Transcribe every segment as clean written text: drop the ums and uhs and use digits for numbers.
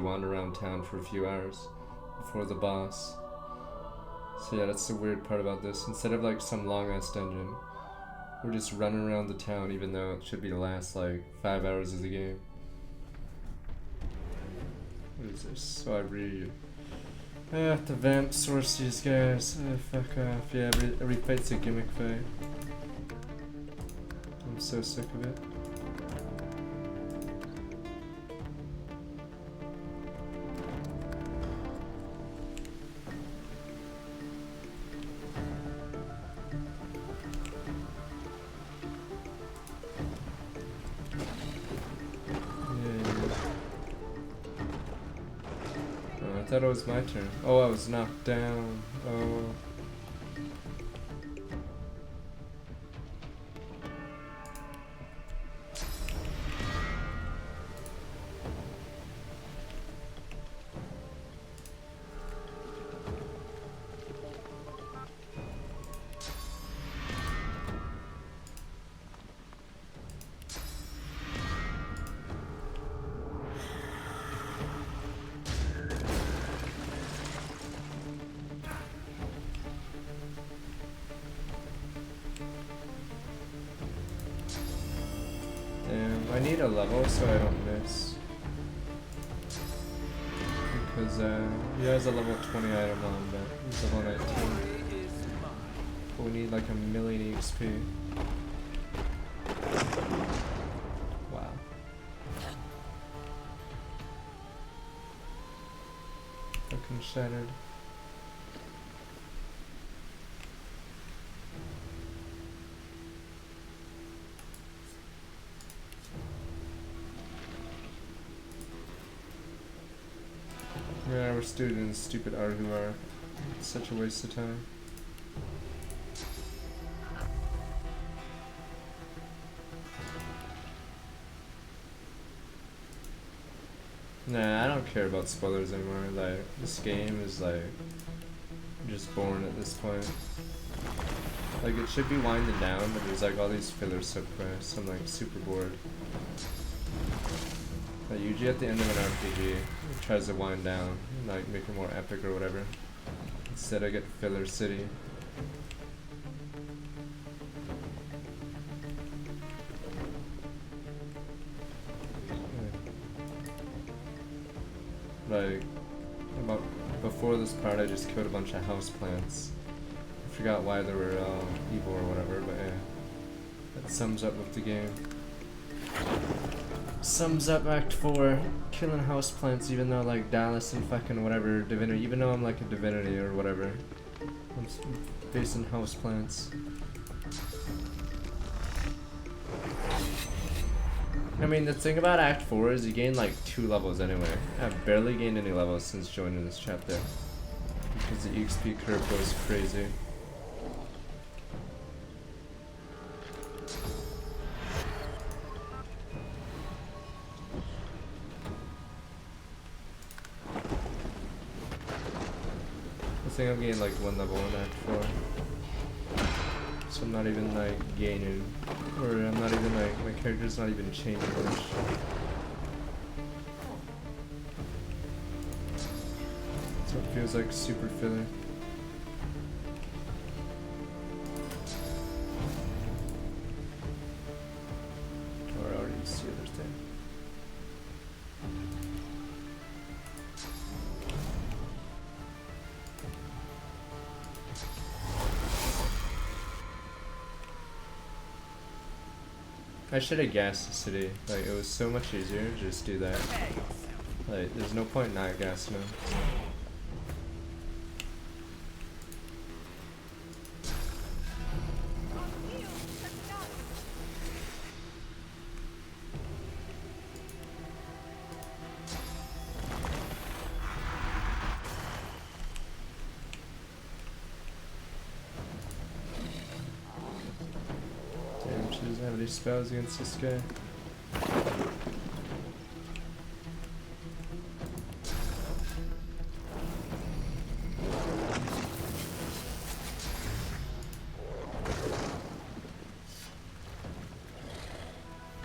wander around town for a few hours before the boss. So yeah, that's the weird part about this. Instead of like some long ass dungeon, we're just running around the town even though it should be the last like 5 hours of the game. What is this? So I read. The vamp source these guys. Fuck off. Yeah, every fight's a gimmick fight. I'm so sick of it. I thought it was my turn. Oh, I was knocked down. Oh. I need a level so I don't miss. Because he has a level 20 item on, but he's level 19. But we need like a million XP. Wow. Fucking shattered. Yeah, we're still doing stupid R2R. It's such a waste of time. Nah, I don't care about spoilers anymore. Like, this game is like just boring at this point. Like, it should be winding down, but there's like all these filler subquests. I'm like super bored. Like, usually at the end of an RPG, it tries to wind down, and, like make it more epic or whatever. Instead, I get filler city. Like, about before this part, I just killed a bunch of houseplants. I forgot why they were evil or whatever, but yeah, that sums up with the game. Sums up Act 4, killing houseplants even though like Dallas and fucking whatever, Divinity, even though I'm like a Divinity or whatever, I'm facing houseplants. I mean, the thing about Act 4 is you gain like 2 levels anyway. I've barely gained any levels since joining this chapter. Because the EXP curve goes crazy. I think I'm getting like 1 level in Act 4. So I'm not even like gaining, or I'm not even like, my character's not even changing much. So it feels like super filler. Or I already see the other thing. I should have gassed the city. Like, it was so much easier to just do that. Like, there's no point not gassing them. She doesn't have any spells against this guy.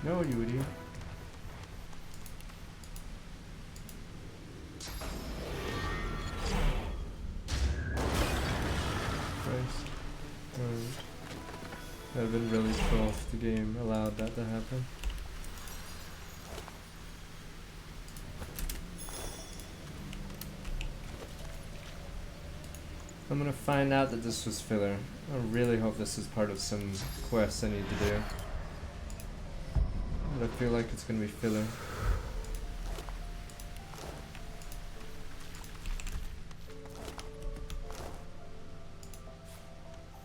No, you idiot. That would have been really cool if the game allowed that to happen. I'm gonna find out that this was filler. I really hope this is part of some quest I need to do. But I feel like it's gonna be filler.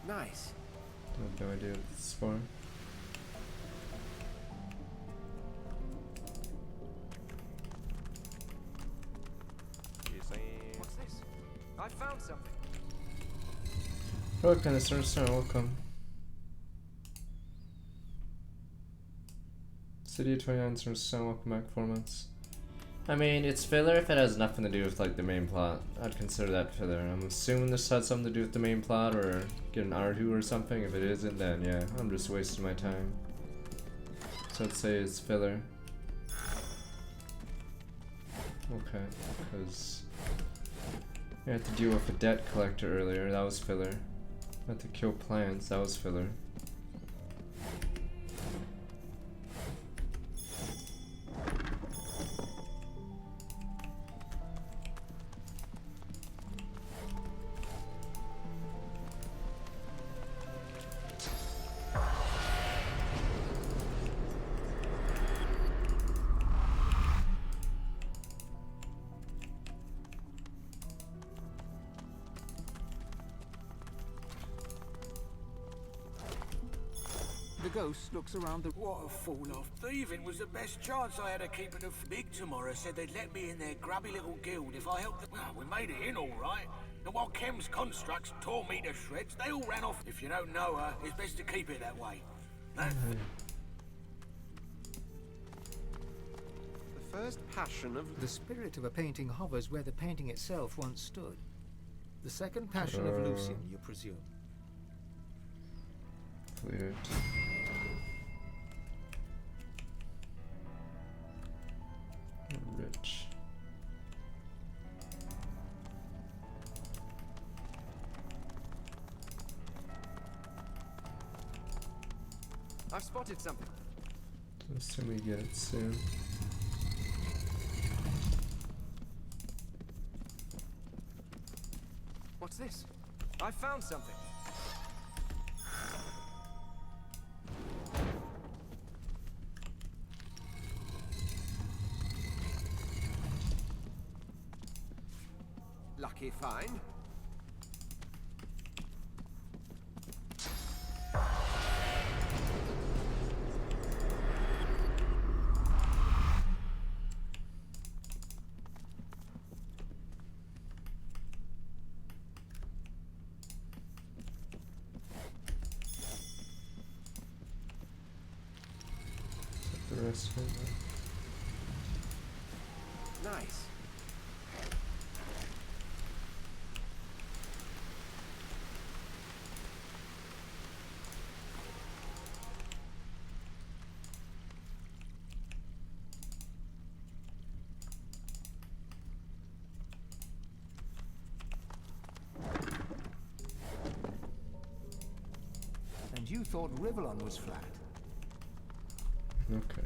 Nice. I have no idea what this is for. What's this? I found something. Oh, kind of welcome. City of 29 welcome back 4 months. I mean, it's filler if it has nothing to do with like the main plot. I'd consider that filler. I'm assuming this had something to do with the main plot or get an R2 or something. If it isn't, then yeah, I'm just wasting my time. So I'd say it's filler. Okay, because I had to deal with a debt collector earlier, that was filler. I had to kill plants, that was filler. The ghost looks around the... What a fool off. Thieving was the best chance I had of keeping a big tomorrow. Said they'd let me in their grubby little guild if I helped them. Well, we made it in all right. And while Kem's constructs tore me to shreds, they all ran off. If you don't know her, it's best to keep it that way. The first passion of... The spirit of a painting hovers where the painting itself once stood. The second passion of Lucian, you presume. Weird. Rich. I've spotted something. Let's assume we get it soon. What's this? I found something. Lucky find. The rest of it. Nice. And you thought Rivellon was flat. Okay.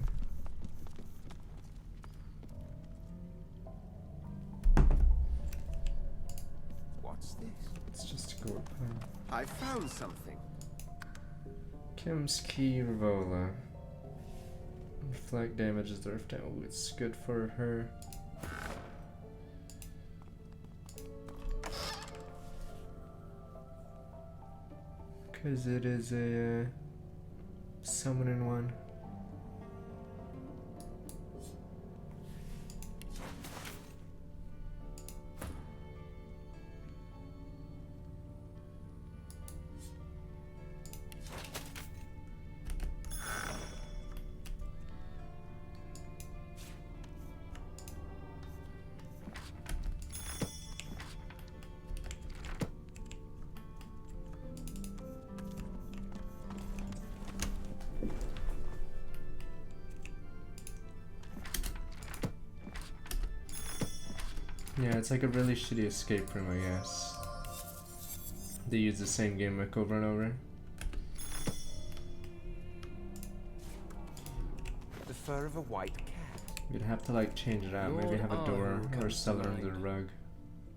What's this? It's just a gourd pine. I found something. Kim's Key Revola. Reflect damages the earth down. Ooh, it's good for her. Because it is a summoning one. Yeah, it's like a really shitty escape room, I guess. they use the same gimmick over and over. The fur of a white cat. You'd have to like change it out. Maybe have a door or cellar under the rug.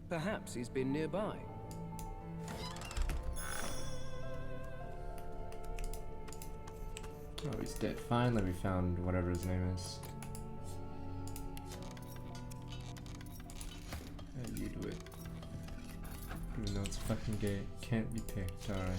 Perhaps he's been nearby. Oh, he's dead. Finally, we found whatever his name is. How you do it? Even though it's fucking gay, can't be picked. All right.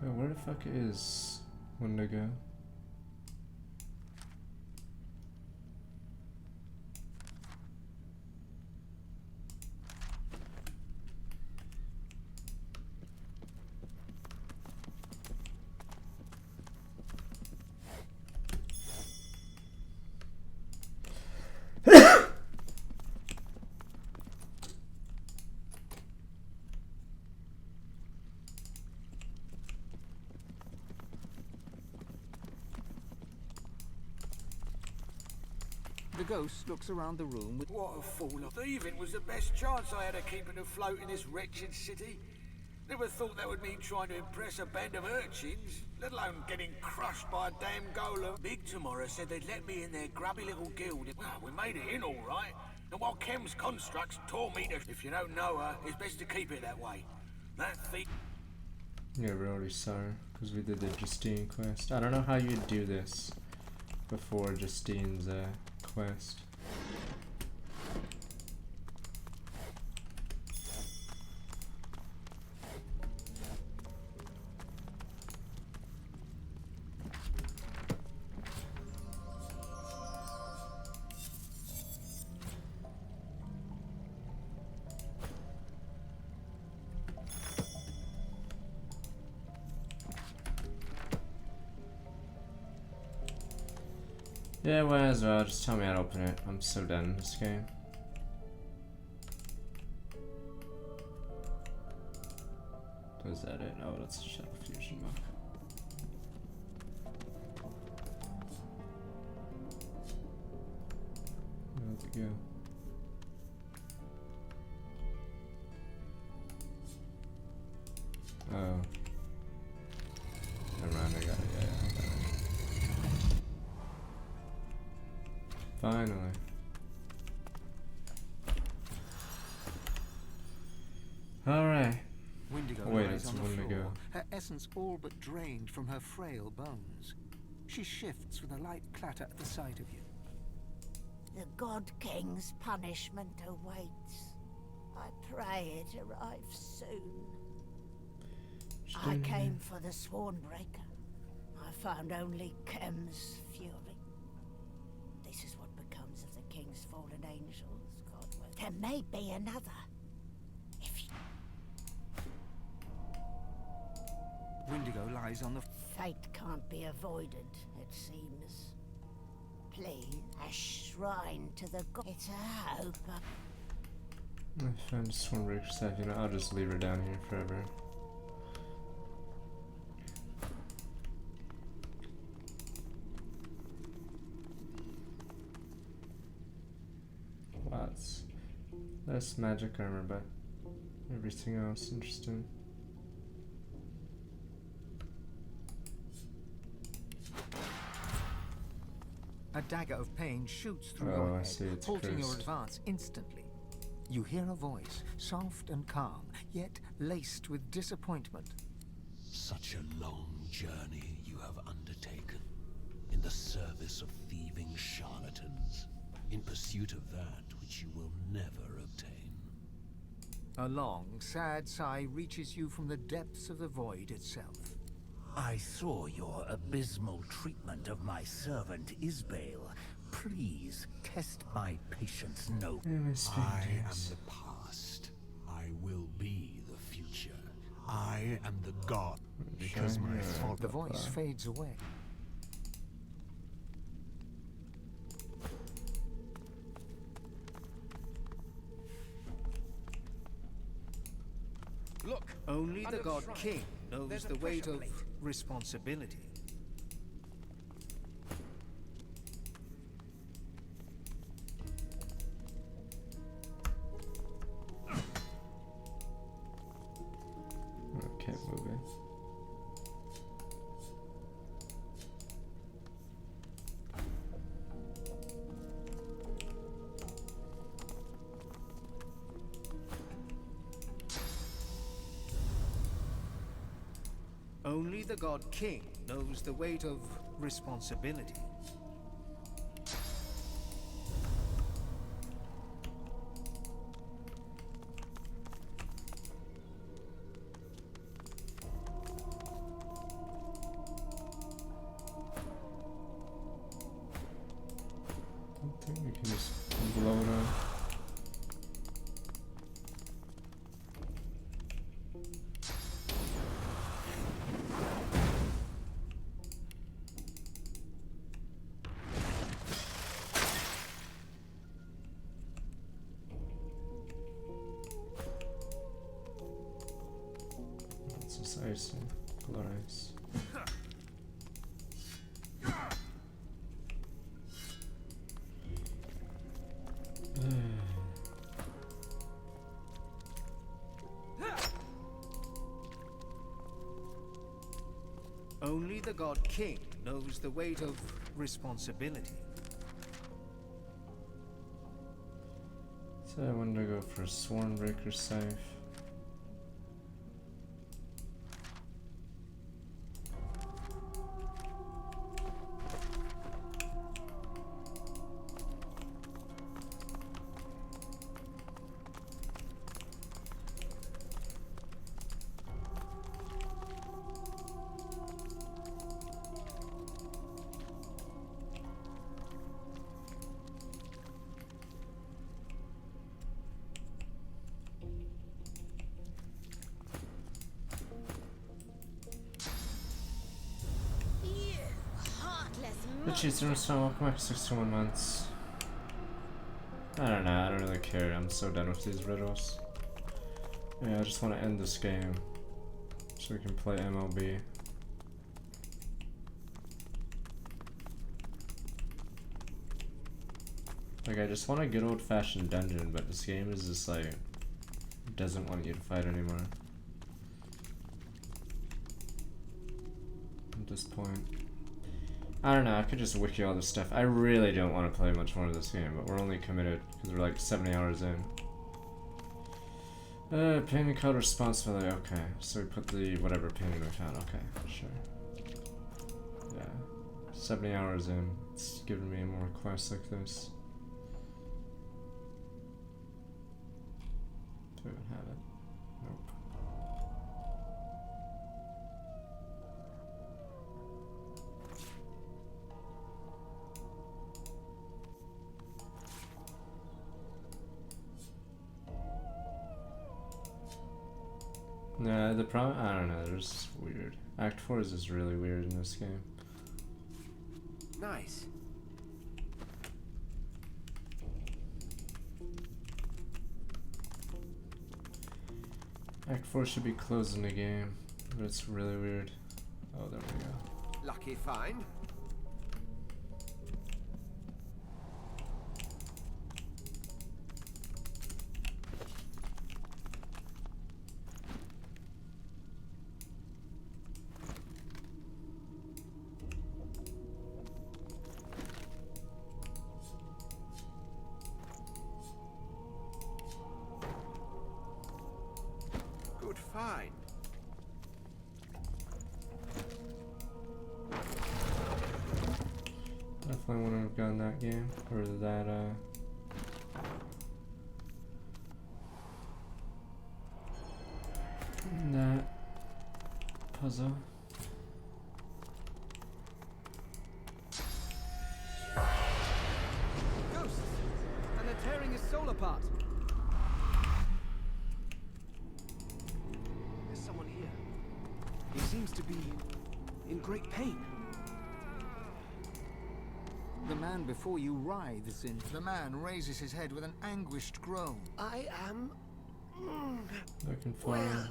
So where the fuck is Wendigo? The ghost looks around the room with... What a fool. Thieving was the best chance I had of keeping afloat in this wretched city. Never thought that would mean trying to impress a band of urchins, let alone getting crushed by a damn golem. Big tomorrow said they'd let me in their grubby little guild. Well, we made it in all right. And while Chem's constructs tore me to... If you don't know her, it's best to keep it that way. That thief... Yeah, we already saw her, because we did the Justine quest. I don't know how you'd do this before Justine's quest. Yeah, might as well. Just tell me how to open it. I'm so done in this game. Was that it? Oh, that's a Shadow Fusion book. Where'd it go? Oh. Never mind, I got it. Yeah, I got it. Finally. Alright. Wendigo Wait, lies it's on the Wendigo. floor, her essence all but drained from her frail bones. She shifts with a light clatter at the sight of you. The God King's punishment awaits. I pray it arrives soon. I came for the Swornbreaker. I found only Chem's fury. This is what becomes of the King's fallen angels, God willing. There may be another. If you... Wendigo lies on the... Fate can't be avoided, it seems. Please, a shrine to the god. It's a hope. I found a Swornbreaker staff, you know, I'll just leave her down here forever. Lots. Less magic armor, but everything else interesting. A dagger of pain shoots through Oh, your I head, see, it's halting your cursed. advance instantly. You hear a voice, soft and calm, yet laced with disappointment. Such a long journey you have undertaken, in the service of thieving charlatans, in pursuit of that which you will never obtain. A long, sad sigh reaches you from the depths of the void itself. I saw your abysmal treatment of my servant Isbale. Please test my patience no. I am the past. I will be the future. I am the god. Because my fault. The voice fades away. Look! Only under the God shrine. King knows There's a the weight pressure of plate. responsibility. I can't move it. Only the God King knows the weight of responsibility. I think we can just blow it up. It's just icy. Glorious. Only the God King knows the weight of responsibility. So I wanted to go for a Swornbreaker Scythe. The cheats are still welcome back 61 months. I don't know, I don't really care. I'm so done with these riddles. Yeah, I just want to end this game so we can play MLB. Like, I just want a good old-fashioned dungeon, but this game is just like, doesn't want you to fight anymore. At this point. I don't know, I could just wiki all this stuff. I really don't want to play much more of this game, but we're only committed because we're like 70 hours in. Painting code responsibility, okay. So we put the whatever painting we found, okay, sure. Yeah, 70 hours in, it's giving me more quests like this. Do we even have it? Nope. Nah, the problem, I don't know, they're just weird. Act 4 is just really weird in this game. Nice. Act 4 should be closing the game, but it's really weird. Oh, there we go. Lucky find. Good find. Definitely wouldn't have gotten that game, or that, that puzzle. Ghosts! And they're tearing his soul apart. There's someone here. He seems to be in great pain. The man before you writhes in. The man raises his head with an anguished groan. I am... Looking for him.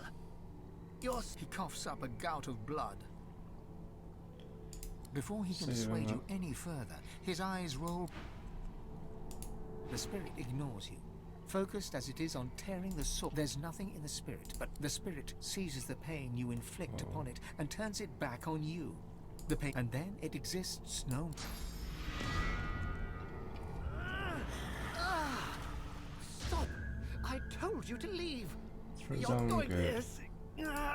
He coughs up a gout of blood. Before he can Save him dissuade you up. any further, his eyes roll. The spirit ignores you. Focused as it is on tearing the soul, there's nothing in the spirit, but the spirit seizes the pain you inflict upon it and turns it back on you. The pain, and then it exists no. Stop! I told you to leave. It's for his You're own doing good. this.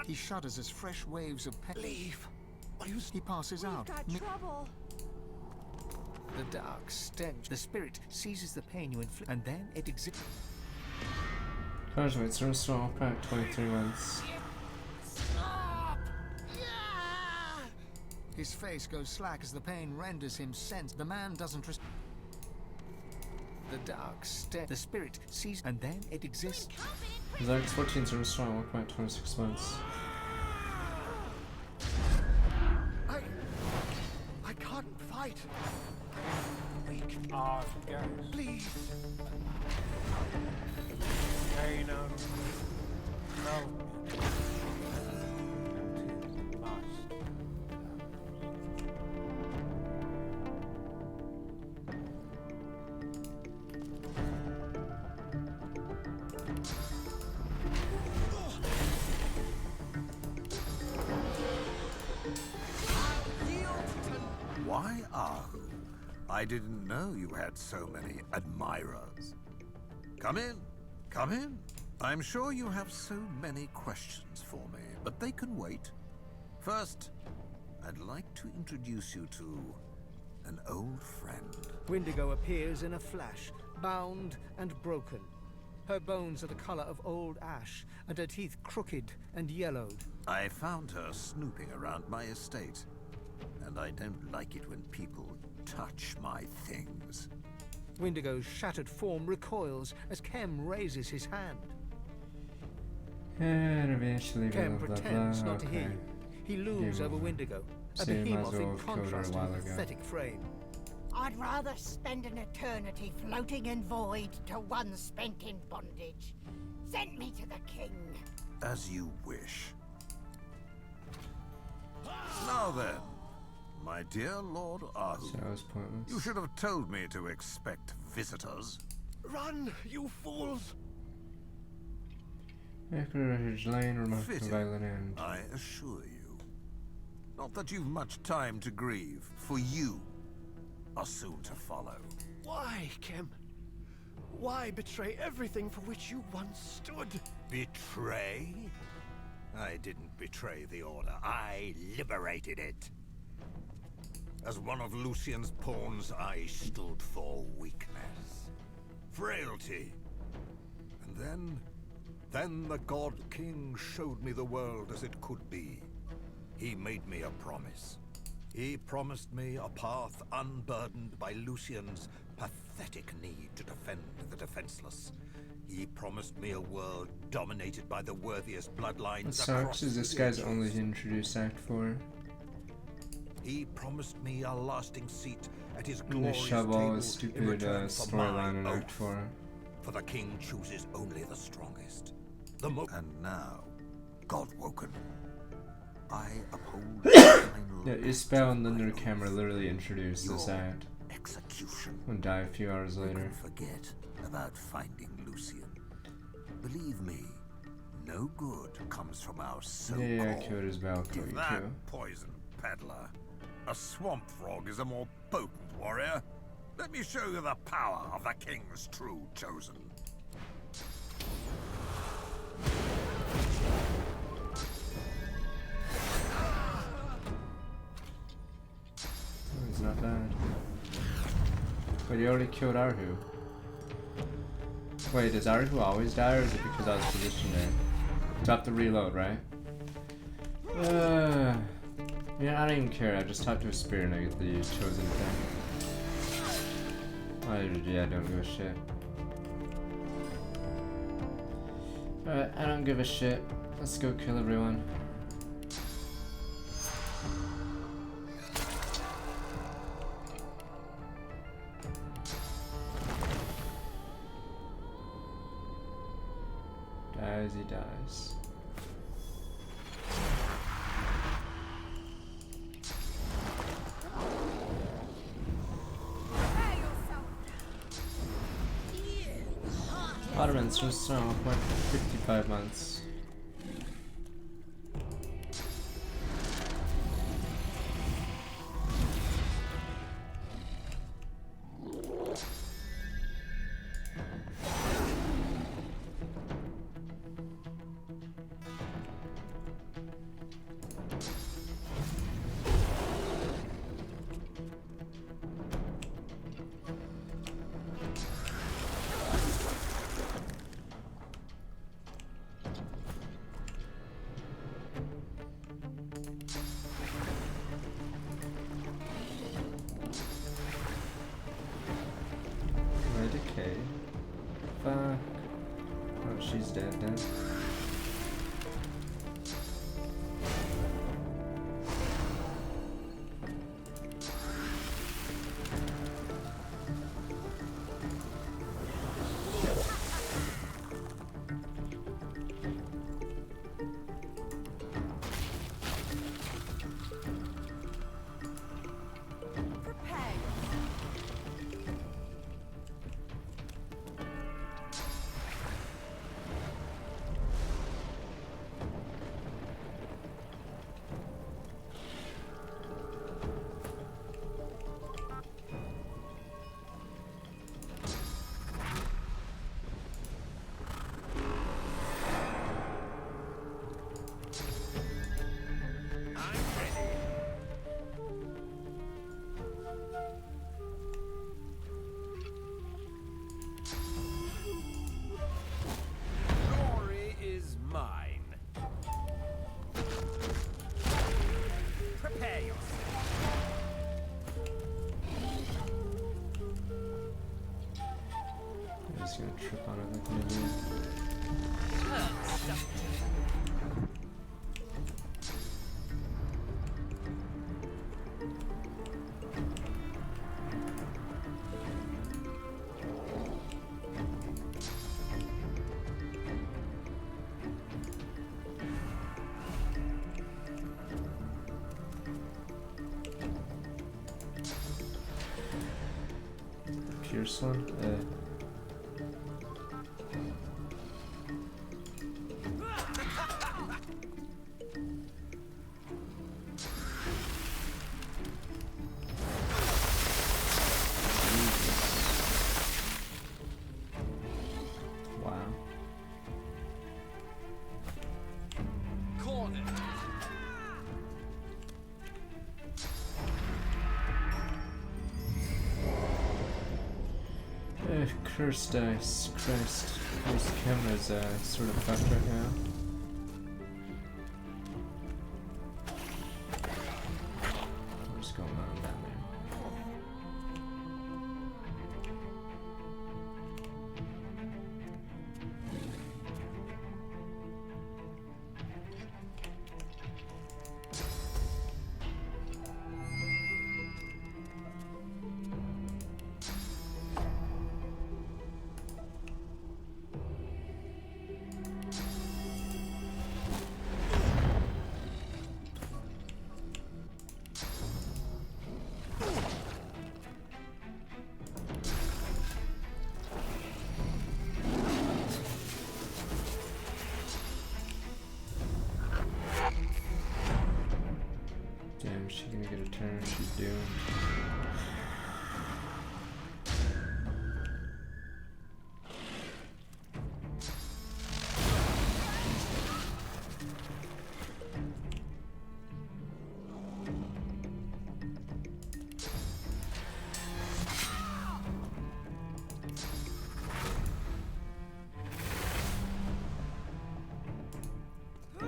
He shudders as fresh waves of pain. Leave. He passes out. trouble. The dark stench. The spirit seizes the pain you inflict, and then it exists. Casual, it's small, back 23 months. Stop! His face goes slack as the pain renders him sense. The man doesn't the dark stench. The spirit sees, and then it exists. His X 14 is strong, 1.26 months. I can't fight. Weak. Please. Why, Ahu? I didn't know you had so many admirers. Come in, come in. I'm sure you have so many questions for me, but they can wait. First, I'd like to introduce you to an old friend. Wendigo appears in a flash, bound and broken. Her bones are the color of old ash, and her teeth crooked and yellowed. I found her snooping around my estate, and I don't like it when people touch my things. Wendigo's shattered form recoils as Kem raises his hand. And eventually, Kem blah, blah, pretends blah. not to hear Okay. you. He looms Game over over. Wendigo, a Same, might as behemoth well in have killed her a contrast to while a ago. pathetic frame. I'd rather spend an eternity floating in void to one spent in bondage. Send me to the king. As you wish. Now then, my dear Lord Ahu, So that was pointless. you should have told me to expect visitors. Run, you fools! Refuge Lane, remarkable Fitting, violent end. I assure you. Not that you've much time to grieve, for you are soon to follow. Why, Kem? Why betray everything for which you once stood? Betray? I didn't betray the Order. I liberated it. As one of Lucian's pawns, I stood for weakness, frailty. And then the God King showed me the world as it could be. He made me a promise. He promised me a path unburdened by Lucian's pathetic need to defend the defenseless. He promised me a world dominated by the worthiest bloodlines What across sucks is this the guy's ages. only introduced Act 4. He promised me a lasting seat at his And they glorious shove all table his in stupid return for my storyline in Act oath. 4. For the king chooses only the strongest. And now, Godwoken, I uphold the final Yeah, Isbell and Linder Camera literally introduced this Your act. execution. And die a few hours You later. can forget about finding Lucian. Believe me, no good comes from our so-called Yeah, I killed Isbell, kill you that too. poison peddler. A swamp frog is a more potent warrior. Let me show you the power of the king's true chosen. Oh, he's not bad. But you already killed Arhu. Wait, does Arhu always die, or is it because I was positioned there? Do I have to reload, right? Yeah, I don't even care. I just talk to a spirit and I get the chosen thing. Yeah, I don't give a shit. Alright, I don't give a shit. Let's go kill everyone. Dies, he dies. Ottomans from snow went 55 months. Decay. Fuck. Oh, she's dead then. Just gonna trip on it like an idiot. Pierce one? Cursed dice. Christ. This camera's sort of fucked right now. What's going on down there? Damn, is she gonna get a turn? She's doomed. We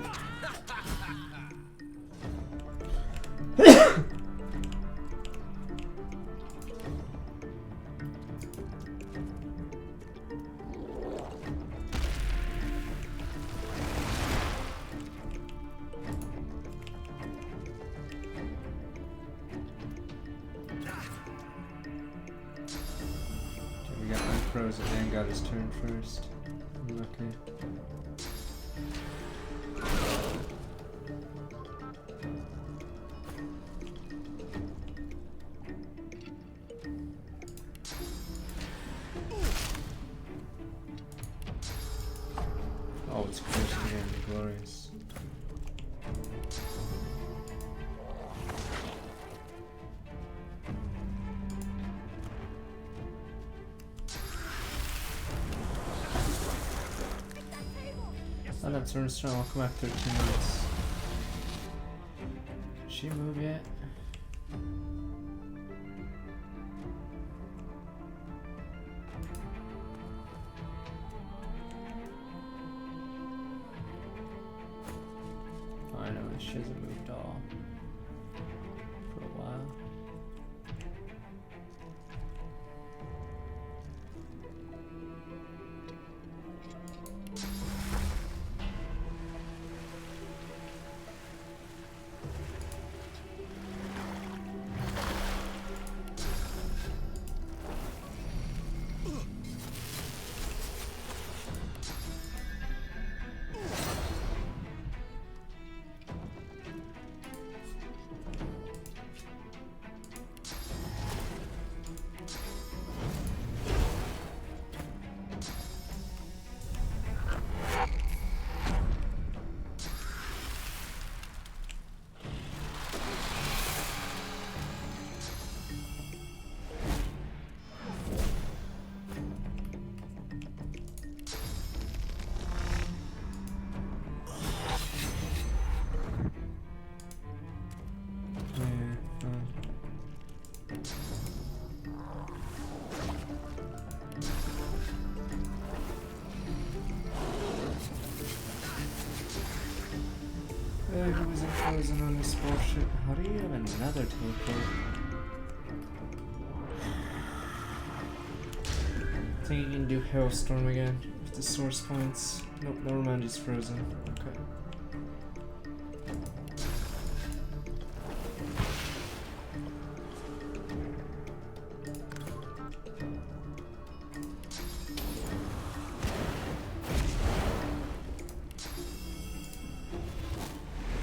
got unfrozen and got his turn first. Lucky. Oh, it's cursed again, glorious. Oh, that's turn strong. I'll come back 13 minutes. Did she move yet? Oh, I know, she hasn't moved at all for a while. Who was frozen on this bullshit? How do you have another teleport? I think you can do Hailstorm again with the source points. Nope, never mind, he's frozen. Okay.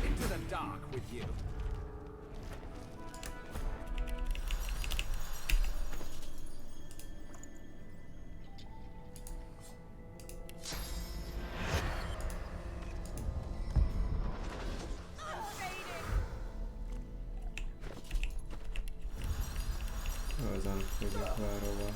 Into the dark with you. I was on prison cloud, oh well.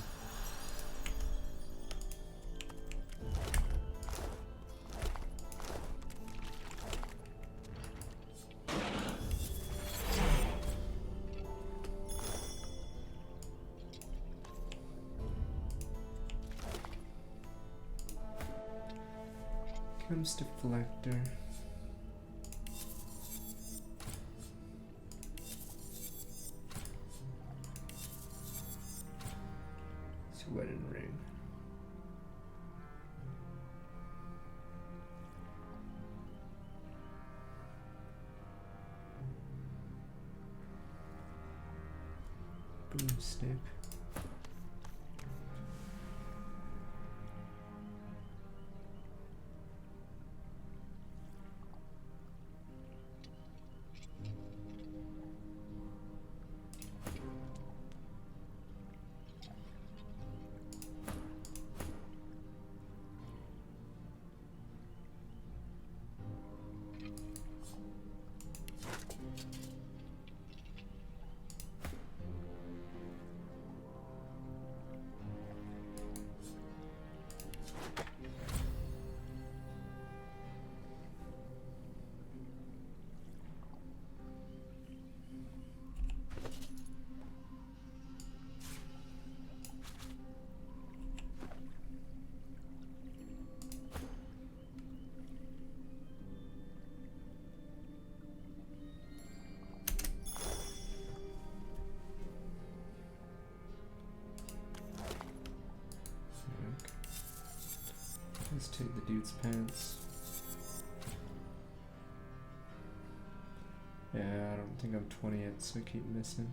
Comes deflector. It's a wedding ring. Broomstick. Let's take the dude's pants. Yeah, I don't think I'm 20 yet, so I keep missing.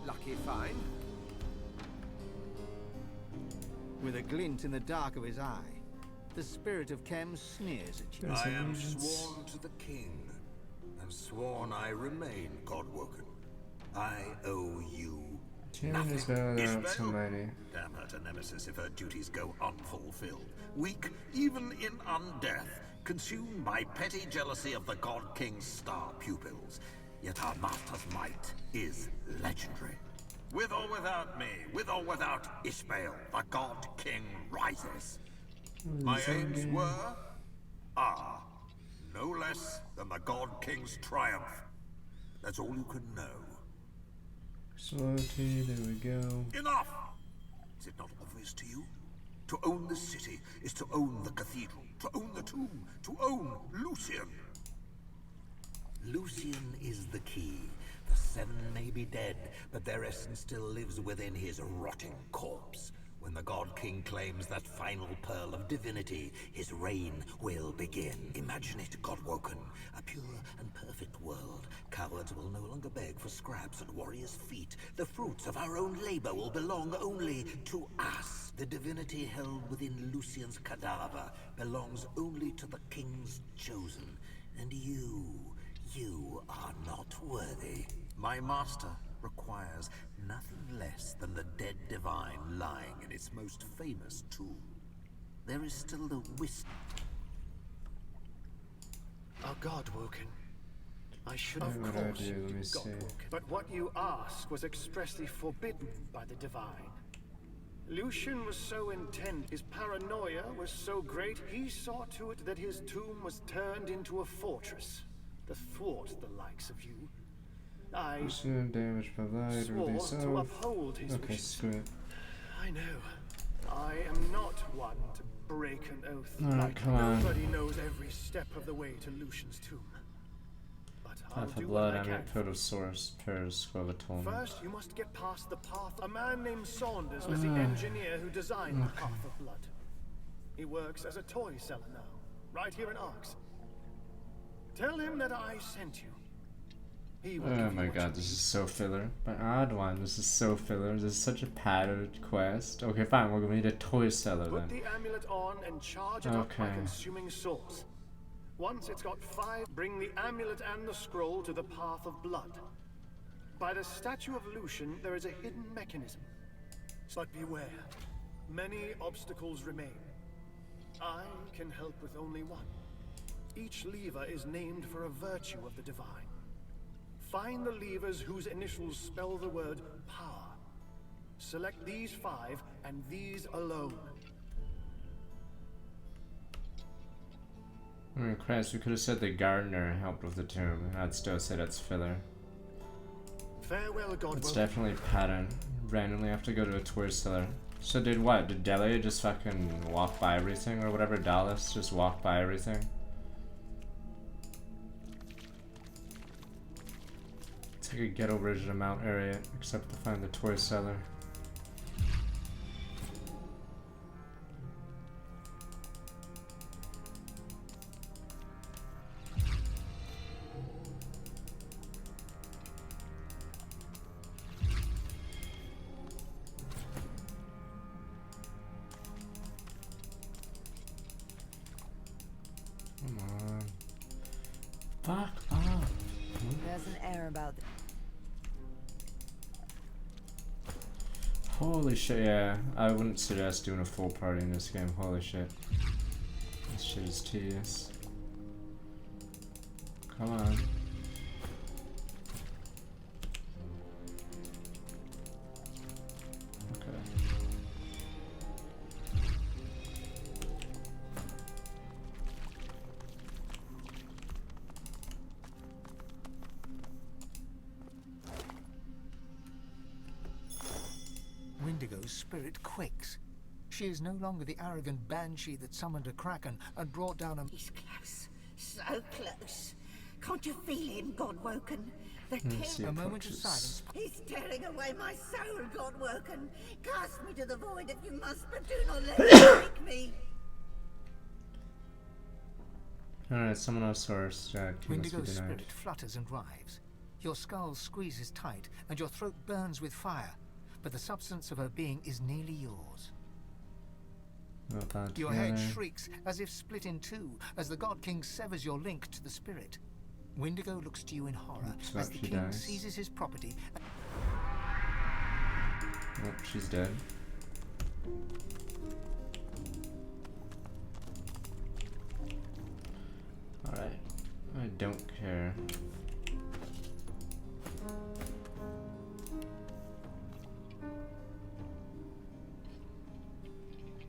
Lucky find. With a glint in the dark of his eye, the spirit of Kem sneers at you. There's I am allegiance. sworn to the king, and sworn I remain, Godwoken. I owe you Tyrion is nothing. better than Ishbel? Almighty. Damn her to Nemesis if her duties go unfulfilled. Weak, even in undeath, consumed by petty jealousy of the God King's star pupils. Yet our master's might is legendary. With or without me, with or without Ishbel, the God King rises. My aims were, are, no less than the God King's triumph. That's all you can know. Slowty, there we go. Enough! Is it not obvious to you? To own the city is to own the cathedral, to own the tomb, to own Lucian. Lucian is the key. The seven may be dead, but their essence still lives within his rotting corpse. When the God King claims that final pearl of divinity, his reign will begin. Imagine it, Godwoken. A pure and perfect world. Cowards will no longer beg for scraps at warriors' feet. The fruits of our own labor will belong only to us. The divinity held within Lucian's cadaver belongs only to the King's chosen. And you are not worthy. My master requires nothing less than the dead divine lying in its most famous tomb. There is still the wisp. Oh, Godwoken. I should What of would I course do? Let me be see. Godwoken. But what you ask was expressly forbidden by the divine. Lucian was so intent, his paranoia was so great, he saw to it that his tomb was turned into a fortress to thwart the likes of you. I Percent damage per light, swore release to off. uphold his Okay, wishes. screw it. I know. I am not one to break an oath. Alright, come on. Nobody knows every step of the way to Lucian's tomb. But I'll Half a do blood, what I I'm can. at Protosaurus, Pairs, Atonement. First, you must get past the path. A man named Saunders was the engineer who designed the Path of Blood. He works as a toy seller now, right here in Arx. Tell him that I sent you. He will give Oh you my what god, you this need. is so filler. But odd one, this is so filler. This is such a padded quest. Okay, fine, we're gonna need a toy seller Put then. the amulet on and charge it up by Okay. consuming swords. Once it's got 5, bring the amulet and the scroll to the Path of Blood. By the statue of Lucian, there is a hidden mechanism. But beware, many obstacles remain. I can help with only one. Each lever is named for a virtue of the divine. Find the levers whose initials spell the word power. Select these 5 and these alone. Oh Christ, we could have said the gardener helped with the tomb, and I'd still say that's filler. Farewell, It's Godwell. definitely pattern. Randomly have to go to a toy seller. So did what? Did Delia just fucking walk by everything or whatever? Dallas just walk by everything? It's like a ghetto version of Mount Area, except to find the toy seller. Come on. Fuck off. There's an air about Holy shit, yeah. I wouldn't suggest doing a full party in this game. Holy shit. This shit is tedious. Come on. Windigo's spirit quakes. She is no longer the arrogant banshee that summoned a kraken and brought down a... He's close. So close. Can't you feel him, Godwoken? The king... A moment of silence. He's tearing away my soul, Godwoken. Cast me to the void if you must, but do not let him break me. Alright, summon our source. Windigo's spirit flutters and writhes. Your skull squeezes tight, and your throat burns with fire, but the substance of her being is nearly yours. Your head shrieks as if split in two, as the God King severs your link to the spirit. Windigo looks to you in horror as the king seizes his property. Oh, she's dead. Alright, I don't care.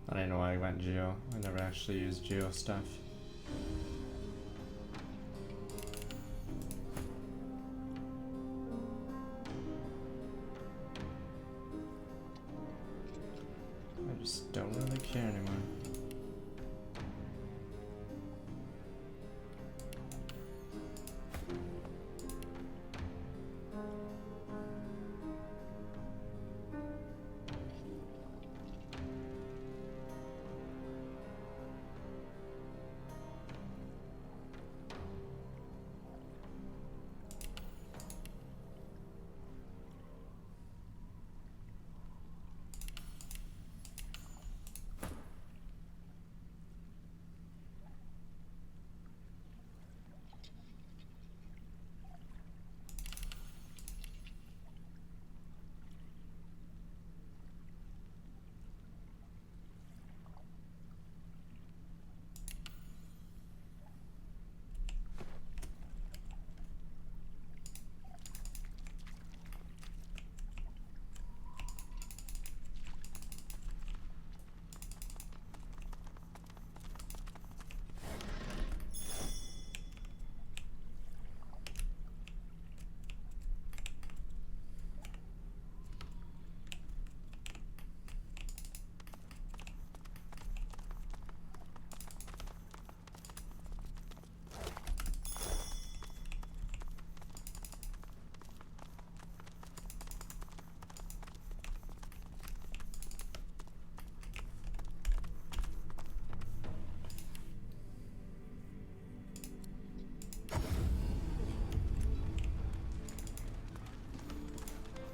I don't know why I went Geo. I never actually used Geo stuff. I just don't really care anymore.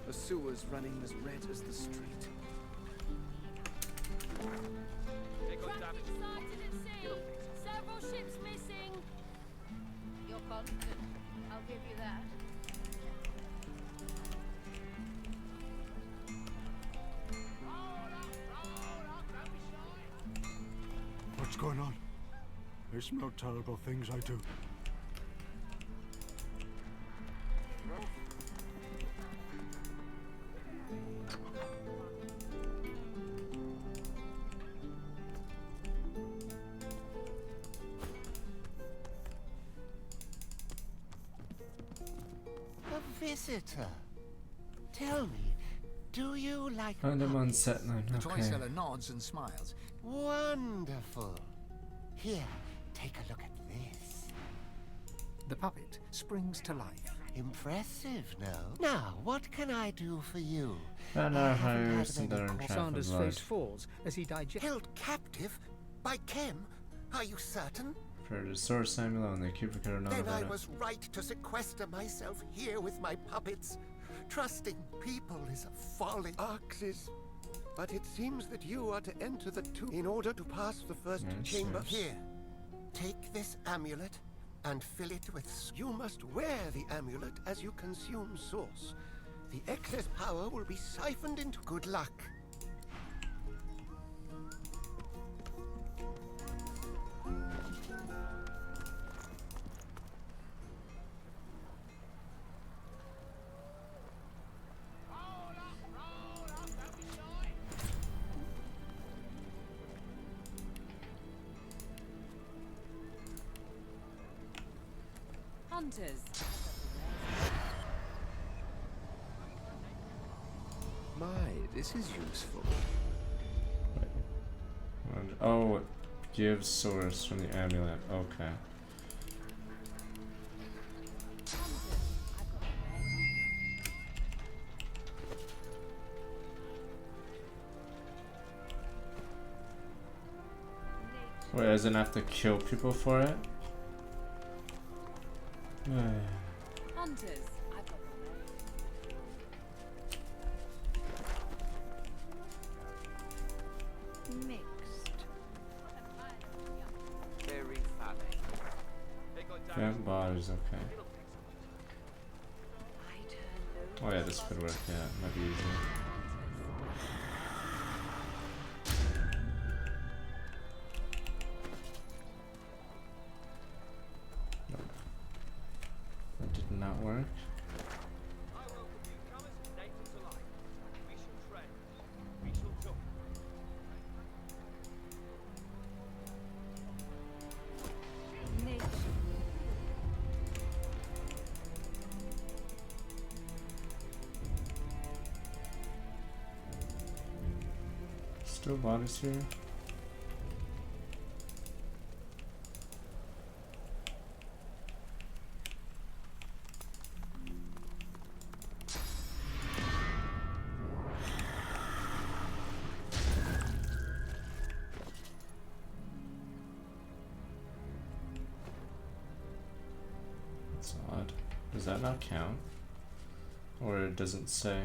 The sewer's running as red as the street. Traffic sighted at sea. Several ships missing. You're confident. I'll give you that. What's going on? I smell terrible things, I do. A visitor. Tell me, do you like... And I'm on set line, The toy okay. seller nods and smiles. Wonderful. Here, take a look at this. The puppet springs to life. Impressive, no? Now, what can I do for you? And I our haven't had hires and many our calls. Sanders' blood. face falls as he digests. Held captive? By Kem? Are you certain? For the source I'm alone, they keep forgetting all Then about I it. was right to sequester myself here with my puppets. Trusting people is a folly. Arxes. But it seems that you are to enter the tomb in order to pass the first Yes, chamber. yes. Here, take this amulet and fill it with... You must wear the amulet as you consume source. The excess power will be siphoned into... Good luck. Hunters. My, This is useful. Oh, it gives source from the amulet. Okay. Wait, doesn't have to kill people for it? Hunters, I've got one. Mixed. Very funny. Vamp bars, okay. Oh yeah, this could work, yeah, might be easier. Nope. That did not work. Still bodies here. That's odd. Does that not count? Or it doesn't say?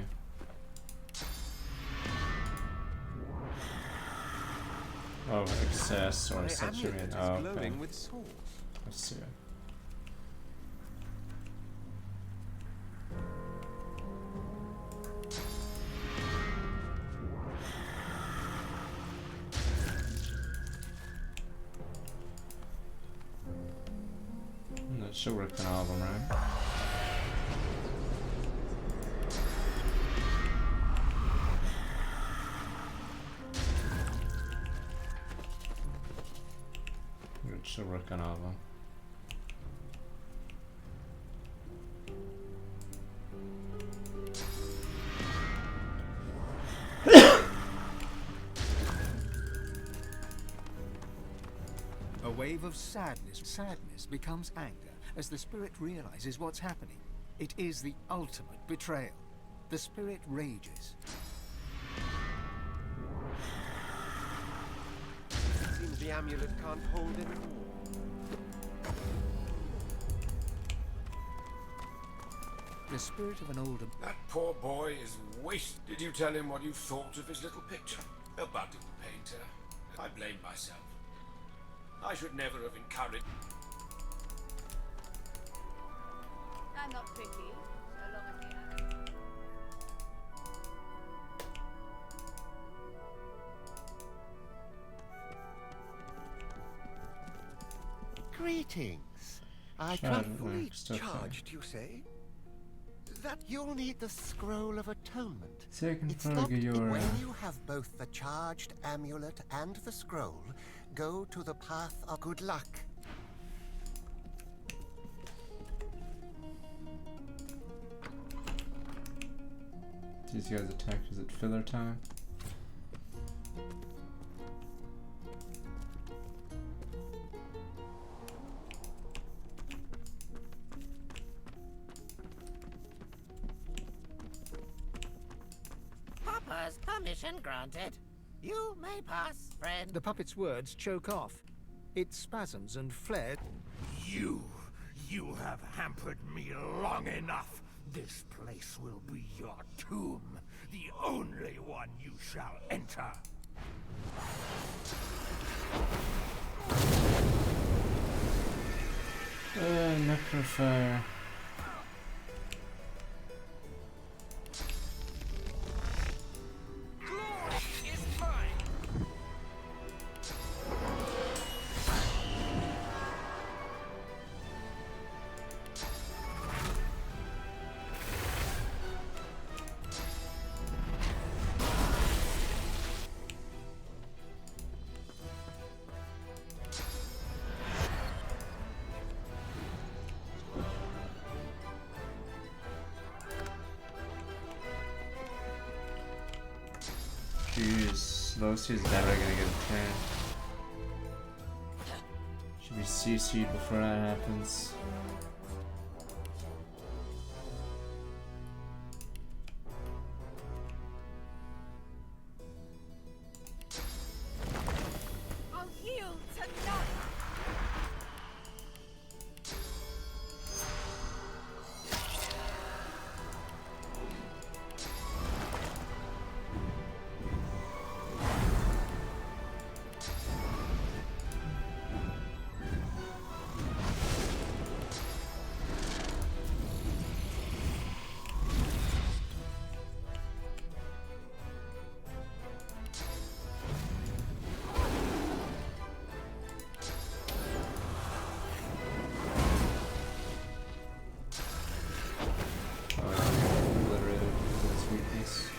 Oh, excess or saturate. Oh, okay. I see. That should work on all of them, right? Should work on all of them. A wave of sadness becomes anger as the spirit realizes what's happening. It is the ultimate betrayal. The spirit rages. It seems the amulet can't hold anymore. The spirit of an older... That poor boy is waste. Did you tell him what you thought of his little picture? A budding painter. I blame myself. I should never have encouraged... I'm not picky, so long as we have it. Greetings. I can't fully charged, you say? That you'll need the Scroll of Atonement. It's locked in when you have both the charged amulet and the scroll. Go to the path of good luck. These guys attack. Is it filler time? Papa's permission granted. You may pass, friend. The puppet's words choke off. It spasms and flares. You have hampered me long enough. This place will be your tomb, the only one you shall enter. Necrofire. Jeez, Losie's never gonna get a turn. Should be CC'd before that happens. I'll yield to none. Obliterated because of its weakness.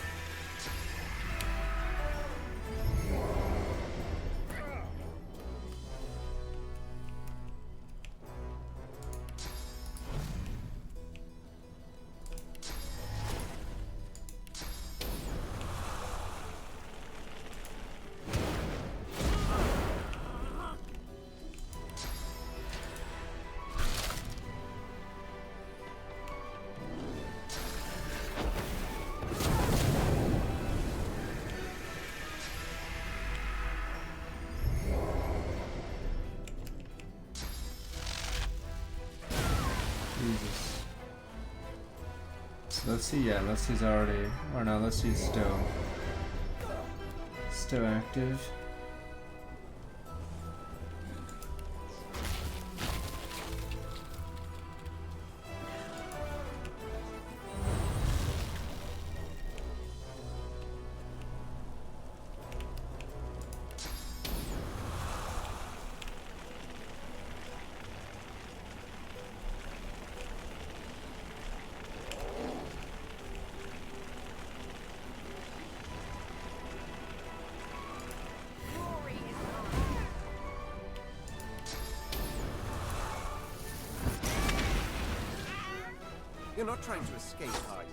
Jesus. So let's see, yeah, Leslie's already, or no, Leslie's still active. Glory is mine. You're not trying to escape, are you?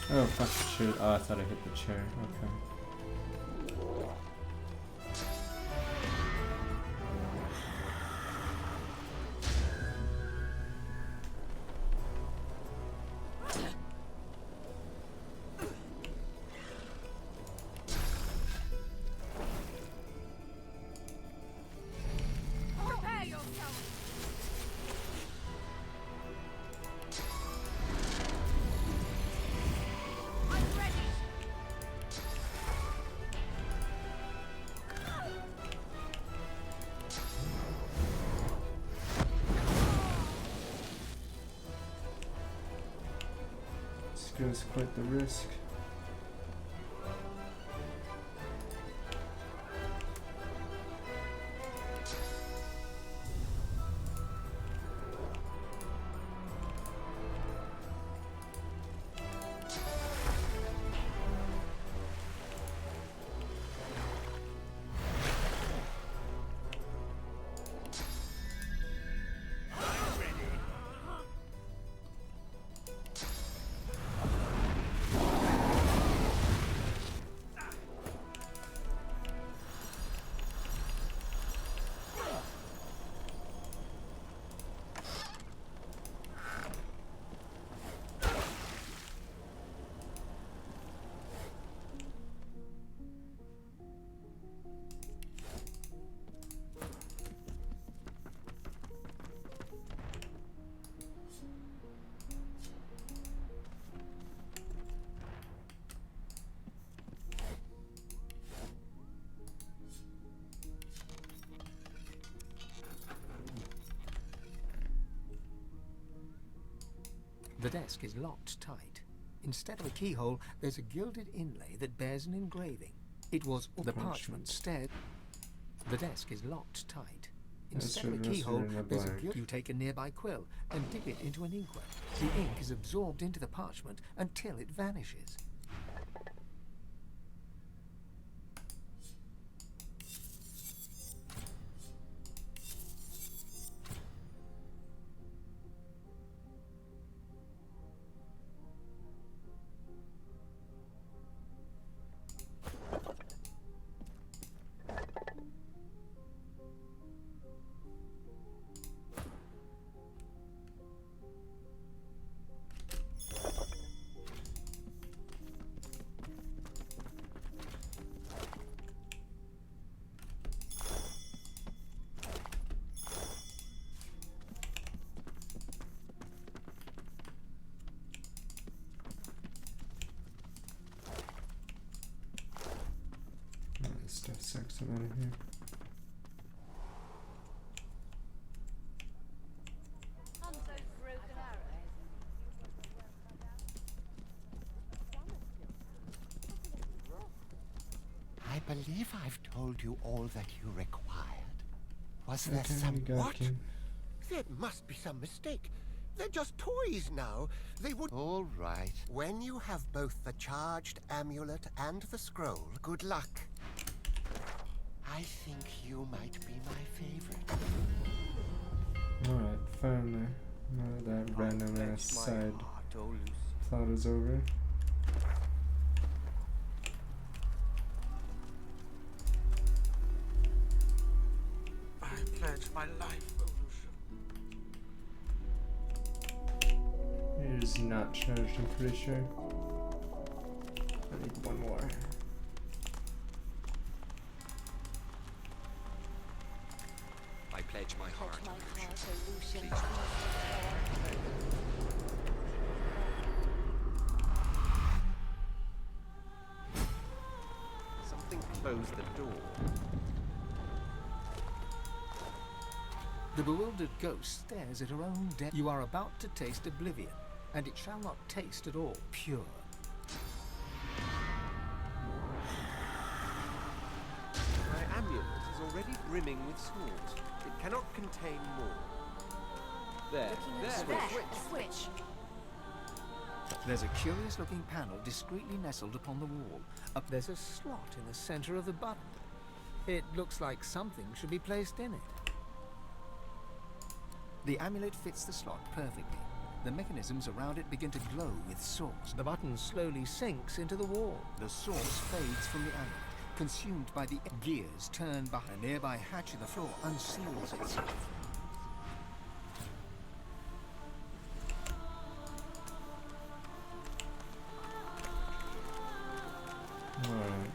Oh, fuck the shit. Oh, I thought I hit the chair. Okay. Prepare yourself. I'm ready. This goes quite the risk. The desk is locked tight. Instead of a keyhole, there's a gilded inlay that bears an engraving. It was the parchment stared. The desk is locked tight. Instead of a keyhole, there's a gilt. You take a nearby quill and dip it into an inkwell. The ink is absorbed into the parchment until it vanishes. Stuff sucks. I'm out of here. I believe I've told you all that you required. Was there some what? There must be some mistake. They're just toys now. They would... All right. When you have both the charged amulet and the scroll, good luck. I think you might be my favorite. Alright, finally. Now that random ass side plot is over. I pledge my life, It is not charged, I'm pretty sure. I need one more. I pledge my heart, Lucian. Something closed the door. The bewildered ghost stares at her own death. You are about to taste oblivion, and it shall not taste at all pure. My amulet is already brimming with swords. It cannot contain more. There, switch. There's a curious-looking panel discreetly nestled upon the wall. Up there's a slot in the center of the button. It looks like something should be placed in it. The amulet fits the slot perfectly. The mechanisms around it begin to glow with source. The button slowly sinks into the wall. The source fades from the amulet, consumed by the gears turn behind. A nearby hatch in the floor unseals itself. Alright.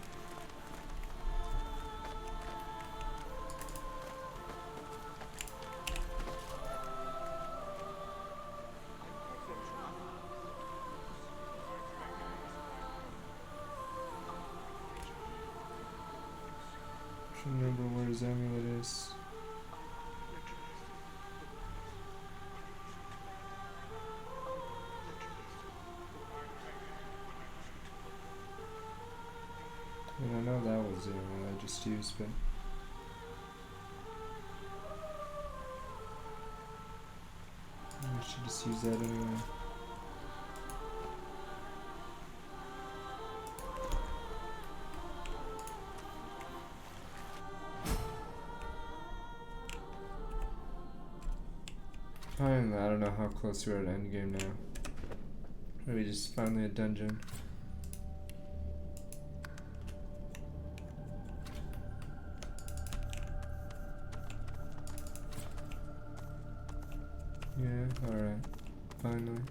Remember where his amulet is. And I know that was the amulet I just used, but I should just use that anyway. Fine, I don't know how close we are to endgame now. Maybe just finally a dungeon. Yeah, alright. Finally.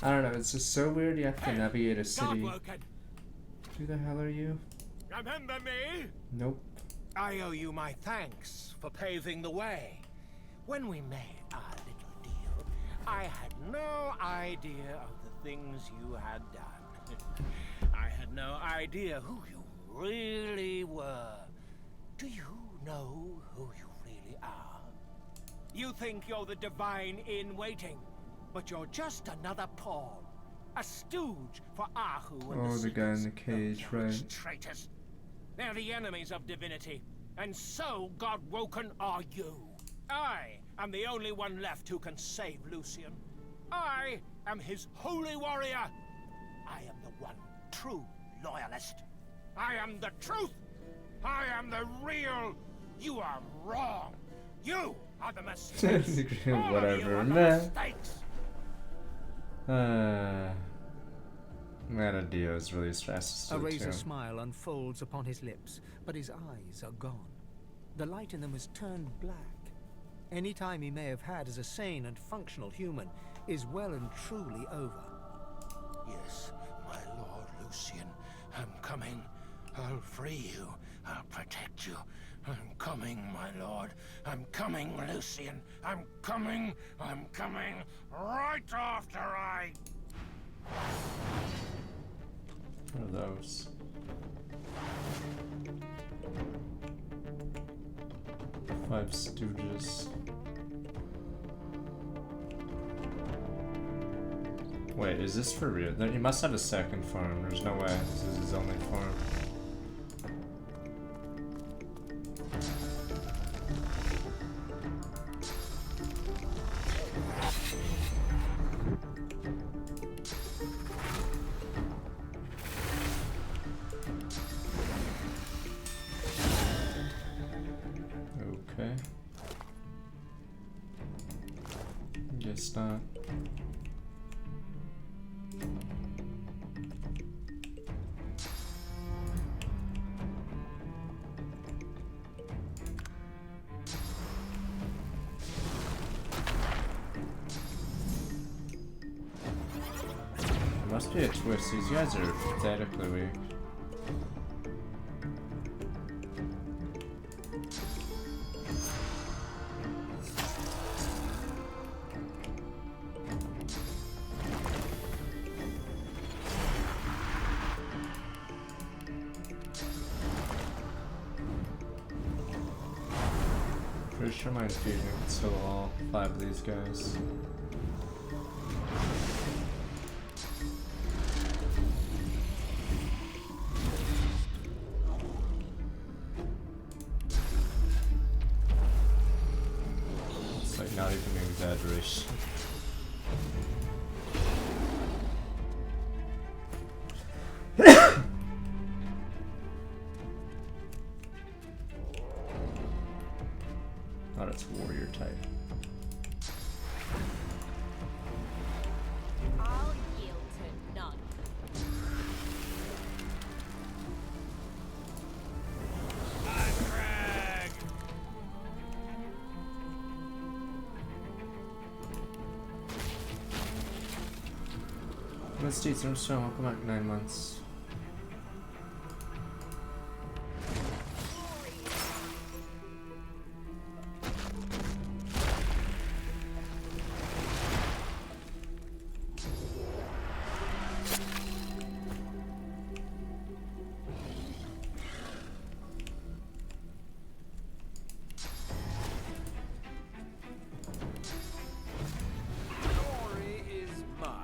I don't know, it's just so weird you have to navigate a city. Who the hell are you? Remember me? Nope. I owe you my thanks for paving the way. When we made our little deal, I had no idea of the things you had done. I had no idea who you really were. Do you know who you really are? You think you're the divine in waiting, but you're just another pawn. A stooge for Ahu and the guy in the cage, right? Traitors. They're the enemies of divinity, and so God-woken are you. I am the only one left who can save Lucian. I am his holy warrior. I am the one true loyalist. I am the truth. I am the real. You are wrong. You are the mistakes. Whatever, man. Manadio is really stressed. A razor smile unfolds upon his lips, but his eyes are gone. The light in them has turned black. Any time he may have had as a sane and functional human is well and truly over. Yes, my lord Lucian, I'm coming. I'll free you. I'll protect you. I'm coming, my lord. I'm coming, Lucian. I'm coming. I'm coming right after I... What are those? 5 Stooges. Wait, is this for real? He must have a second farm. There's no way this is his only farm. Okay. Guess not. There must be a twist. These guys are pathetically weak. Pretty sure my infusion can kill all 5 of these guys. It's like not even an exaggeration. Oh, it's warrior type. I'll yield to none. Let's do some strong. Welcome back 9 months. Glory is mine.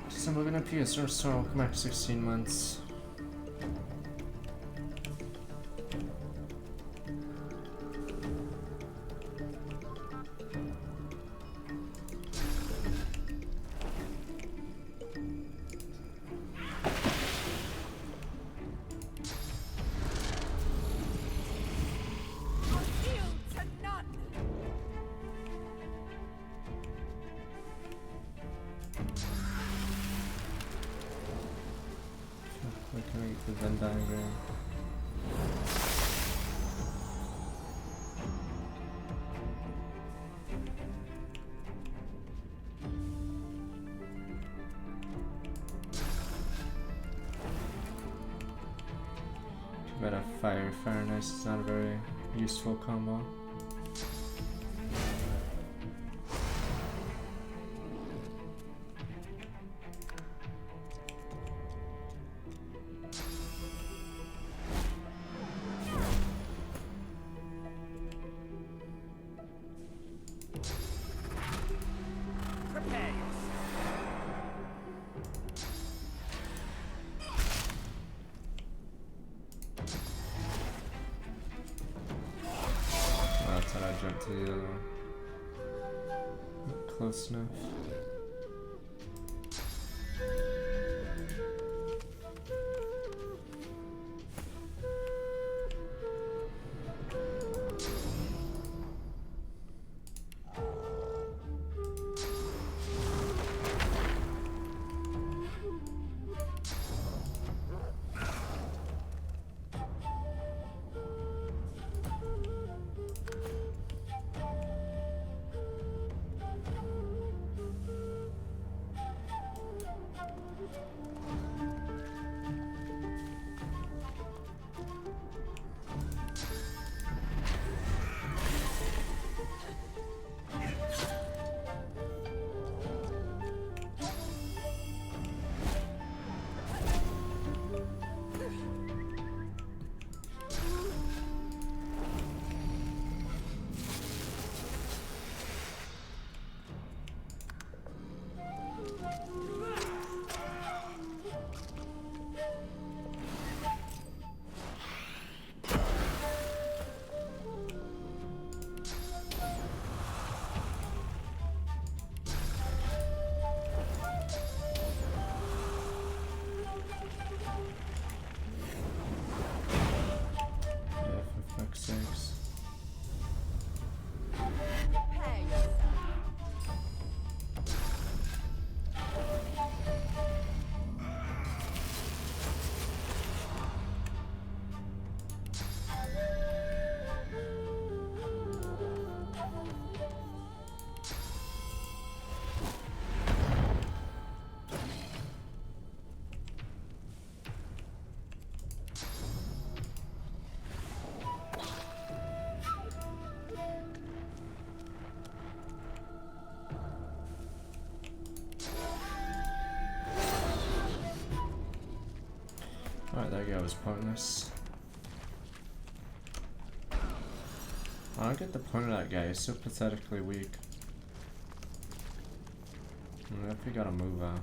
So we're gonna PS or welcome back 16 months. Where can I get the Venn diagram? Too bad a fire and ice is not a very useful combo. Jump to the other one. Not close enough. mistakes. Prepare yourself. Alright, that guy was pointless. I don't get the point of that guy, he's so pathetically weak. I if he got a move off.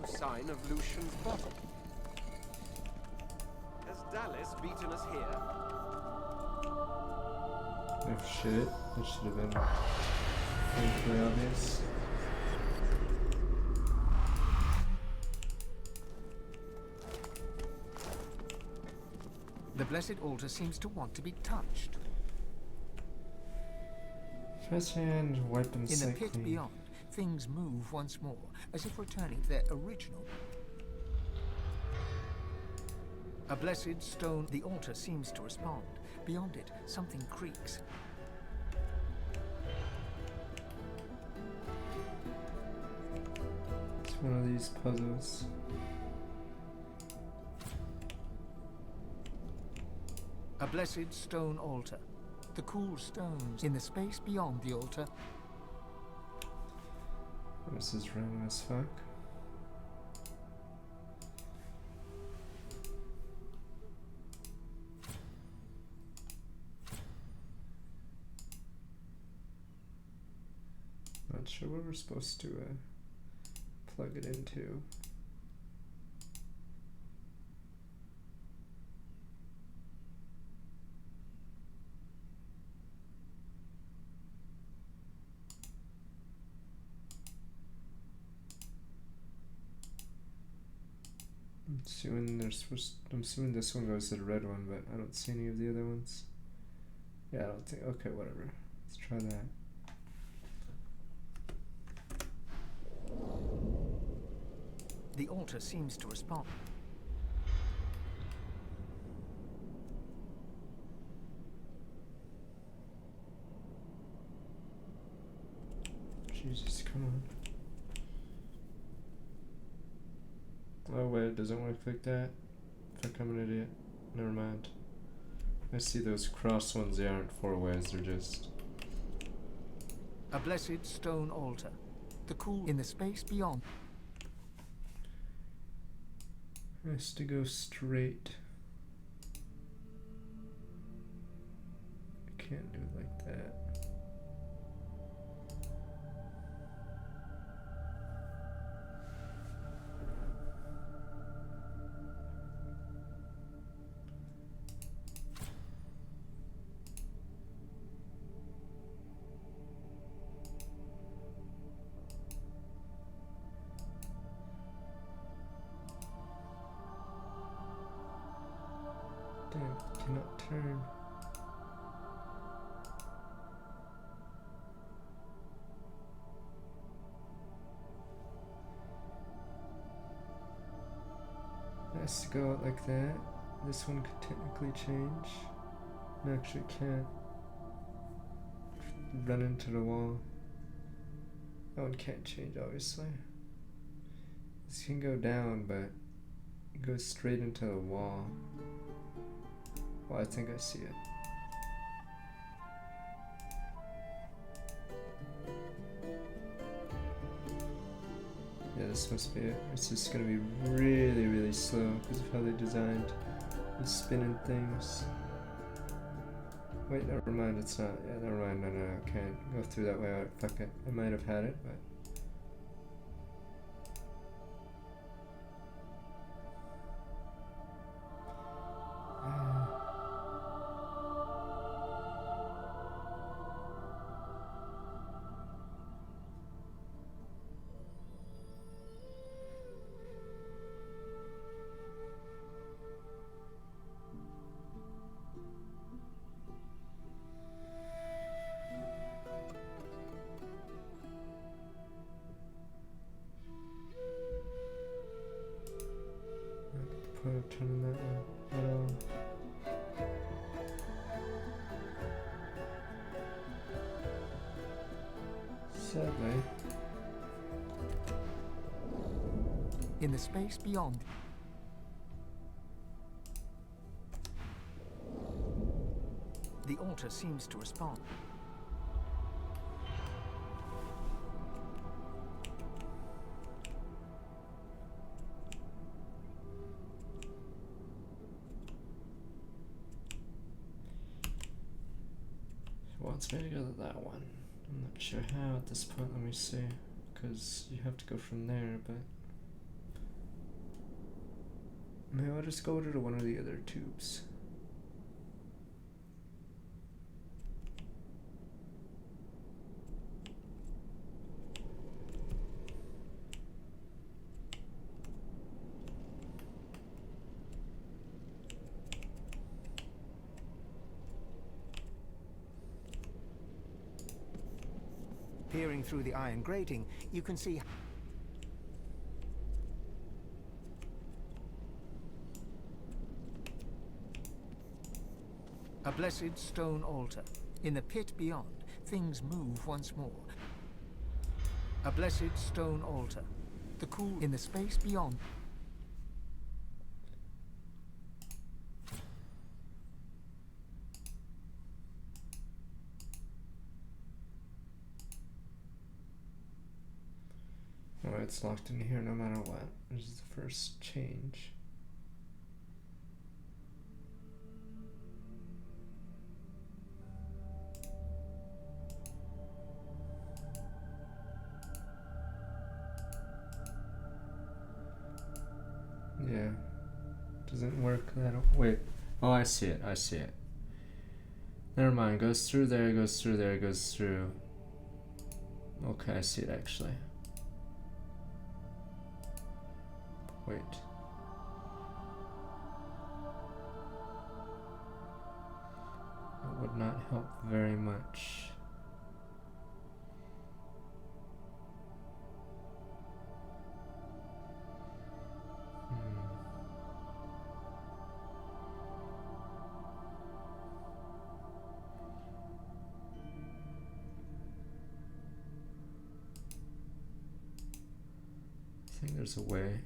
Sign of Lucian's body. Has Dallas beaten us here? Oh shit, that should have been painfully obvious. The Blessed Altar seems to want to be touched. Press hand, weapon In the pit beyond, things move once more, as if returning to their original. A blessed stone, the altar seems to respond. Beyond it, something creaks. It's one of these puzzles. A blessed stone altar. The cool stones in the space beyond the altar. This is random as fuck. Not sure what we're supposed to plug it into. I'm assuming this one goes to the red one, but I don't see any of the other ones. Yeah, I don't think. Okay, whatever. Let's try that. The altar seems to respond. Jesus, come on. Oh wait, it doesn't want to click that? Fuck, I'm an idiot. Never mind. I see those cross ones, they aren't 4 ways, they're just... A blessed stone altar. The cool in the space beyond. Has to go straight. I can't do it like that. Damn, cannot turn. has to go out like that. This one could technically change. No, actually it can't. Run into the wall. That one can't change, obviously. This can go down, but it goes straight into the wall. Well, I think I see it. Yeah, this must be it. It's just gonna be really, really slow because of how they designed the spinning things. Wait, never mind, it's not. Yeah, never mind, no, I can't go through that way. Alright, fuck it. I might have had it, but... point of turning that one at all. Sadly. In the space beyond, the altar seems to respond. Wants me to go to that one. I'm not sure how at this point, let me see. Because you have to go from there, but... maybe I'll just go to one of the other tubes. Peering through the iron grating, you can see a blessed stone altar. In the pit beyond, things move once more. A blessed stone altar. The cool in the space beyond. Oh, it's locked in here no matter what. This is the first change. Yeah. Doesn't work that. Wait. Oh, I see it. I see it. Never mind. Goes through there, goes through there, goes through. Okay, I see it actually. Wait. It would not help very much. I think there's a way.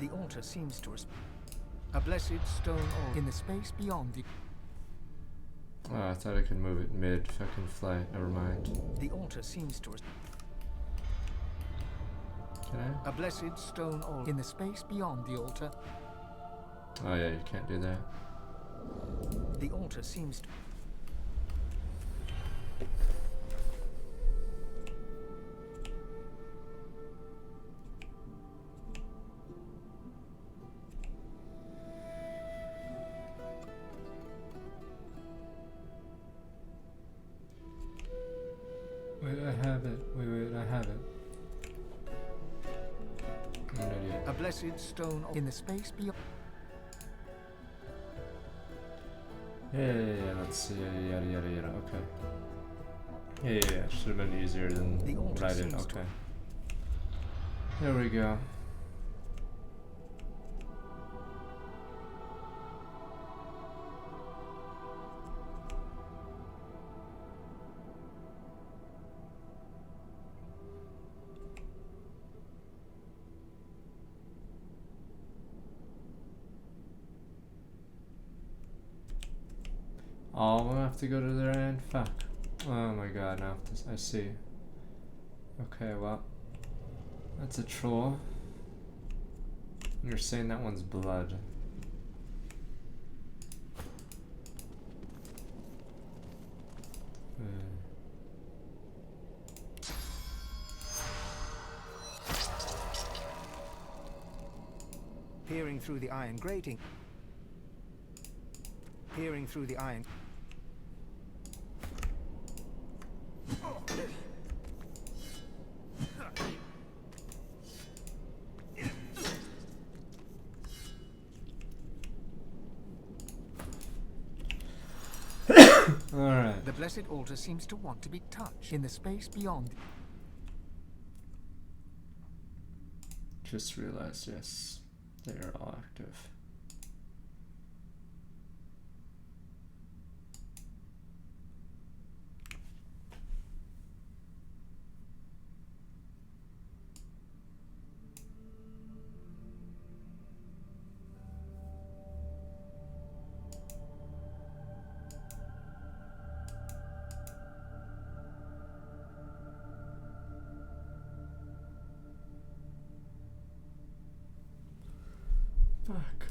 the altar seems to respond. A blessed stone altar in the space beyond the... Oh, I thought I could move it mid fucking flight. Never mind. The altar seems to... Can I? A blessed stone altar in the space beyond the altar. Oh yeah, you can't do that. The altar seems to... Wait, I have it. Wait, I have it. A blessed stone in the space beyond. Yeah, let's see. Yada. Okay. Yeah. Should have been easier than what I did. Okay. There we go. Oh, we'll have to go to their end. Fuck. Oh my god, now I see. Okay, well. That's a troll. You're saying that one's blood. Peering through the iron grating. Peering through the iron. Alright. The blessed altar seems to want to be touched in the space beyond. Just realized, yes, they are all active. Fuck.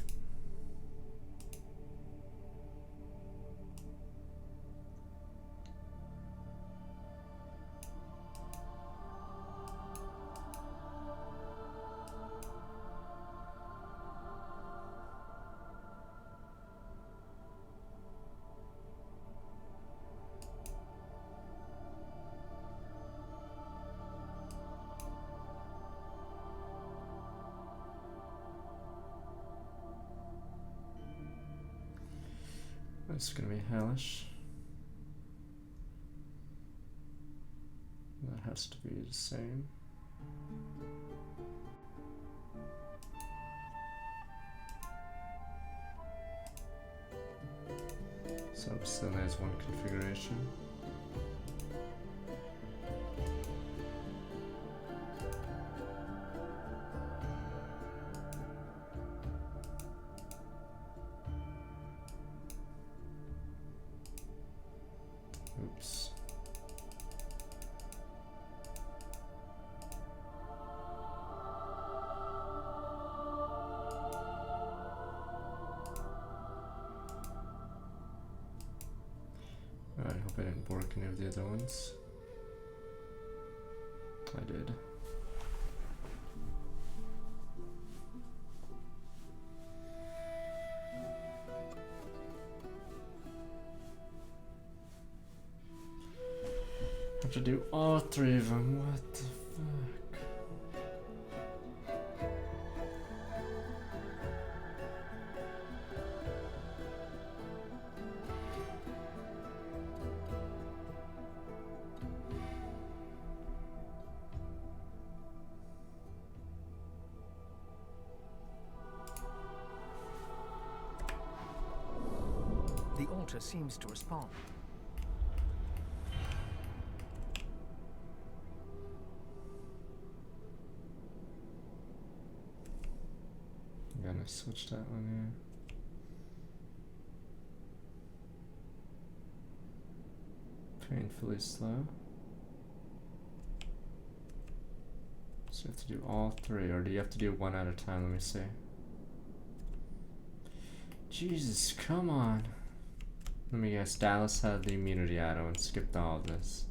That's gonna be hellish. That has to be the same. So still there's one configuration. Oops. I hope I didn't bork any of the other ones. I did. Have to do all three of them. What the fuck? The altar seems to respond. Gonna switch that one here. Painfully slow. So you have to do all three, or do you have to do one at a time? Let me see. Jesus, come on. Let me guess, Dallas had the immunity auto and skipped all of this.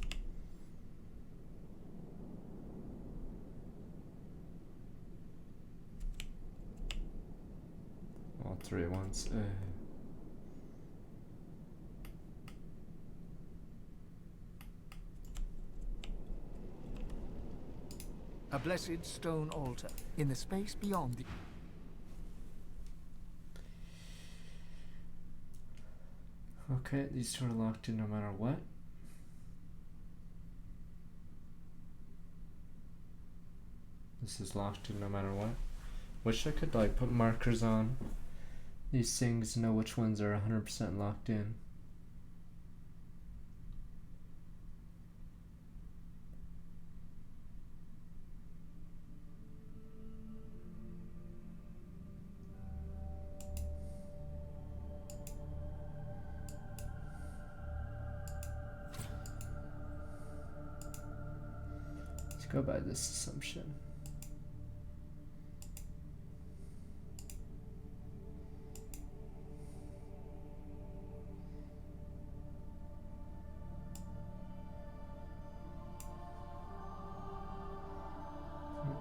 All three at once. A blessed stone altar in the space beyond the... Okay, these two are locked in no matter what. This is locked in no matter what. Wish I could like put markers on these things, know which ones are 100% locked in. Let's go by this assumption.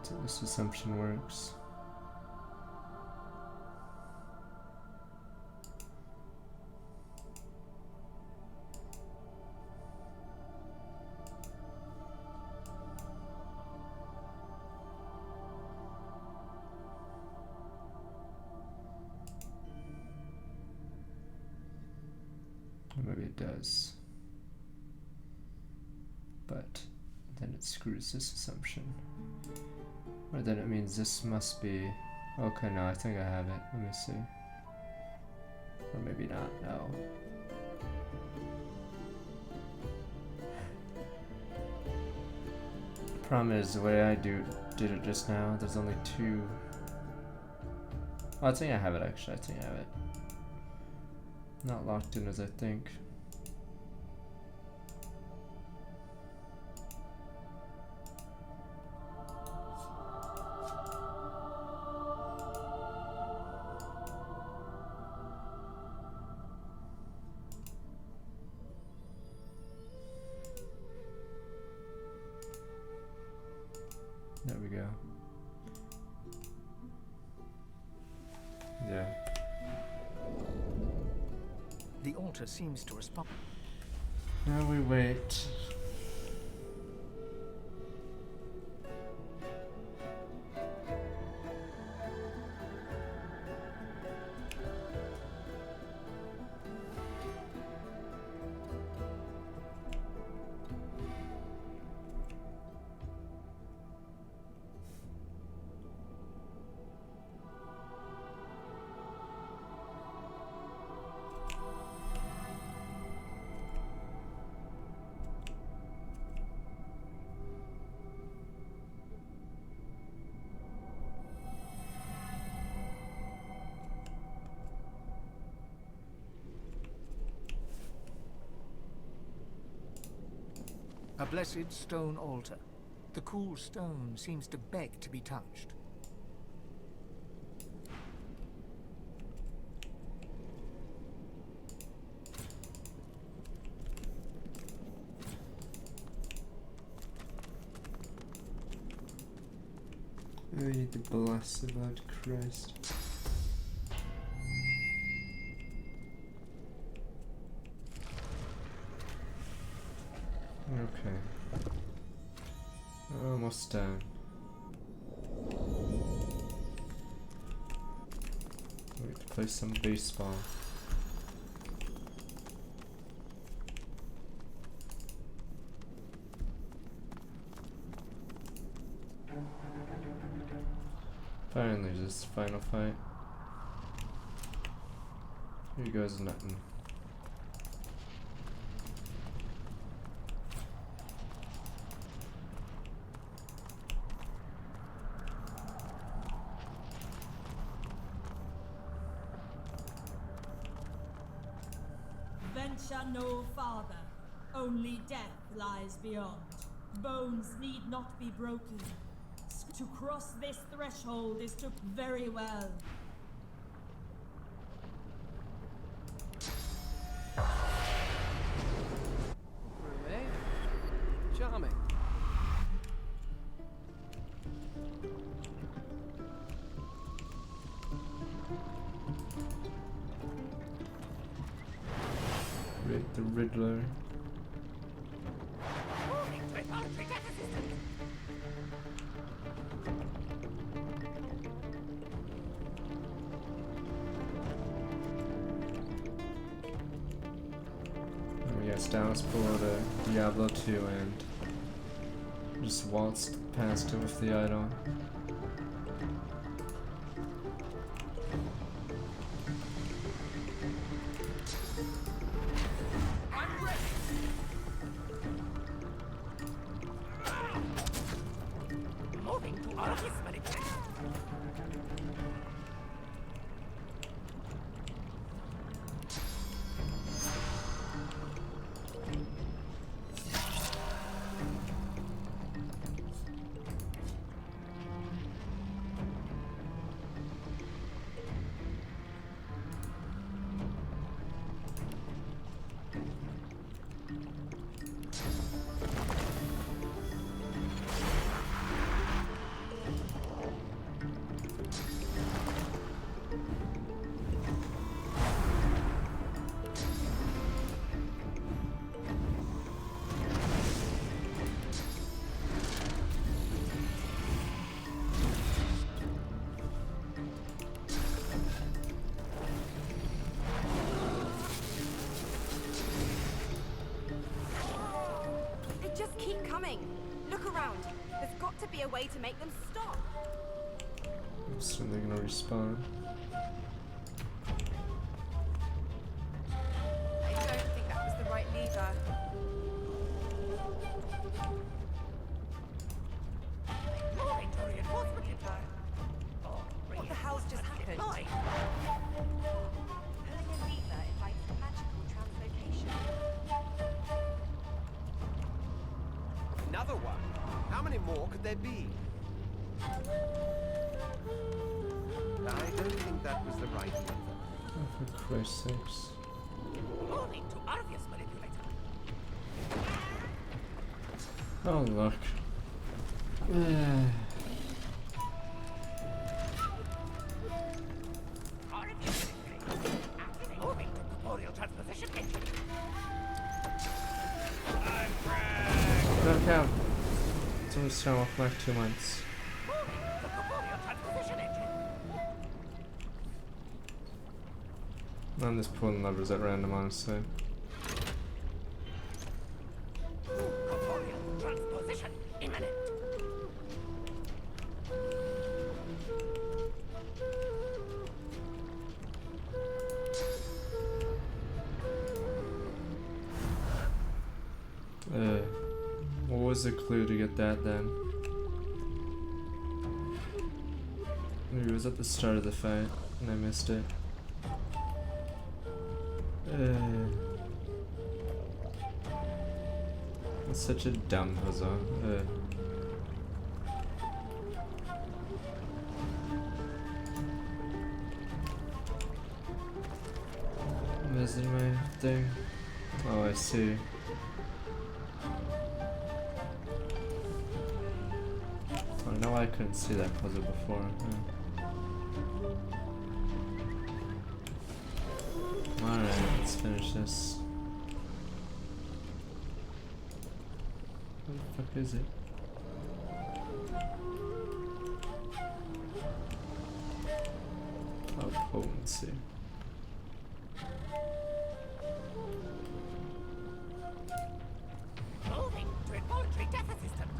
So this assumption works. Or maybe it does. But then it screws this assumption. Or then it means this must be... Okay, no, I think I have it. Let me see. Or maybe not, no. Problem is, the way I did it just now, there's only two... Oh, I think I have it actually, I think I have it. Not locked in as I think. There we go. Yeah. The altar seems to respond. Now we wait. A blessed stone altar. The cool stone seems to beg to be touched. I need the blessed blood Christ. Okay. Almost done. We have to play some baseball. Finally, just final fight. Here goes nothing. Venture no farther. Only death lies beyond. Bones need not be broken. To cross this threshold is to very well. Really? Charming. The Riddler. Yes, Dallas pulled a Diablo 2 and just waltzed past it with the idol. Moving to Argus Meditation. Just keep coming. Look around. There's got to be a way to make them stop. So they're gonna respawn. I don't think that was the right lever. Moving to reinforcement depot. What the hell's just happened? Deploying. Pulling a lever invites magical translocation. Another one? How many more could there be? I don't think that was the right lever. Oh, for Christ's sakes. Moving to Argus Manipulator. Oh, look. Argus Manipulator. Moving to corporeal transposition engine. Knock out. It's only starting off like 2 months. Moving to corporeal transposition engine. I'm just pulling levers at random, honestly. Corporeal transposition imminent. What was the clue to get that then? Maybe it was at the start of the fight and I missed it. It's such a dumb puzzle. Isn't my thing? Oh, I see. Oh no, I couldn't see that puzzle before. Alright, let's finish this. What the fuck is it? Oh, potency. Moving to involuntary death assistant.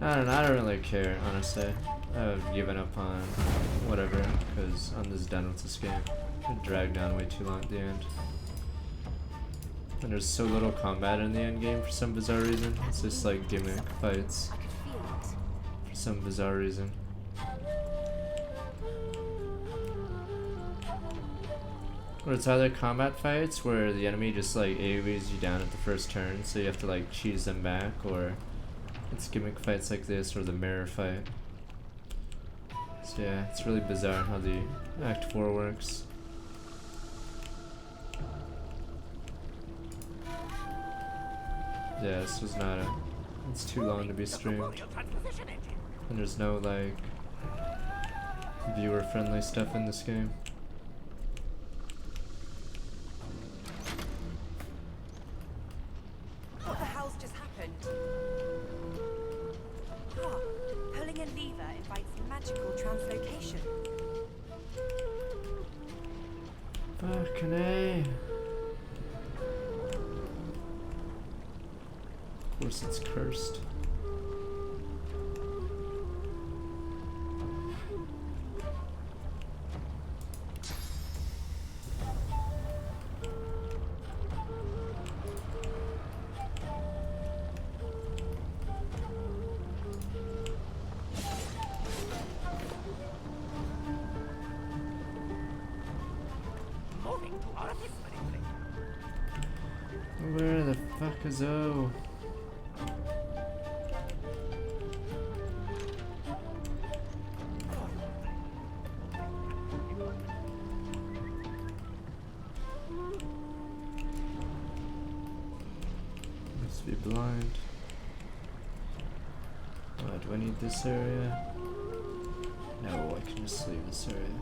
I don't really care, honestly. I've given up on whatever, because I'm just done with this game. It dragged on way too long at the end. And there's so little combat in the end game for some bizarre reason. It's just like gimmick fights. For some bizarre reason. Or it's either combat fights where the enemy just like AoEs you down at the first turn, so you have to like cheese them back, or it's gimmick fights like this, or the mirror fight. So yeah, it's really bizarre how the Act 4 works. Yeah, this was not a... It's too long to be streamed. And there's no like viewer friendly stuff in this game. What the hell's just happened? Pulling a lever invites magical translocation. Fucking A. Of course it's cursed. Where the fuck is O? Must be blind. Do I need this area? No, I can just leave this area.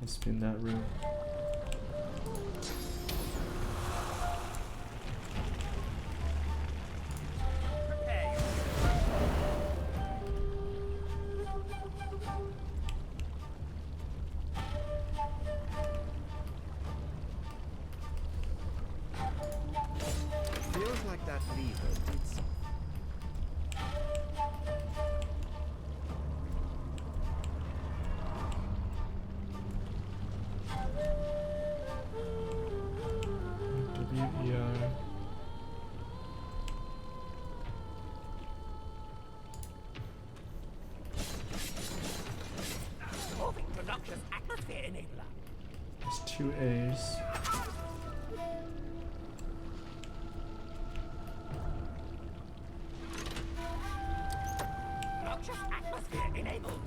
Must be in that room. Feels like that lever did something. W-E-R. Moving to noxious atmosphere enabler. There's 2 A's. Noxious atmosphere enabled.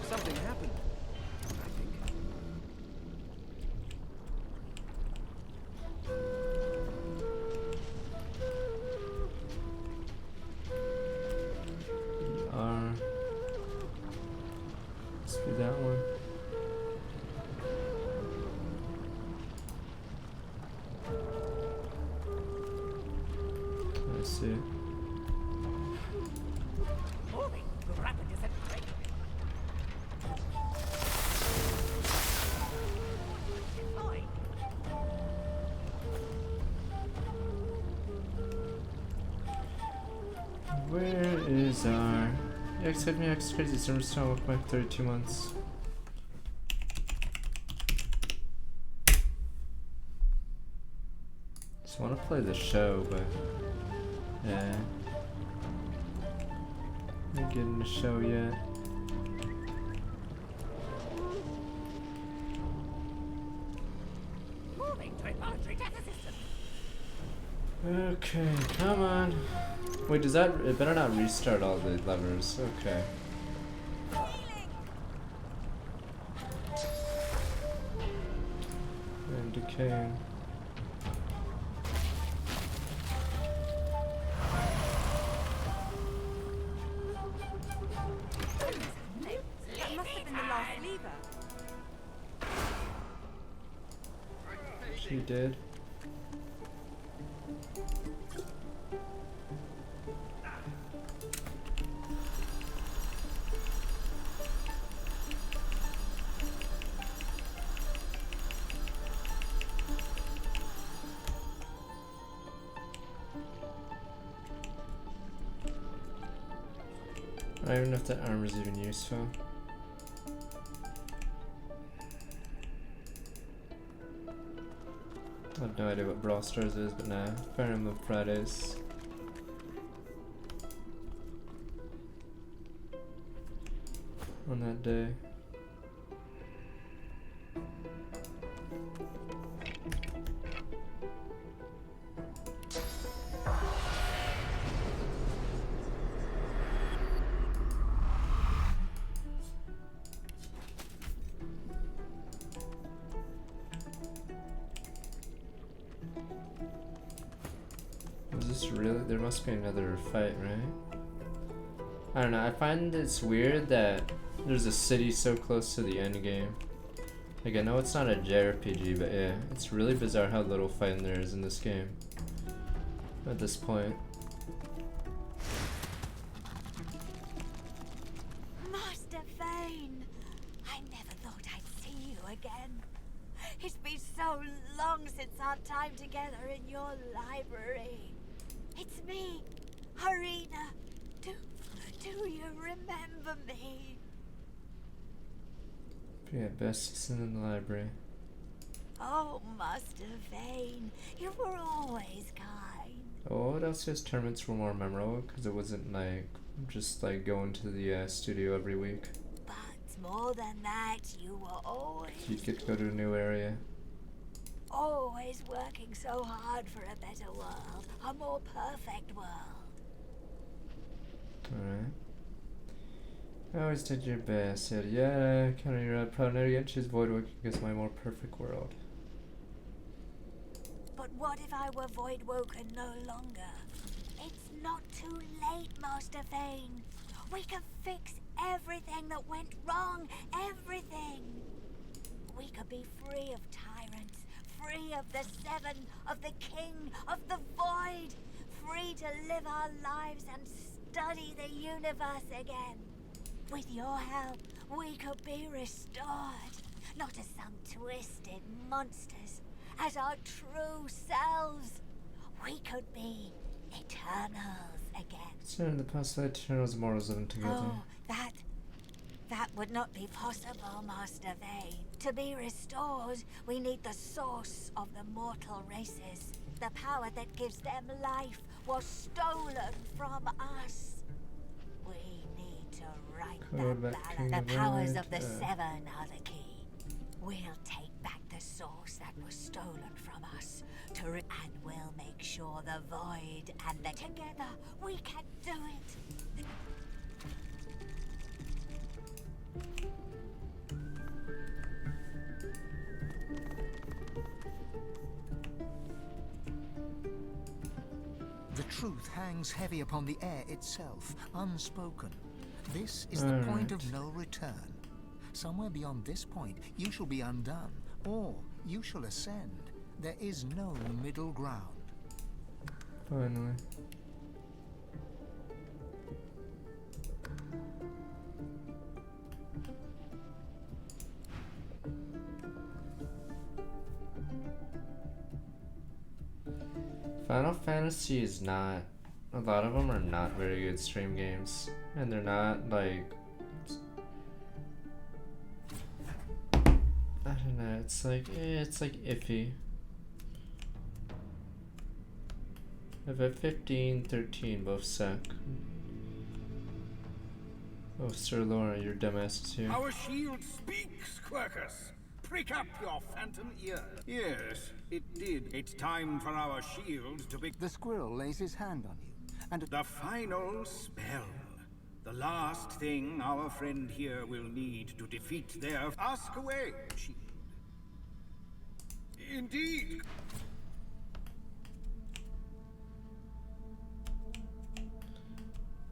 Something happened, I think. E-R. Must be that one. I see it. Moving to rapid disintegration. Deploying. Where is our... Yeah, accept me X crazy summer stone with my 32 months. Just want to play the show, but yeah, ain't getting the show yet. Moving to involuntary death assistant. Okay, come on. Wait, does that... It better not restart all the levers. Okay. And decaying. That must have been the last lever. She did. I don't even know if that armor is even useful. I have no idea what Brawl Stars is, but nah, Fire Emblem Fridays. On that day. Is this really? There must be another fight, right? I don't know, I find it's weird that there's a city so close to the end game. Like, I know it's not a JRPG, but yeah, it's really bizarre how little fighting there is in this game. At this point. I never thought I'd see you again. It's been so long since our time together in your library. It's me, Harina. Do you remember me? Yeah, best in the library. Oh, Master Vane, you were always kind. Oh, what else says tournaments were more memorable because it wasn't like just like going to the studio every week. But more than that, you were always... You could go to a new area. Always working so hard for a better world, a more perfect world. Alright. I always did your best. Said, yeah, counting your proud never choose void working against my more perfect world. But what if I were void woken no longer? It's not too late, Master Vane. We can fix everything that went wrong. Everything. We could be free of tyrants, free of the Seven, of the King, of the Void, free to live our lives and study the universe again. With your help, we could be restored, not as some twisted monsters, as our true selves. We could be Eternals again. So in the past, the Eternals and Mortals living together. Oh, that would not be possible, Master Vane. To be restored, we need the source of the mortal races. The power that gives them life was stolen from us. We need to right that balance. The powers of the Seven are the key. We'll take back the source that was stolen from us, and we'll make sure the Void and the together we can do it. The truth hangs heavy upon the air itself, unspoken. This is the point of no return. Somewhere beyond this point, you shall be undone, or you shall ascend. There is no middle ground. Finally. Final Fantasy is not, a lot of them are not very good stream games, and they're not like, I don't know, it's like iffy. I've had 15, 13 both suck. Oh, Sir Laura, your dumbasses here. Our shield speaks, Quercus. Prick up your phantom ear. Yes, it did. It's time for our shield to be... The squirrel lays his hand on you, and... The final spell. The last thing our friend here will need to defeat their... Ask away, shield. Indeed.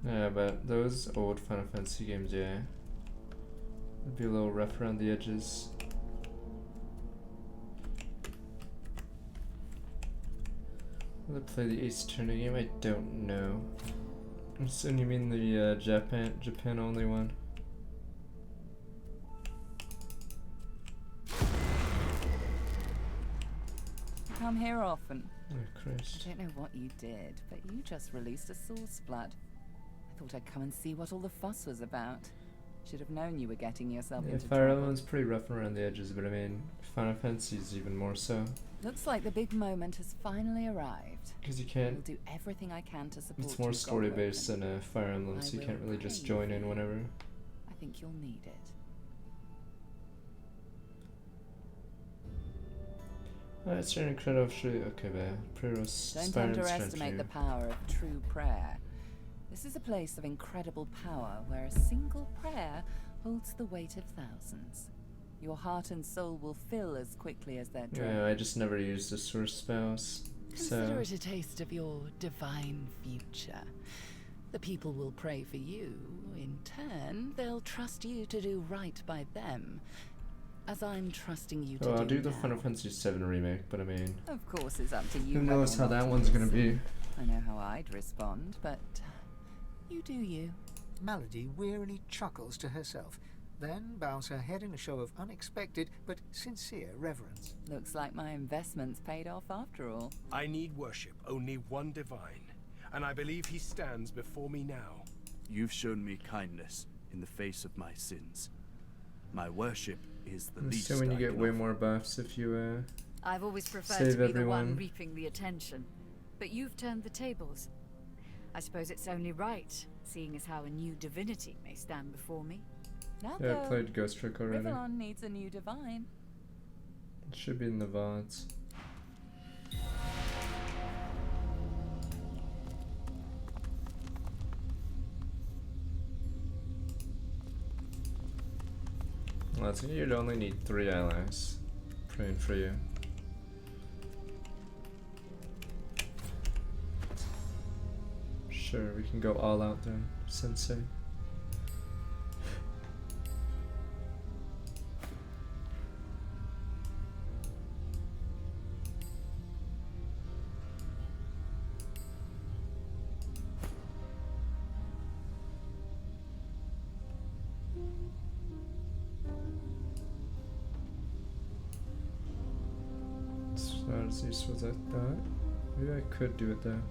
Yeah, but those old Final Fantasy games, yeah. It'd be a little rough around the edges. Will I play the Ace Attorney game? I don't know. I'm assuming you mean the Japan only one. Come here often. Oh Christ. I don't know what you did, but you just released a source blood. I thought I'd come and see what all the fuss was about. Should have known you were getting yourself into Fire trouble. Emblem's pretty rough around the edges, but I mean, Final Fantasy's even more so. Looks like the big moment has finally arrived. Because you can't... I'll do everything I can to support you. It's more story based than Fire Emblem, so you can't really just join in whenever. I think you'll need it. It's turn incredible shit. Okay, but Don't underestimate the power of true prayer. This is a place of incredible power where a single prayer holds the weight of thousands. Your heart and soul will fill as quickly as they're drained. Yeah, I just never used the source spells. Consider it a taste of your divine future. The people will pray for you. In turn, they'll trust you to do right by them, as I'm trusting you to do. I'll do the now. Final Fantasy VII remake, but I mean... Of course, it's up to you. Who knows how that one's gonna be. I know how I'd respond, but you do you. Melody wearily chuckles to herself. then bows her head in a show of unexpected but sincere reverence. Looks like my investments paid off after all. I need worship, only one divine, and I believe he stands before me now. You've shown me kindness in the face of my sins. My worship is the least So when you I get can way offer. more buffs if you I've always preferred save to be the everyone. one reaping the attention, but you've turned the tables. I suppose it's only right, seeing as how a new divinity may stand before me. Now Yeah, I go. played Ghost Trick already. Rivellon needs a new divine. It should be in the VODs. Well, I think you'd only need 3 allies. Praying for you. Sure, we can go all out then, Sensei. It's not as useful as I thought. Maybe I could do it though.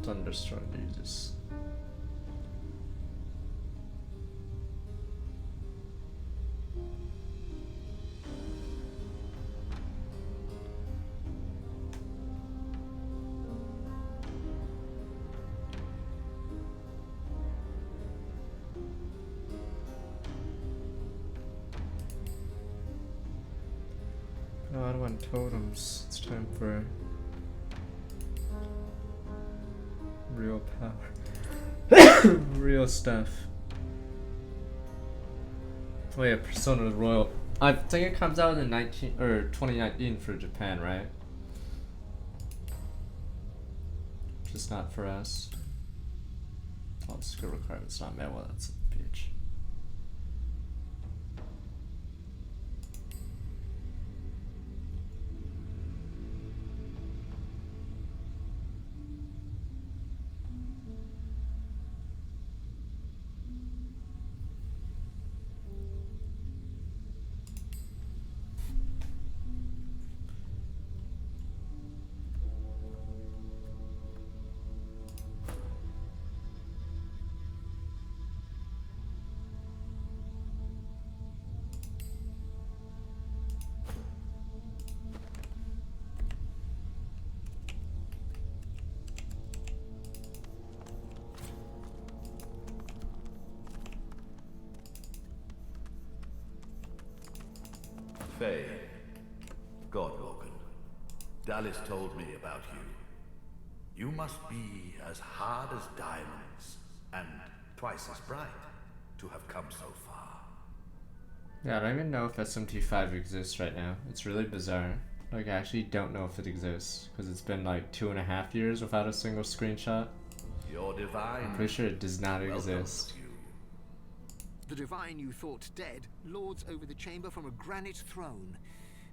Thunderstruck, Jesus. No, I don't want totems. It's time for real power. Real stuff. Oh yeah, Persona Royal. I think it comes out in 2019 for Japan, right? Just not for us. Oh, skill requirements not met. Well, that's a bitch. Faye, Godwoken, Dallas told me about you. You must be as hard as diamonds, and twice as bright, to have come so far. Yeah, I don't even know if SMT5 exists right now. It's really bizarre. Like, I actually don't know if it exists, because it's been like 2.5 years without a single screenshot. Your divine. I'm pretty sure it does not exist. The divine you thought dead lords over the chamber from a granite throne.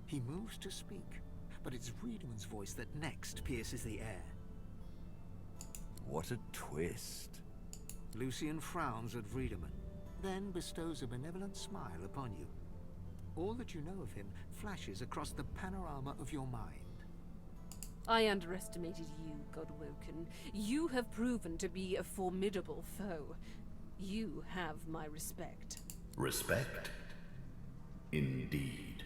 He moves to speak, but it's Wiedemann's voice that next pierces the air. What a twist. Lucian frowns at Wiedemann, then bestows a benevolent smile upon you. All that you know of him flashes across the panorama of your mind. I underestimated you, Godwoken. You have proven to be a formidable foe. You have my respect. Respect? Indeed.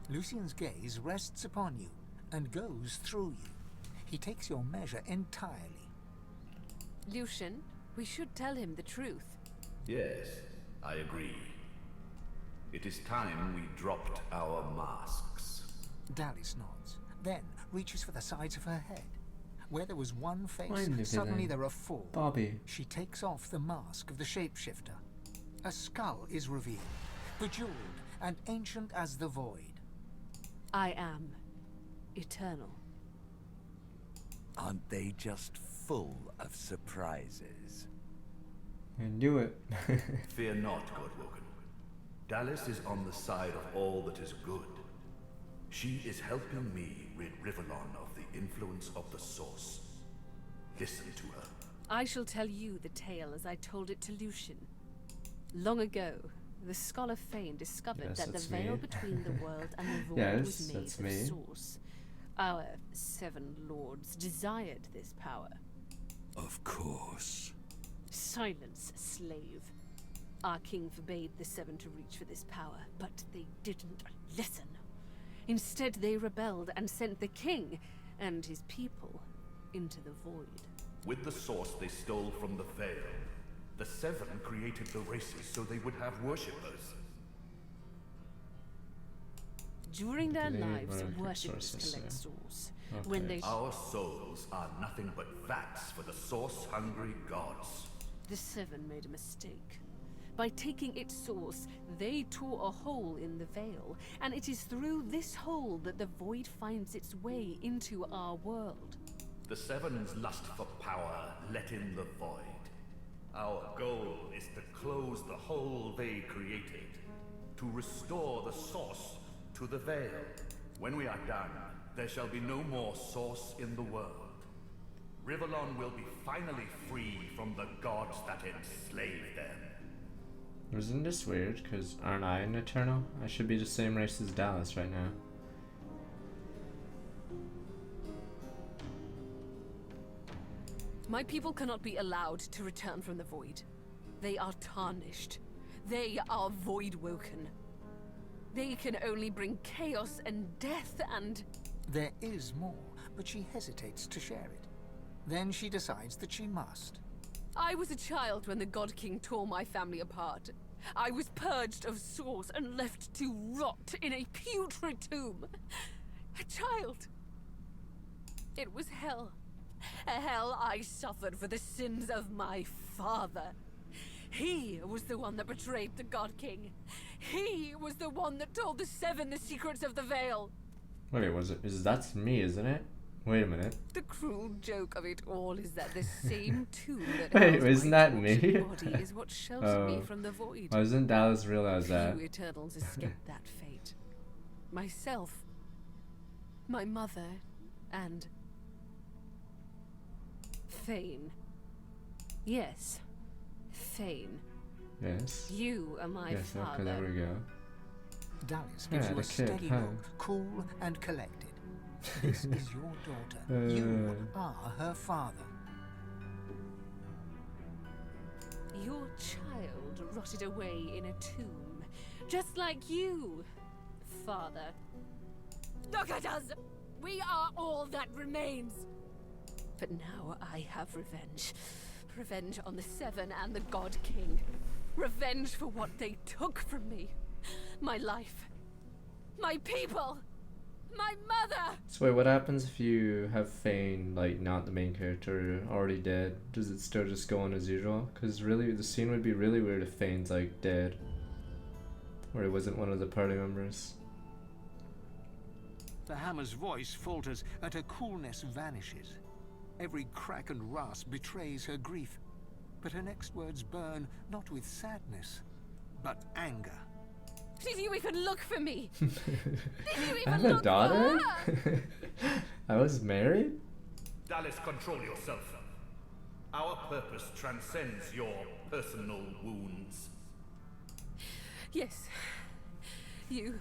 Lucian's gaze rests upon you and goes through you. He takes your measure entirely. Lucian, we should tell him the truth. Yes, I agree. It is time we dropped our masks. Dallas nods, then reaches for the sides of her head. Where there was one face, Find suddenly it, there are 4. Bobby. She takes off the mask of the shapeshifter. A skull is revealed, bejeweled and ancient as the void. I am eternal. Aren't they just full of surprises? I knew it. Fear not, Godwoken. Dallis is on the side of all that is good. She is helping me rid Rivellon of the influence of the Source. Listen to her. I shall tell you the tale as I told it to Lucian. Long ago, the scholar Fane discovered that the veil between the world and the void was made of Source. Our 7 lords desired this power. Of course. Silence, slave. Our king forbade the 7 to reach for this power, but they didn't listen. Instead, they rebelled and sent the king and his people into the void. With the Source they stole from the Veil, the 7 created the races so they would have worshippers. During their lives, worshippers collect souls. When they Our souls are nothing but vats for the Source-hungry gods. The 7 made a mistake. By taking its source, they tore a hole in the veil, and it is through this hole that the void finds its way into our world. The 7's lust for power let in the void. Our goal is to close the hole they created, to restore the Source to the veil. When we are done, there shall be no more Source in the world. Rivellon will be finally free from the gods that enslaved them. Isn't this weird? Because aren't I an Eternal? I should be the same race as Dallis right now. My people cannot be allowed to return from the void. They are tarnished. They are void-woken. They can only bring chaos and death and... There is more, but she hesitates to share it. Then she decides that she must. I was a child when the God King tore my family apart. I was purged of Source and left to rot in a putrid tomb. A child. It was hell. A hell I suffered for the sins of my father. He was the one that betrayed the God King. He was the one that told the 7 the secrets of the veil. Wait, that's me, isn't it? Wait a minute. The cruel joke of it all is that the same tomb that Wait, isn't that me? body is what sheltered me from the void. Why doesn't Dallis realize that? Few Eternals escaped that fate. Myself, my mother, and Fane. Yes, Fane. Yes. You are my father. Okay, there we go. Dallis gives you a steady look, cool and collected. This is your daughter. You are her father. Your child rotted away in a tomb, just like you, father. Look at us! We are all that remains. But now I have revenge. Revenge on the 7 and the God King. Revenge for what they took from me. My life. My people. My mother! So wait, what happens if you have Fane, like, not the main character, already dead? Does it still just go on as usual? Because really, the scene would be really weird if Fane's, like, dead. Or he wasn't one of the party members. The hammer's voice falters and her coolness vanishes. Every crack and rasp betrays her grief. But her next words burn not with sadness, but anger. Did you even look for me? Did you even I have a look daughter? for her? I was married? Dallis, control yourself. Our purpose transcends your personal wounds. Yes. You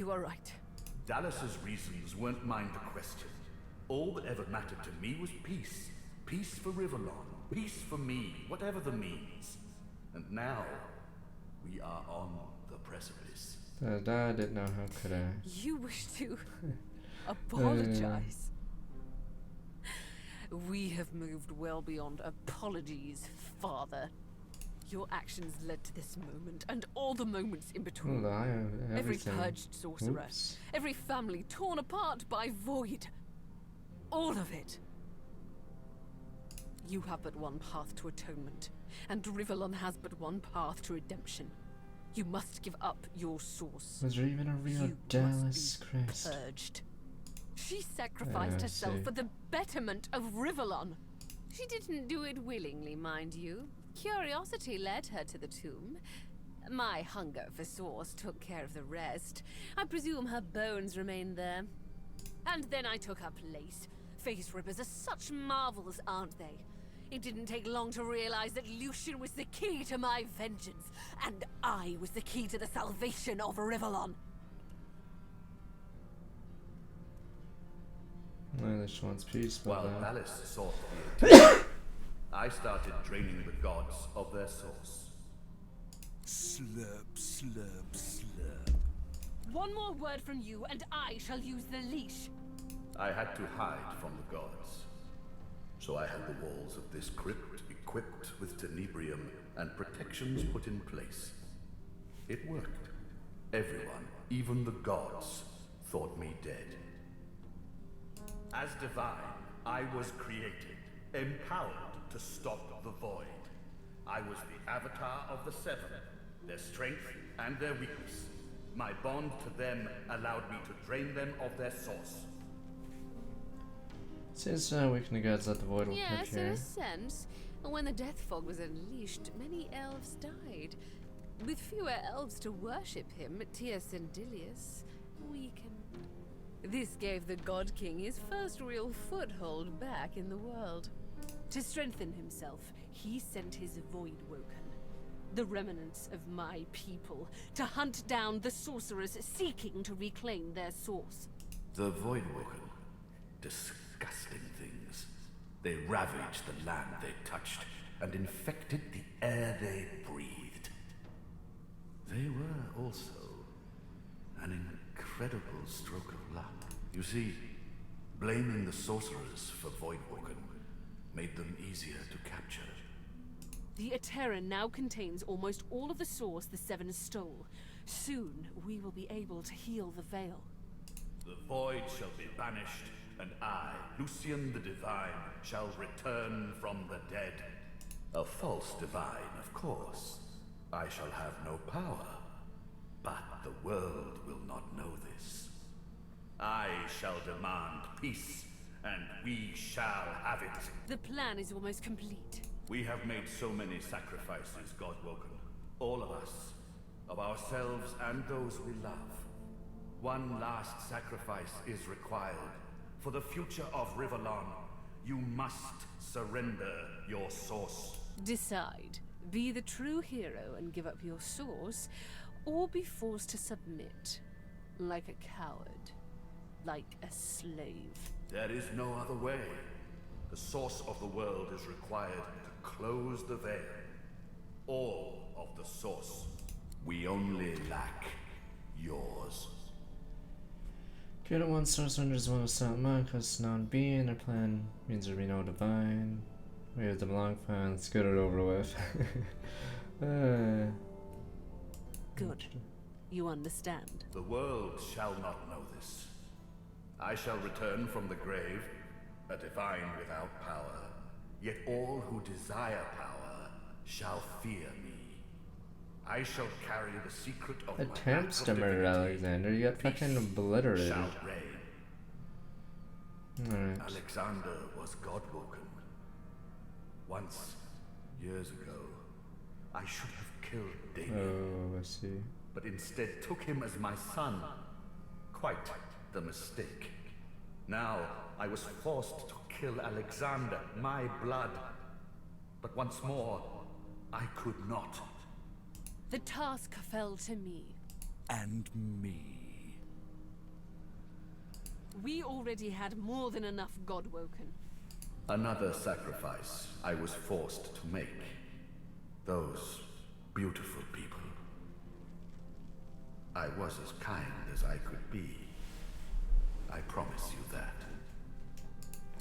are right. Dallas's reasons weren't mine to question. All that ever mattered to me was peace. Peace for Rivellon. Peace for me, whatever the means. And now, we are on the precipice. I didn't know how could I. You wish to apologize. We have moved well beyond apologies, Father. Your actions led to this moment, and all the moments in between. Every purged sorcerer, every family torn apart by void. All of it. You have but one path to atonement, and Rivellon has but one path to redemption. You must give up your source. Was there even a real Dallis? Christ. Purged. She sacrificed herself for the betterment of Rivellon. She didn't do it willingly, mind you. Curiosity led her to the tomb. My hunger for source took care of the rest. I presume her bones remained there. And then I took her place. Face rippers are such marvels, aren't they? It didn't take long to realize that Lucian was the key to my vengeance, and I was the key to the salvation of Rivellon. Well, she wants peace, but While Alice sought the attention, I started draining the gods of their source. Slurp, slurp, slurp. One more word from you, and I shall use the leash. I had to hide from the gods. So I had the walls of this crypt equipped with tenebrium and protections put in place. It worked. Everyone, even the gods, thought me dead. As divine, I was created, empowered to stop the void. I was the avatar of the Seven, their strength and their weakness. My bond to them allowed me to drain them of their source. Since we can guess that the void will Yes, come in here. a sense. When the death fog was unleashed, many elves died. With fewer elves to worship him, Tias and Dilius weakened. This gave the God King his first real foothold back in the world. To strengthen himself, he sent his Voidwoken, the remnants of my people, to hunt down the sorcerers seeking to reclaim their source. The Voidwoken. Disgusting things. They ravaged the land they touched and infected the air they breathed. They were also an incredible stroke of luck. You see, blaming the sorcerers for Voidwoken made them easier to capture. The Eterran now contains almost all of the source the Seven stole. Soon, we will be able to heal the Veil. The void shall be banished, and I, Lucian the Divine, shall return from the dead. A false divine, of course. I shall have no power. But the world will not know this. I shall demand peace, and we shall have it. The plan is almost complete. We have made so many sacrifices, Godwoken. All of us. Of ourselves and those we love. One last sacrifice is required. For the future of Rivellon, you must surrender your source. Decide. Be the true hero and give up your source, or be forced to submit. Like a coward. Like a slave. There is no other way. The source of the world is required to close the veil. All of the source. We only lack yours. Good at one source renders one without mine, because non-being or plan means there be no divine. We have the long fine, let's get it over with. Good. You understand. The world shall not know this. I shall return from the grave, a divine without power. Yet all who desire power shall fear me. I shall carry the secret of Attempts to murder Alexander, you got fucking obliterated. Shall reign. Alright. Alexander was Godwoken. Once, years ago, I should have killed Damien. Oh, I see. But instead took him as my son. Quite the mistake. Now, I was forced to kill Alexander, my blood. But once more, I could not. The task fell to me. And me. We already had more than enough Godwoken. Another sacrifice I was forced to make. Those beautiful people. I was as kind as I could be. I promise you that.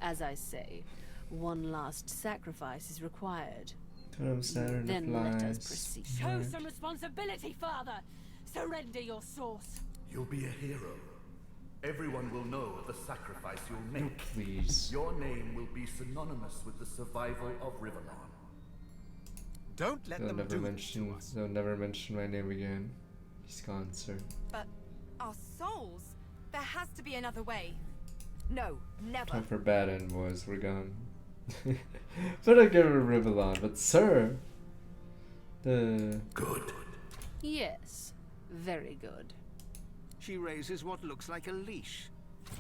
As I say, one last sacrifice is required. Then let us proceed. Show Right. some responsibility, Father! Surrender your source! You'll be a hero. Everyone will know of the sacrifice you'll make. Please. Your name will be synonymous with the survival of Rivellon. Don't let them do it to us. They'll never mention my name again. He's gone, sir. But our souls? There has to be another way. No, never. Time for bad end, boys. We're gone. But I give it a Rivellon. But, sir, Good. Yes, very good. She raises what looks like a leash.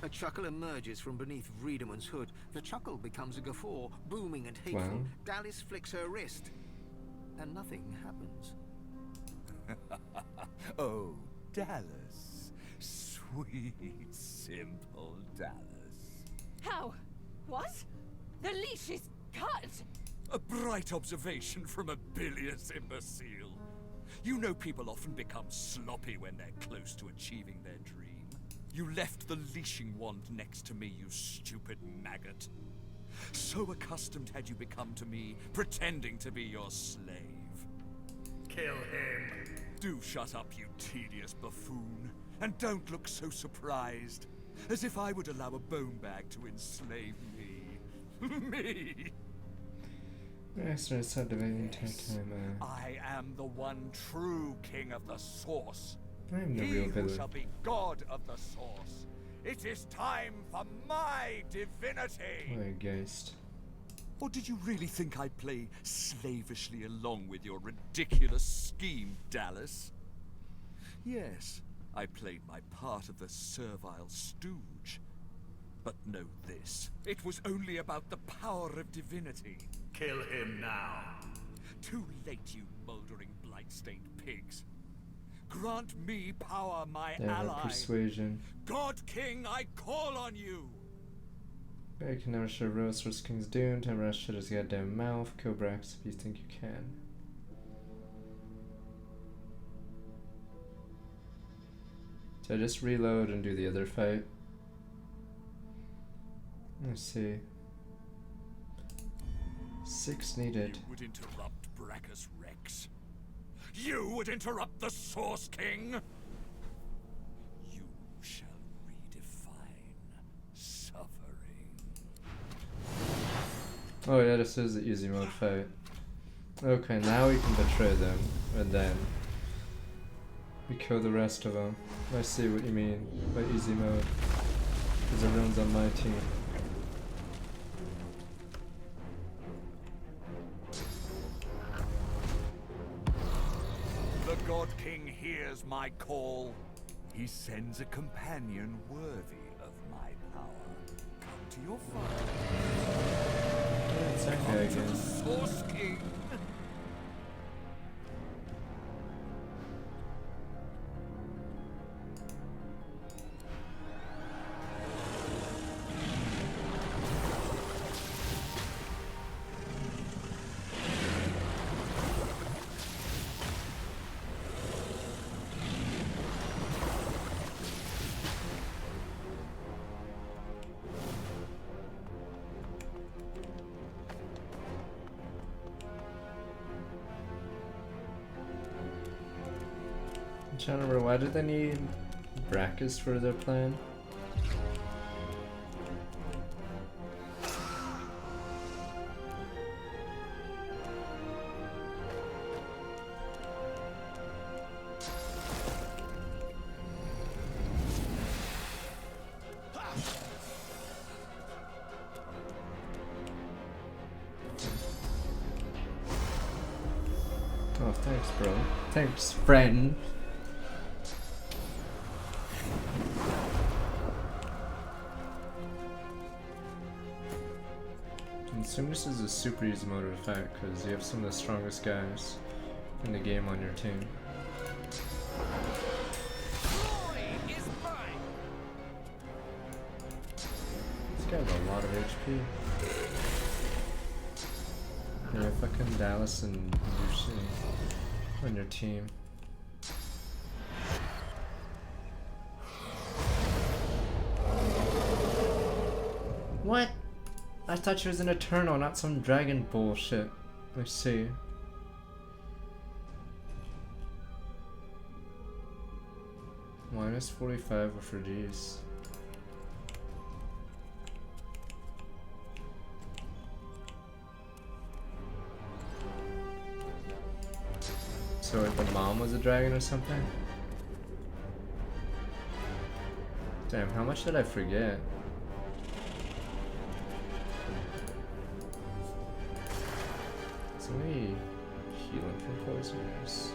A chuckle emerges from beneath Vredeman's hood. The chuckle becomes a guffaw, booming and hateful. Wow. Dallis flicks her wrist, and nothing happens. Oh, Dallas. Sweet, simple Dallas. How? What? The leash is cut! A bright observation from a bilious imbecile. You know people often become sloppy when they're close to achieving their dream. You left the leashing wand next to me, you stupid maggot. So accustomed had you become to me, pretending to be your slave. Kill him. Do shut up, you tedious buffoon. And don't look so surprised. As if I would allow a bone bag to enslave me. Me! Yes, I am the one true king of the source. I am the He real who villain. shall be god of the source. It is time for my divinity! Oh, Geist. Or did you really think I'd play slavishly along with your ridiculous scheme, Dallas? Yes, I played my part of the servile stooge. But know this, it was only about the power of divinity. Kill him now. Too late, you mouldering, blight-stained pigs. Grant me power, my They have a ally. persuasion. God King, I call on you! You can never show Rose vs. King's Doom. Time to shut his goddamn mouth. Kill Brax if you think you can. So I just reload and do the other fight. Let's see. 6 needed. You would interrupt Brachus Rex. You would interrupt the Source King. You shall redefine suffering. Oh yeah, this is the easy mode fight. Okay, now we can betray them, and then we kill the rest of them. I see what you mean by easy mode, because everyone's on my team. The God King hears my call. He sends a companion worthy of my power. Come to your father. It's okay Come to again. the Source King. I'm trying to remember, why did they need Brachus for their plan? Oh, thanks, bro. Thanks, friend. I'm assuming this is a super easy mode of attack because you have some of the strongest guys in the game on your team. This guy has a lot of HP. Yeah, fucking Dallas and Lucian on your team. What? I thought she was an Eternal, not some dragon bullshit. Let's see. Minus 45 for these. So like the mom was a dragon or something? Damn, how much did I forget? So many healing composers.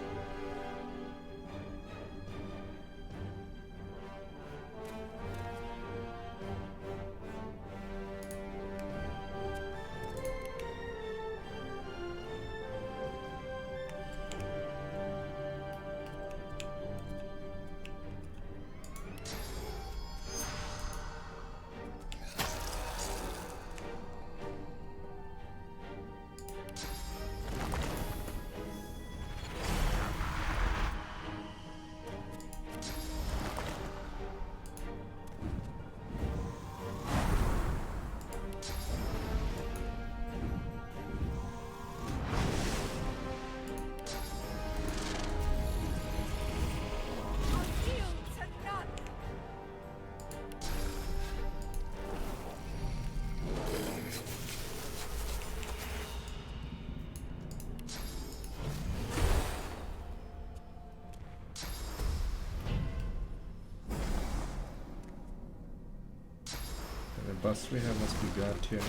The bus we have must be God tier.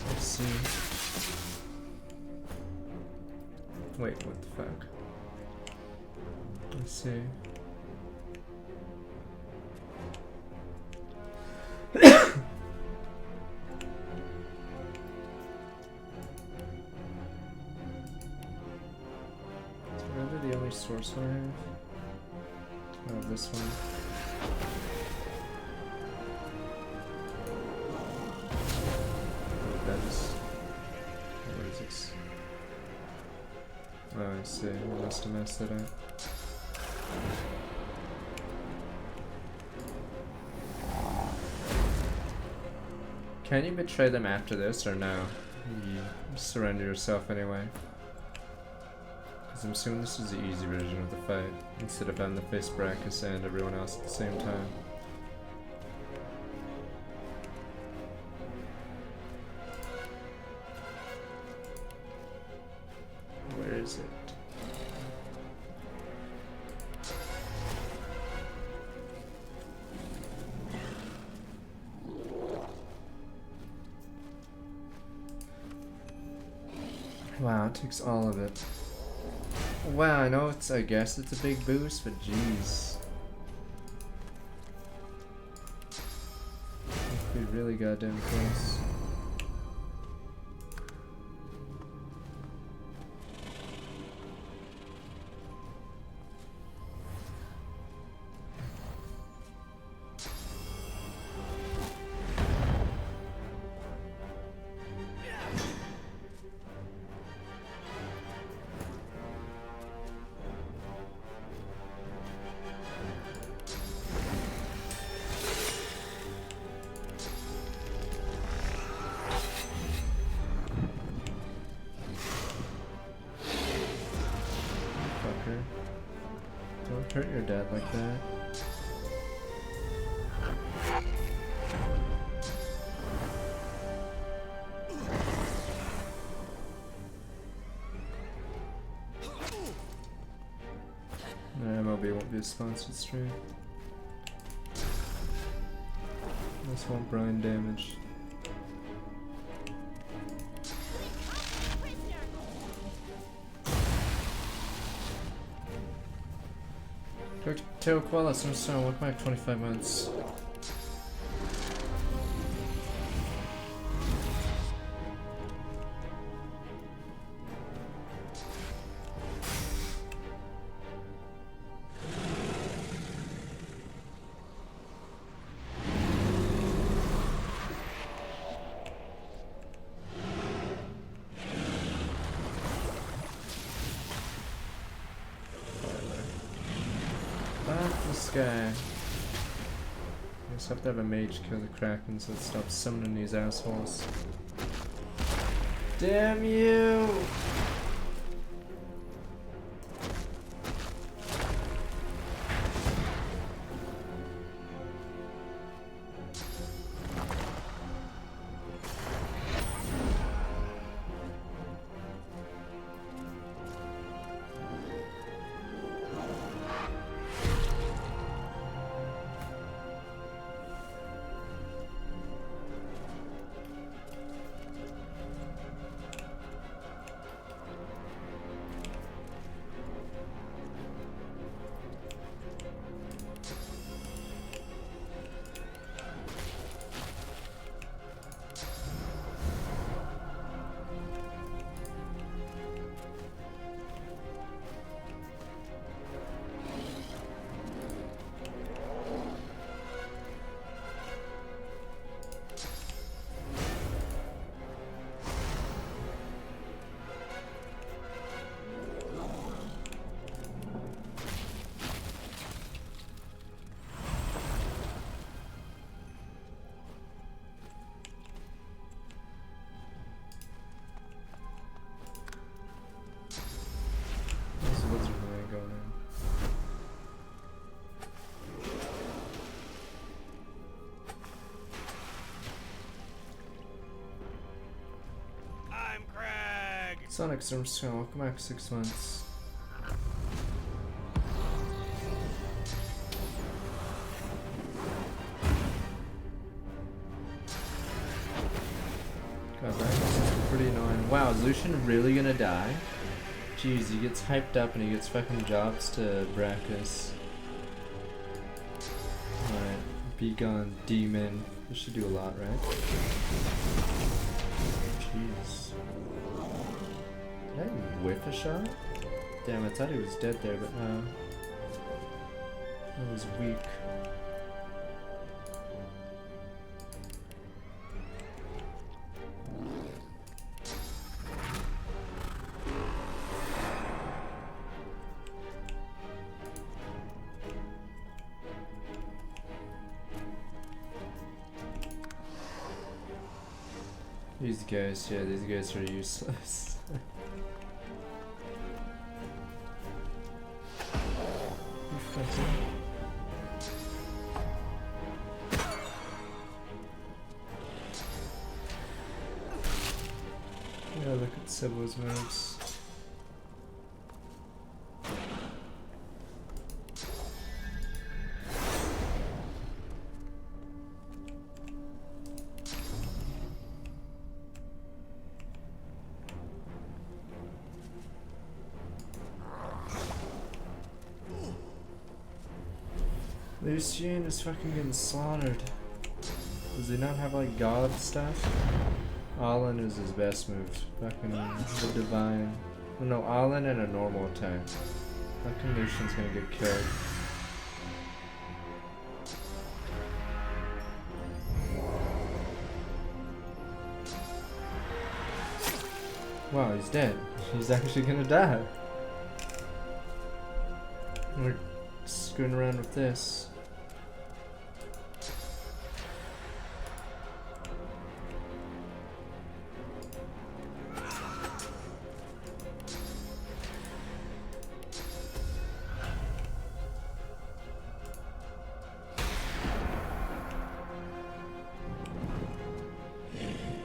Let's see. Wait, what the fuck? Let's see. Is really the only source I have? Oh, this one. That is. What is this? Oh, I see. I must have messed it up. Can you betray them after this or no? You surrender yourself anyway. Because I'm assuming this is the easy version of the fight, instead of having to face Brackus and everyone else at the same time. Where is it? Wow, it takes all of it. Wow, I know I guess it's a big boost, but jeez. Must be really goddamn close. Don't hurt your dad like that. MLB won't be a sponsored stream. This won't Brian damage. Dr. Teo Koala, so welcome back 25 months. Guy. I just have to have a mage kill the Kraken so it stops summoning these assholes. Damn you! Sonic Storm, welcome back 6 months. God, Brackus is pretty annoying. Wow, is Lucian really gonna die? Jeez, he gets hyped up and he gets fucking jobs to Brackus. Alright, be gone, demon. This should do a lot, right? Jeez. Did I whiff a shot? Damn, I thought he was dead there, but no. That was weak. These guys, yeah, these guys are useless. Yeah, look at Sybil's moves. Lucian is fucking getting slaughtered. Does he not have like god stuff? Allen is his best move. Fucking the divine. Oh, no, Allen and a normal attack. Fucking Lucian's gonna get killed. Wow, he's dead. He's actually gonna die. We're screwing around with this.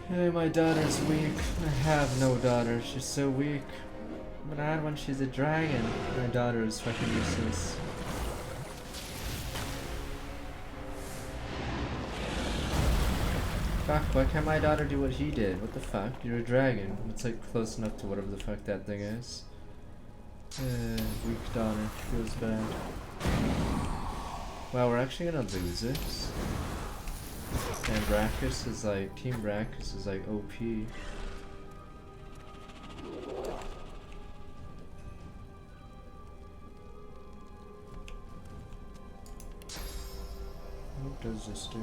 Hey, my daughter's weak. I have no daughter. She's so weak. But I had one. She's a dragon. My daughter is fucking useless. Fuck, why can't my daughter do what he did? What the fuck? You're a dragon. It's like close enough to whatever the fuck that thing is. Weak daughter. Feels bad. Wow, we're actually gonna lose this. And Brackus is like, Team Brackus is like OP. What does this do?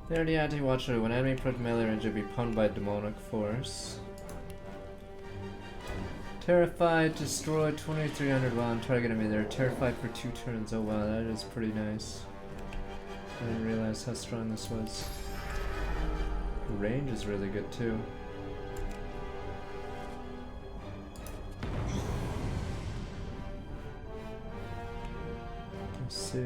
They're the anti-watcher. When enemy put melee range, will be pumped by demonic force. Terrified, destroy 2300 while on target enemy. They're terrified for 2 turns. Oh wow, that is pretty nice. I didn't realize how strong this was. The range is really good too. Let's see.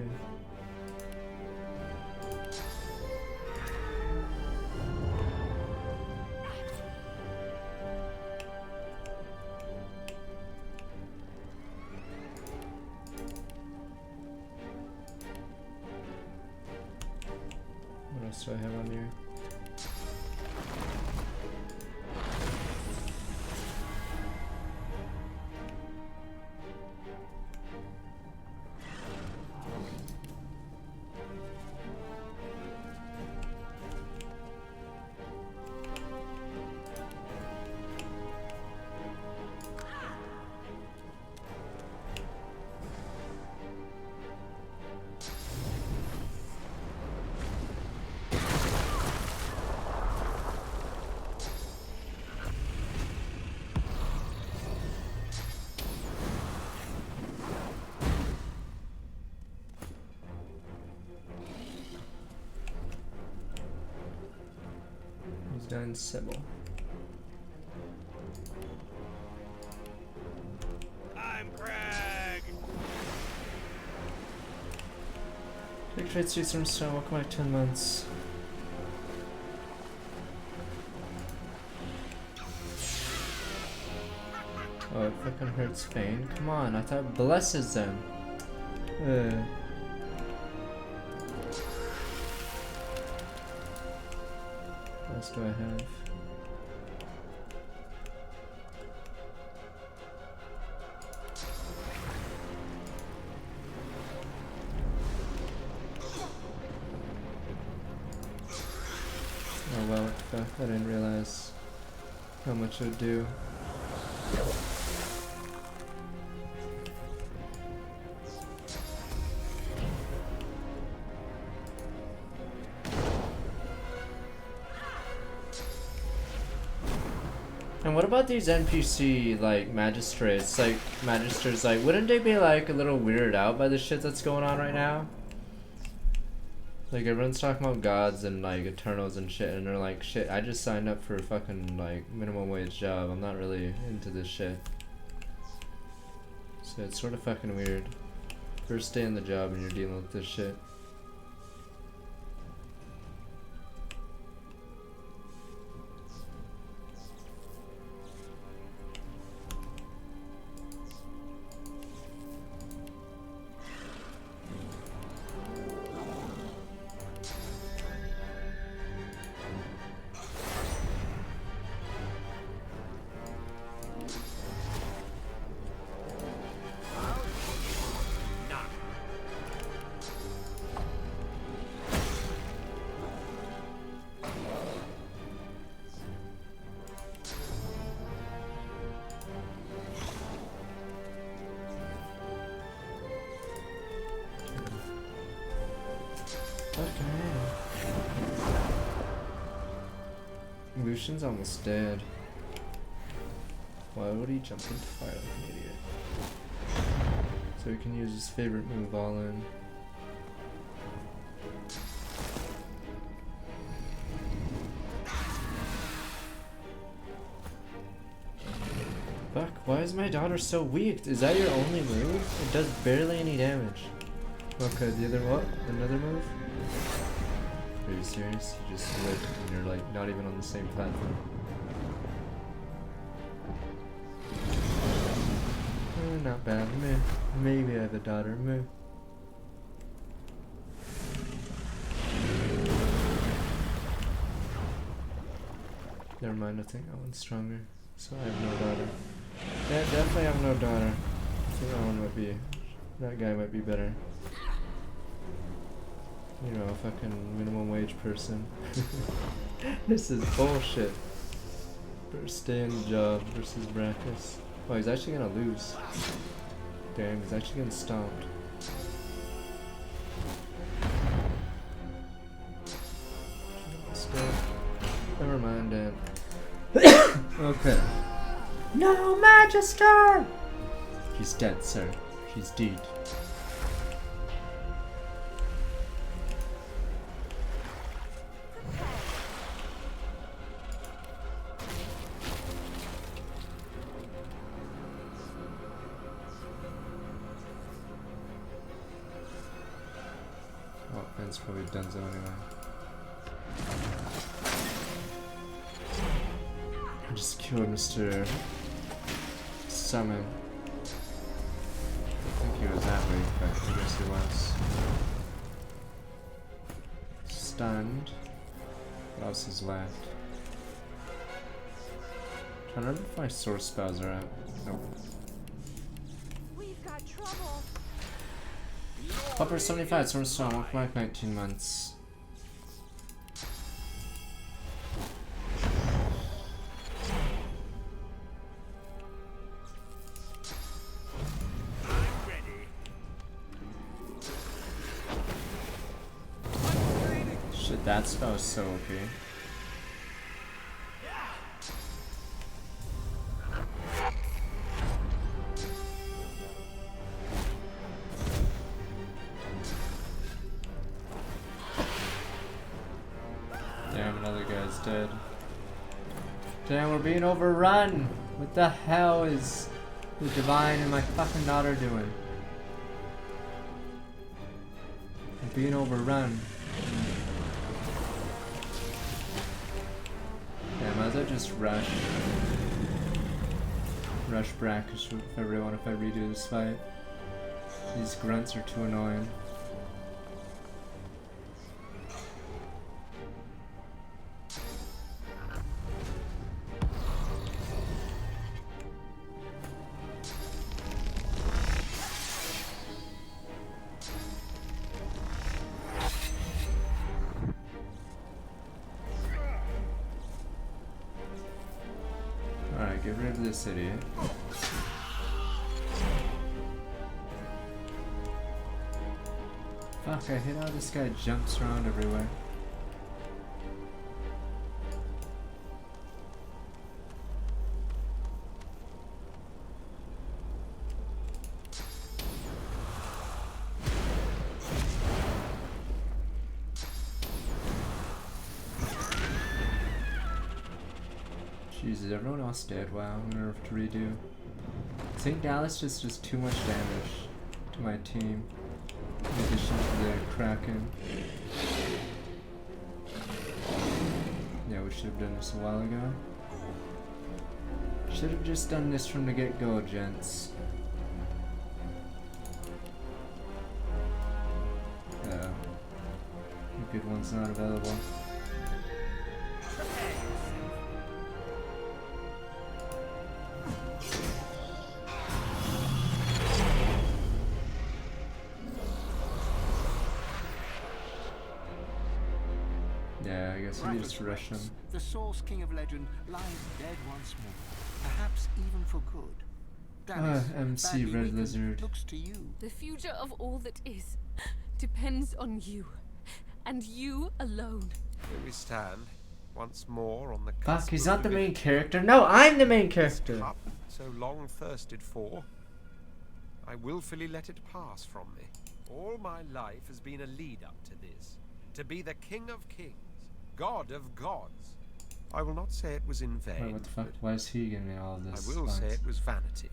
What else do I have on here? Done Sybil. I'm Craig. Big trade suits from Snow, welcome back 10 months. Oh, it fucking hurts Fane. Come on, I thought it blesses them. What else do I have? Oh well, what the fuck? I didn't realize how much it would do. And what about these NPC, like, magistrates? Like, magisters, like, wouldn't they be, like, a little weirded out by the shit that's going on right now? Like, everyone's talking about gods and, like, eternals and shit, and they're like, shit, I just signed up for a fucking, like, minimum wage job. I'm not really into this shit. So it's sort of fucking weird. First day in the job and you're dealing with this shit. Lucian's almost dead. Why would he jump into fire like an idiot? So he can use his favorite move, all in. Fuck, why is my daughter so weak? Is that your only move? It does barely any damage. Okay, the other what? Another move? Are you serious? You just split and you're like not even on the same platform. Not bad. Meh. Maybe I have a daughter. Meh. Never mind, I think that one's stronger. So I have no daughter. Yeah, definitely have no daughter. I think that one might be... that guy might be better. You know, a fucking minimum wage person. This is bullshit. First day in the job versus Brackus. Oh, he's actually gonna lose. Damn, he's actually getting stomped. Never mind, Dan. Okay. No, Magister! She's dead, sir. She's dead. Oh, Ben's probably done so anyway. I just killed Mr. Summon. I think he was that weak, but I guess he was. Stunned. What else is left? I don't remember if my source spells are out. Nope. We've got trouble. Upper 75, source strong, welcome back 19 months. Shit, that spell is so OP. Damn, another guy's dead. Damn, we're being overrun! What the hell is the Divine and my fucking daughter doing? I'm being overrun. Yeah, might as well just rush. rush brackish with everyone if I redo this fight. These grunts are too annoying. Alright, get rid of this idiot. Fuck, I hate how this guy jumps around everywhere. Jesus, everyone else dead? Wow, I'm gonna have to redo. I think Dallas just does too much damage to my team. In addition to the Kraken. Yeah, we should have done this a while ago. Should have just done this from the get-go, gents. Yeah. A good one's not available. Yeah, I guess we just rush him. The Source King of Legend lies dead once more, perhaps even for good. Dallas, MC Red Lizard. Looks to you. The future of all that is depends on you, and you alone. Here we stand, once more on the cusp. Fuck, he's not the main character. No, I'm the main character. Cup so long thirsted for, I willfully let it pass from me. All my life has been a lead up to this, to be the King of Kings, God of Gods. I will not say it was in vain. Wait, what the fuck? Why is he giving me all this? I will say it was vanity.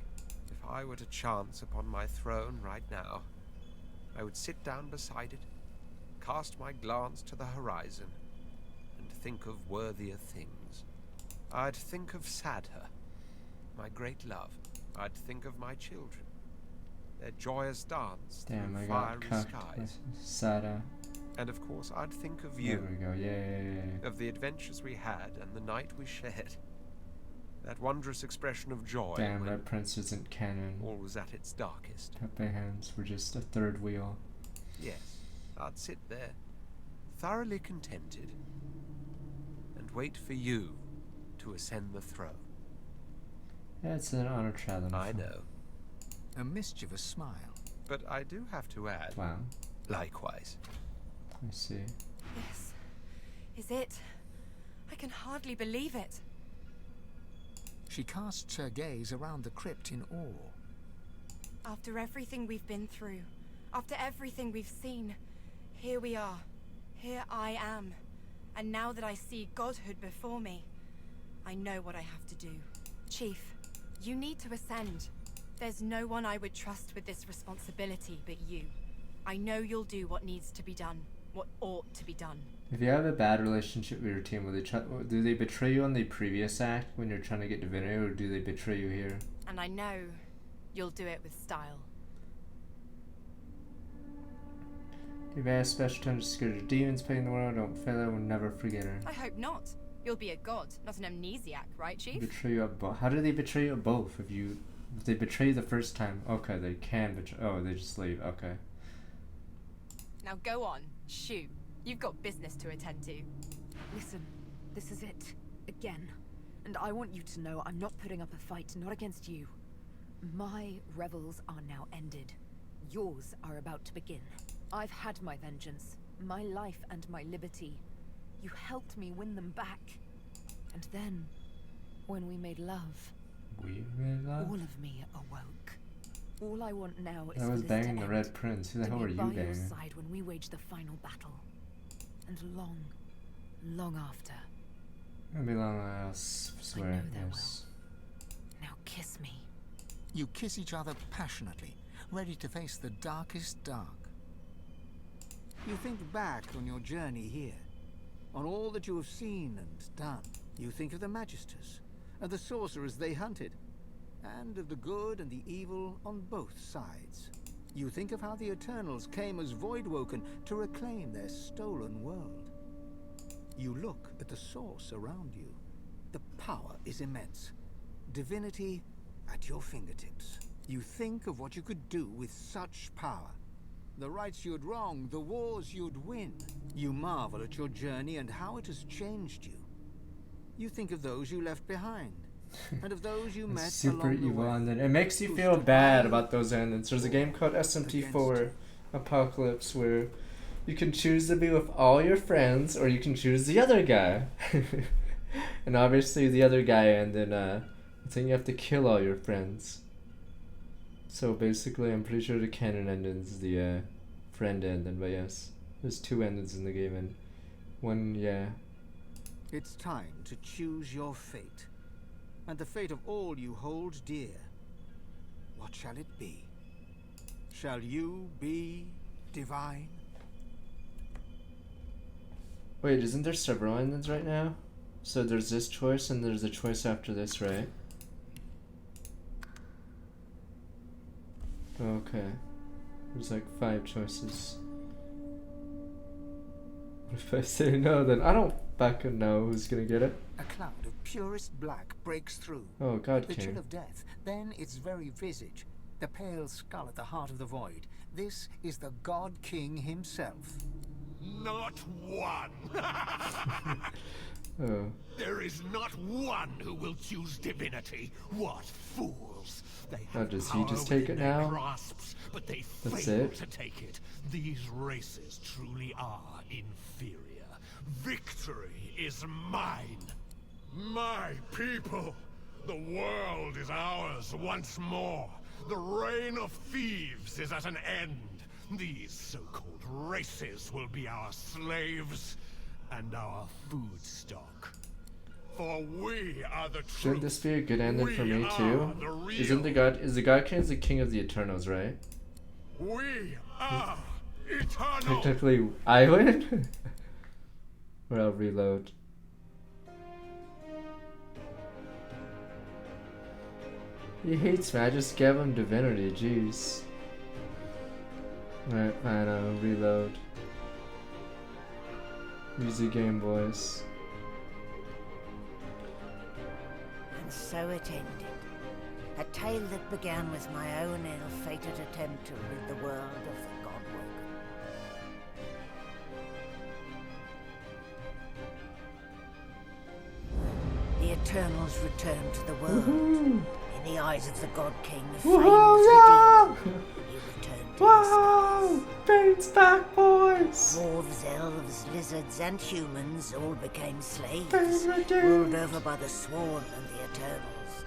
If I were to chance upon my throne right now, I would sit down beside it, cast my glance to the horizon, and think of worthier things. I'd think of Sadher, my great love. I'd think of my children, their joyous dance Damn, through I got fiery cucked skies. with Sada. And of course, I'd think of you. There we go, yeah. Of the adventures we had and the night we shared. That wondrous expression of joy. Damn, when Red Prince isn't canon. all was at its darkest. Pepe hands were just a third wheel. Yes, I'd sit there, thoroughly contented, and wait for you to ascend the throne. Yeah, it's an honor challenge. I know. A mischievous smile. But I do have to add. Wow. Likewise. I see. This is it. I can hardly believe it. She casts her gaze around the crypt in awe. After everything we've been through, after everything we've seen, here we are. Here I am. And now that I see godhood before me, I know what I have to do. Chief, you need to ascend. There's no one I would trust with this responsibility but you. I know you'll do what needs to be done, what ought to be done. If you have a bad relationship with your team, do they betray you on the previous act when you're trying to get Divinity, or do they betray you here? And I know you'll do it with style. Your best special time to scare the demons playing the world. Don't fail, I will never forget her. I hope not. You'll be a god, not an amnesiac, right, Chief? Betray you at both. How do they betray you at both? If they betray you the first time, okay, they can betray. Oh, they just leave. Okay. Now go on, shoot. You've got business to attend to. Listen, this is it. Again. And I want you to know I'm not putting up a fight, not against you. My revels are now ended. Yours are about to begin. I've had my vengeance, my life and my liberty. You helped me win them back. And then, when we made love, all of me awoke. All I want now is I was banging the Red Prince. Who the hell are you by your banging? side when we wage the final battle. And long, long after. It'll be long, I swear. Yes. Now kiss me. You kiss each other passionately, ready to face the darkest dark. You think back on your journey here, on all that you have seen and done. You think of the Magisters, and the sorcerers they hunted. and of the good and the evil on both sides. You think of how the Eternals came as Voidwoken to reclaim their stolen world. You look at the source around you. The power is immense. Divinity at your fingertips. You think of what you could do with such power. The rights you'd wrong, the wars you'd win. You marvel at your journey and how it has changed you. You think of those you left behind, and of those you met super along the evil way. ending. It makes you feel bad about those endings. There's a game called SMT4 Apocalypse where you can choose to be with all your friends, or you can choose the other guy. And obviously the other guy ended, I think you have to kill all your friends. So basically, I'm pretty sure the canon ending is the friend ending, but yes, there's 2 endings in the game, and one, yeah. It's time to choose your fate, and the fate of all you hold dear. What shall it be? Shall you be divine? Wait, isn't there several endings right now? So there's this choice, and there's a choice after this, right? Okay. There's like 5 choices. If I say no, then I don't fucking know who's gonna get it. A cloud of purest black breaks through. Oh, God, the King. chill of death, then its very visage, the pale skull at the heart of the void. This is the God King himself. Not one! Oh. There is not one who will choose divinity. What fools! They Oh, have does he power just take within it their now? grasps, but they That's fail it? to take it. These races truly are inferior. Victory is mine. My people! The world is ours once more. The reign of thieves is at an end. These so-called races will be our slaves and our food stock. For we are the truth. Shouldn't this be a good ending for me We too? are the real. Isn't the God is the God King the King of the Eternals, right? We are eternal. Technically, I win. Or I'll reload. He hates me. I just gave him divinity. Jeez. Alright, fine. I'll reload. Easy game, boys. And so it ended. A tale that began with my own ill-fated attempt to rid the world of the Godwoken. The Eternals returned to the world. In the eyes of the God King, Fane was redeemed. He returned to Wow! Fate's back, boys! Dwarves, elves, lizards, and humans all became slaves, Fane redeemed. ruled over by the Sworn and the Eternals.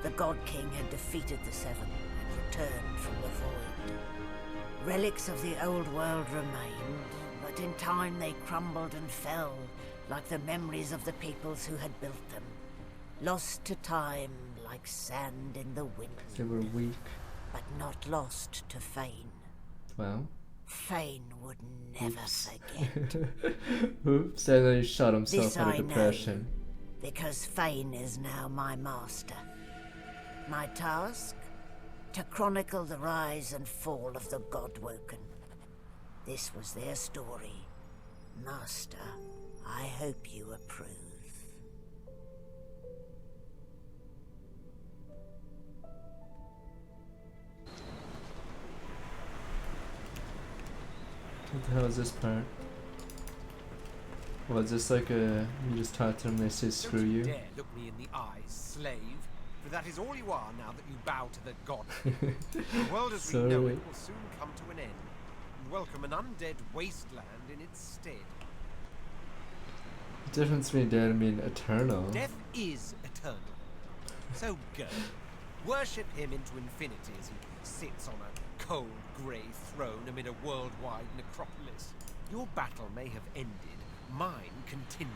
The God King had defeated the Seven and returned from the void. Relics of the old world remained, but in time they crumbled and fell, like the memories of the peoples who had built them. Lost to time, like sand in the wind. They were weak. But not lost to Fane. Well. Fane would never forget. Oops, and then he shot himself This out of I depression. know, because Fane is now my master. My task? To chronicle the rise and fall of the Godwoken. This was their story. Master, I hope you approve. What the hell is this part? Well, is this like a... You just talk to them, they say screw Don't you? dare look me in the eyes, slave, for that is all you are now that you bow to the god. The world as we know Sorry. it will soon come to an end, and welcome an undead wasteland in its stead. The difference between dead and being eternal. Death is eternal. So go. Worship him into infinity as he sits on a cold, grey throne amid a worldwide necropolis. Your battle may have ended, mine continues.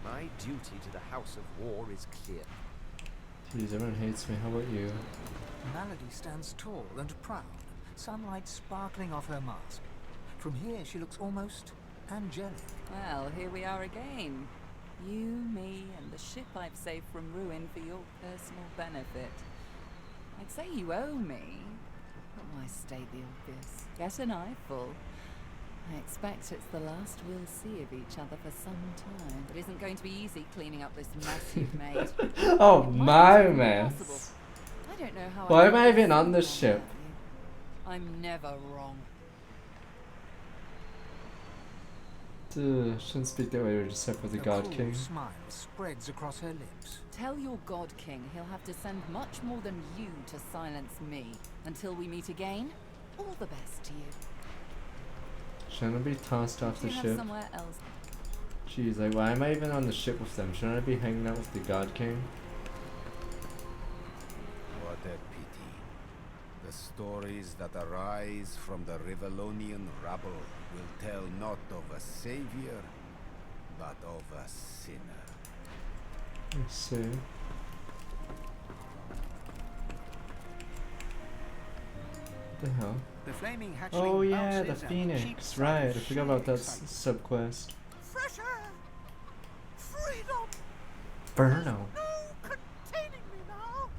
My duty to the House of War is clear. Jeez, everyone hates me. How about you? Malady stands tall and proud, sunlight sparkling off her mask. From here she looks almost angelic. Well, here we are again. You, me, and the ship I've saved from ruin for your personal benefit. I'd say you owe me, but why state the obvious? Get an eyeful. I expect it's the last we'll see of each other for some time. It isn't going to be easy cleaning up this mess you've made. Oh, my mess. I don't know how. Why am I even on this ship? I'm never wrong. Shouldn't speak that way, except for the God King. A smile spreads across her lips. Tell your God King he'll have to send much more than you to silence me. Until we meet again, all the best to you. Shouldn't I be tossed off the ship? Somewhere else. Jeez, like, why am I even on the ship with them? Shouldn't I be hanging out with the God King? What a pity. The stories that arise from the Rivellonian rabble will tell not of a savior, but of a sinner. Let's see. What the hell? The flaming hatchling oh yeah, the bounces and Phoenix. Right, I forgot about that subquest. Fresh air! Freedom! Burno. No containing me now!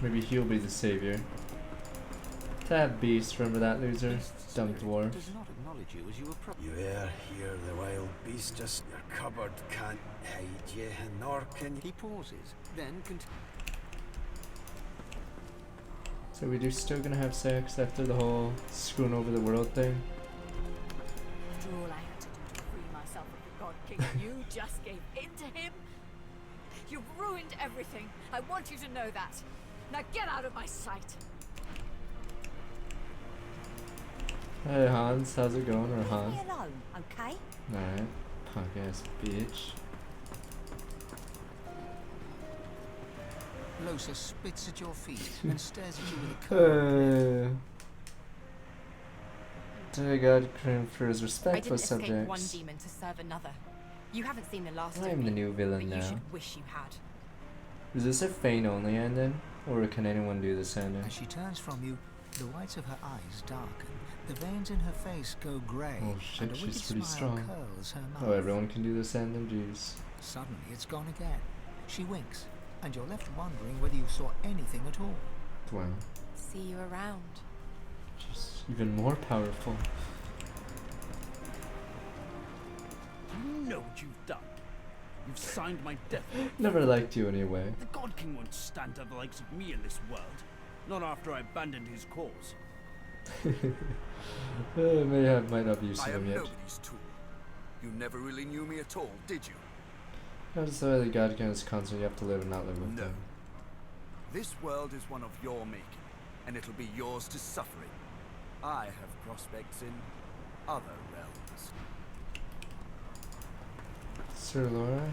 Maybe he'll be the savior. That beast, remember that loser? Dumb dwarf. Does not acknowledge you as you approach. You are here, the wild beast. Just your cupboard can't hide you, nor can you. He pauses, then continues. So we still gonna have sex after the whole screwing over the world thing? After all I had to do to free myself of the God King, you just gave in to him? You've ruined everything. I want you to know that. Now get out of my sight. Hey Hans, how's it going? Or Han? Leave me alone, okay? Alright, punk ass bitch. Losa spits at your feet and stares at you with a cold Dear God, Krim for his respect for I didn't escape one subjects. demon to serve another. You haven't seen the last I of am me, the new villain but you now. should wish you had. Is this a Fane only ending? Or can anyone do this ending? As she turns from you, the whites of her eyes darken. The veins in her face go grey. Oh and shit, a she's wicked pretty smile strong. curls her mouth. Oh, everyone can do this ending? Jeez. Suddenly, it's gone again. She winks, and you're left wondering whether you saw anything at all. Wow. See you around. Just even more powerful. You know what you've done. You've signed my death. Never liked you anyway. The God King won't stand to the likes of me in this world. Not after I abandoned his cause. Might not be used I to am them yet. nobody's tool. You never really knew me at all, did you? That's the way the God King is constant. You have to live and not live with No. them. This world is one of your making, and it'll be yours to suffer in. I have prospects in other realms. Sir Laura,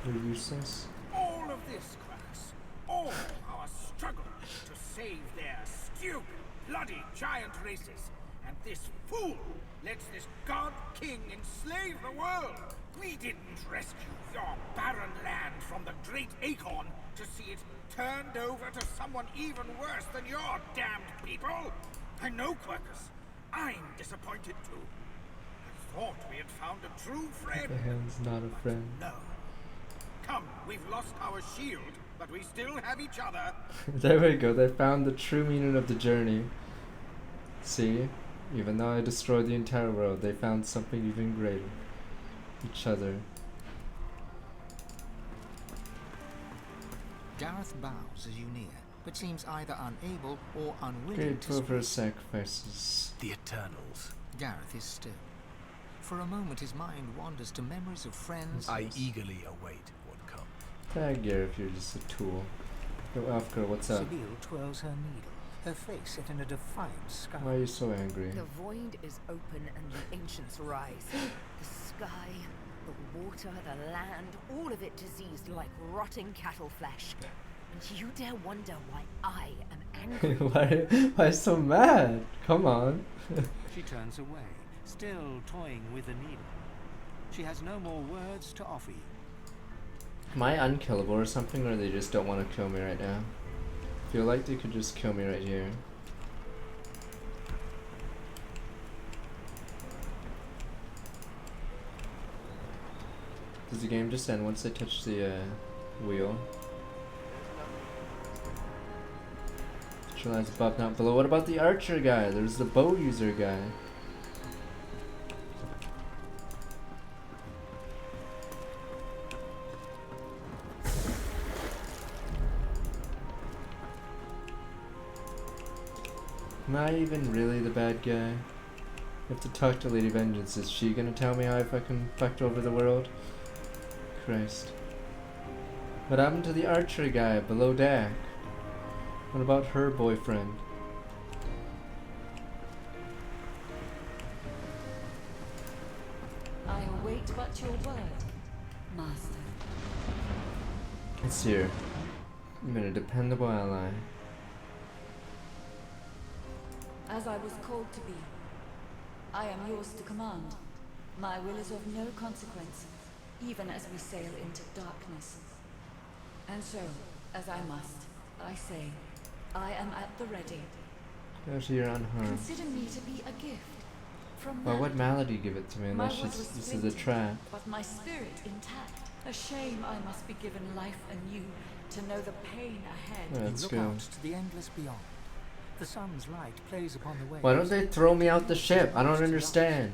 you're useless. All of this, Crux, all our struggle to save their stupid, bloody giant races, and this fool lets this God King enslave the world. We didn't rescue your barren land from the great acorn to see it turned over to someone even worse than your damned people. I know, Quercus. I'm disappointed too. I thought we had found a true friend. The hand's not a friend. No. Come, we've lost our shield, but we still have each other. There we go. They found the true meaning of the journey. See? Even though I destroyed the entire world, they found something even greater. Each other. Gareth bows as you near, but seems either unable or unwilling Grateful to for speak. sacrifices. The Eternals. Gareth is still. For a moment his mind wanders to memories of friends. I eagerly await what comes. Tag Gareth, you're just a tool. Yo, Elf girl, what's up? Sibyl twirls her needle, her face set in a defiant scowl. Why are you so angry? The void is open and the ancients rise. The sky, the water, the land, all of it diseased like rotting cattle flesh. And you dare wonder why I am angry? Why so mad? Come on. She turns away, still toying with the needle. She has no more words to offer you. Am I unkillable or something, or they just don't want to kill me right now? I feel like they could just kill me right here. Does the game just end once I touch the wheel? Visualize above, not below. What about the archer guy? There's the bow user guy. Am I even really the bad guy? I have to talk to Lady Vengeance. Is she gonna tell me how I fucking fucked over the world? Christ. What happened to the archer guy below deck? What about her boyfriend? I await but your word, Master. It's here. You've been a dependable ally. As I was called to be, I am yours to command. My will is of no consequence, even as we sail into darkness. And so, as I must, I say, I am at the ready. Actually, you're unharmed. Consider me to be a gift from Well, that. what malady give it to me unless My wood she's, was this is a splintered, trap? but my spirit intact. A shame I must be given life anew to know the pain ahead. Let's Look go. out to the endless beyond. The sun's light plays upon the waves. Why don't they throw me out the ship? I don't understand.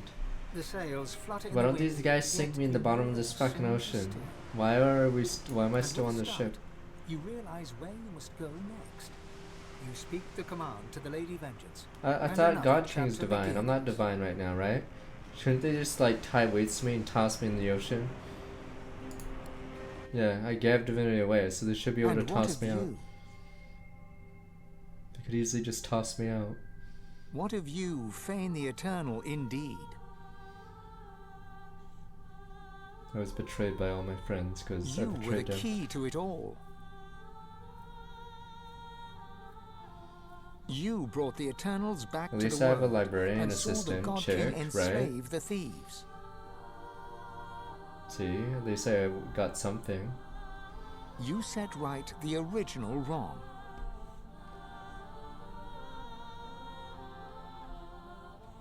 The sails flutter in Why the don't these wind, guys sink yet me in the bottom of you this seem fucking to ocean? steer. Why are we? Why am I And still with on the start, ship? You realize where you must go next. You speak the command to the Lady Vengeance. I and thought another God King's chapter divine. I'm not begins. divine right now, right? Shouldn't they just like tie weights to me and toss me in the ocean? Yeah, I gave divinity away, so they should be able And to what toss of me out. you? They could easily just toss me out. What of you, feign the eternal indeed? I was betrayed by all my friends because I You were the betrayed them. key to it all. You brought the Eternals back At to least the I have a world librarian and saw the assistant God chick, King right? enslave the thieves. See, at least I got something. You set right the original wrong.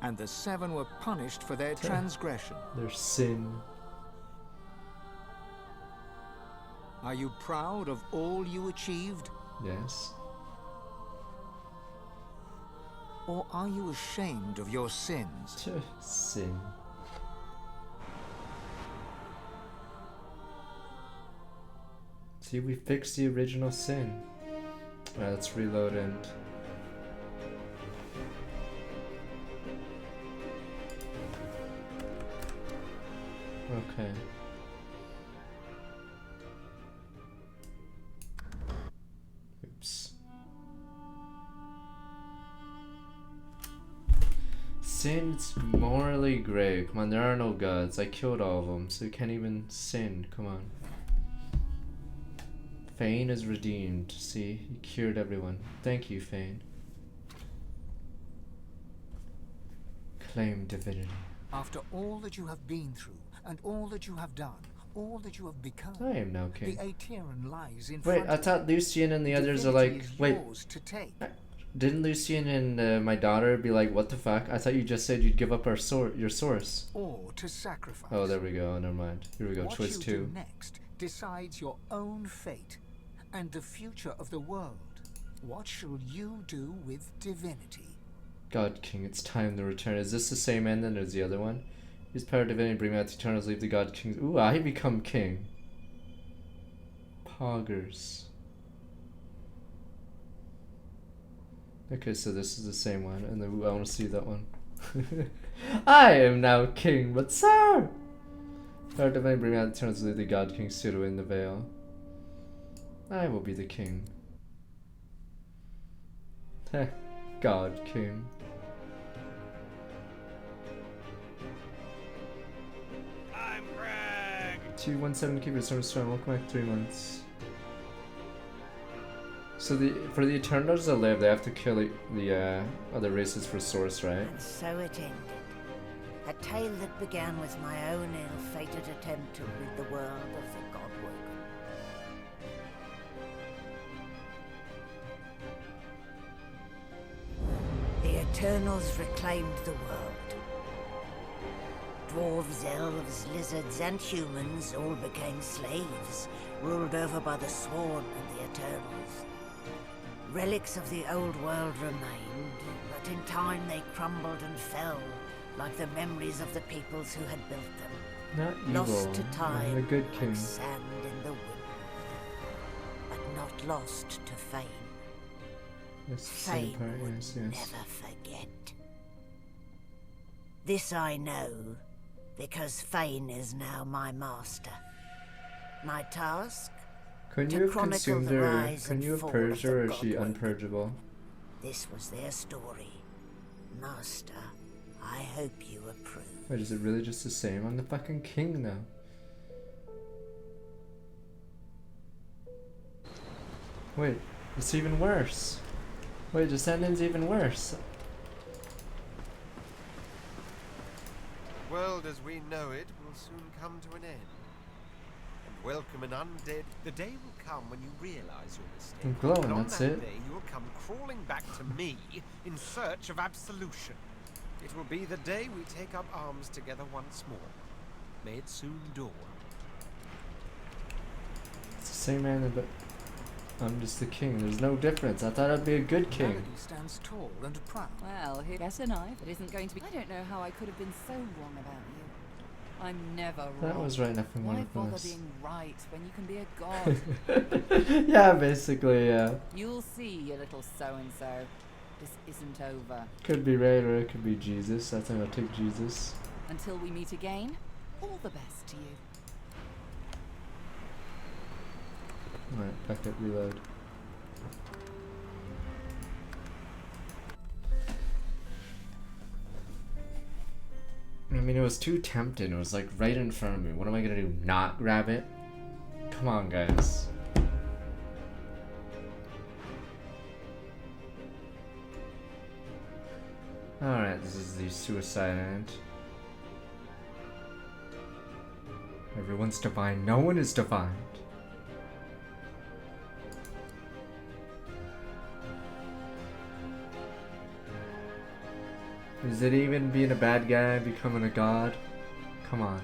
And the seven were punished for their transgression. Their sin. Are you proud of all you achieved? Yes. Or are you ashamed of your sins? Sin. See, we fixed the original sin. Alright, let's reload and... Okay. Oops. Sin's morally gray. Come on, there are no gods. I killed all of them, so you can't even sin. Come on. Fane is redeemed. See, he cured everyone. Thank you, Fane. Claim divinity. After all that you have been through, and all that you have done, all that you have become, I am now king. the Aeteran lies in Wait, front I of thought you. Lucian and the others are Divinity like, is wait, yours to take. didn't Lucian and my daughter be like, what the fuck? I thought you just said you'd give up our your source. Or to sacrifice. Oh, there we go. Never mind. Here we go. What Choice you 2. do next decides your own fate and the future of the world. What shall you do with divinity? God King, it's time to return. Is this the same ending as the other one? Use power of divinity, bring out the Eternals, leave the God Kings. Ooh, I become king. Poggers. Okay, so this is the same one, and then I want to see that one. I am now king, but sir! Power of divinity, bring out the Eternals, leave the God Kings, pseudo in the veil. I will be the king. Heh, God King. I'm Greg. 217 keep return strong. Welcome back 3 months. So for the Eternals to live, they have to kill the other races for source, right? And so it ended. A tale that began with my own ill-fated attempt to rid the world of the Godwoken. The Eternals reclaimed the world. Dwarves, elves, lizards, and humans all became slaves, ruled over by the Sworn and the Eternals. Relics of the old world remained, but in time they crumbled and fell, like the memories of the peoples who had built them. Not Lost evil. to time, I'm a good king. like sand in the wind, but not lost to fame. That's the same Fame part, would yes. never forget. This I know, because Fane is now my master. My task? Couldn't To you have chronicle consumed the her? rise Couldn't and you have fall purged of her, the or is she Godwoken. unpurgeable? This was their story. Master, I hope you approve. Wait, is it really just the same? I'm the fucking king now. Wait, it's even worse. Wait, Descendant's even worse. The world as we know it will soon come to an end. And welcome an undead. The day will come when you realize your mistake. I'm glowing, and on that's that it. day you will come crawling back to me in search of absolution. It will be the day we take up arms together once more. May it soon dawn. It's the same man, but I'm just the king. There's no difference. I thought I'd be a good king. Melody stands tall and proud. Well, here's a knife. It isn't going to be. I don't know how I could have been so wrong about you. I'm never wrong. That was right enough in one Why of bother us. being right when you can be a god? Yeah, basically, yeah. You'll see, you little so-and-so. This isn't over. Could be right or it could be Jesus. I think I'll take Jesus. Until we meet again, all the best to you. Alright, back up, reload. I mean, it was too tempting. It was like right in front of me. What am I gonna do? Not grab it? Come on, guys. Alright, this is the suicide end. Everyone's divine. No one is divine. Is it even being a bad guy becoming a god? Come on.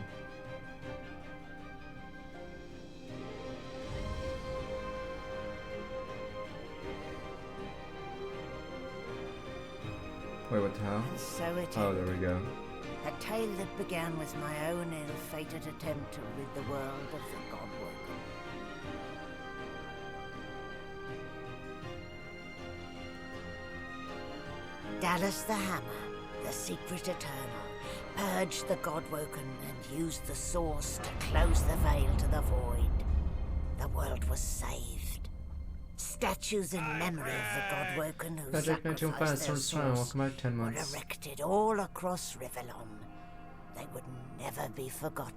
Wait, what the hell? And so it Oh, there we ended. go. A tale that began with my own ill-fated attempt to rid the world of the Godwoken. Dallas the Hammer, the secret eternal, purged the Godwoken and used the source to close the veil to the void. The world was saved. Statues in memory of the Godwoken who Project 1905, sacrificed their Source Trial, source welcome back 10 were months. erected all across Rivellon. They would never be forgotten.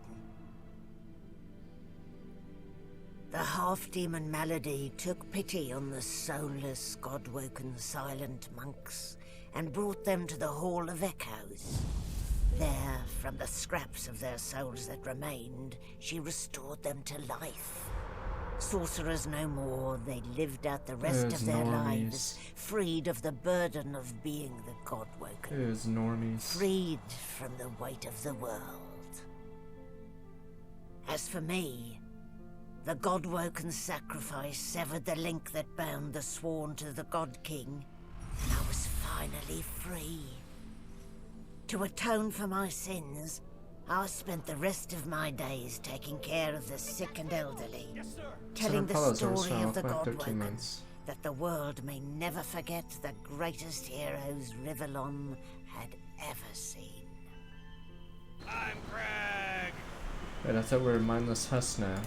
The half-demon Malady took pity on the soulless, God-woken silent monks and brought them to the Hall of Echoes. There, from the scraps of their souls that remained, she restored them to life. Sorcerers no more, they lived out the rest Those of their normies. lives, freed of the burden of being the God-woken. Those normies. Freed from the weight of the world. As for me, the God-woken sacrifice severed the link that bound the Sworn to the God King, and I was finally free. To atone for my sins, I spent the rest of my days taking care of the sick and elderly, telling the story of the Godwoken, that the world may never forget the greatest heroes Rivellon had ever seen. I'm Craig! Wait, I thought we were mindless Huss now.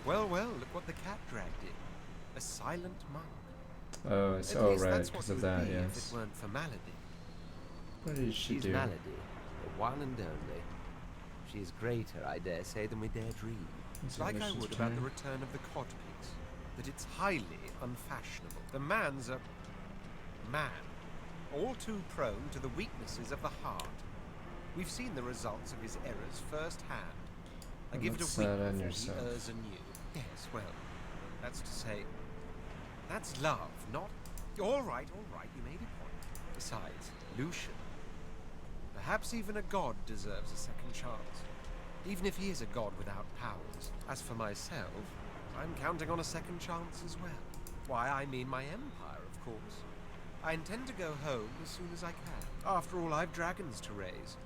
Well, well, look what the cat dragged in. A silent monk. Oh, it's, At oh least right, that's because what of it would that, be yes. If it weren't for Malady. What did she She's do? Malady, the one and only. She is greater, I dare say, than we dare dream. It's Like I Ambition's would about the turn. return of the codpiece. That it's highly unfashionable. The man's a man, all too prone to the weaknesses of the heart. We've seen the results of his errors firsthand. I And give it that's a week sad on before yourself. he errs anew. Yes, well, that's to say, that's love, not... All right, you made a point. Besides, Lucian, Perhaps even a god deserves a second chance. Even if he is a god without powers. As for myself, I'm counting on a second chance as well. Why, I mean my empire, of course. I intend to go home as soon as I can. After all, I've dragons to raise.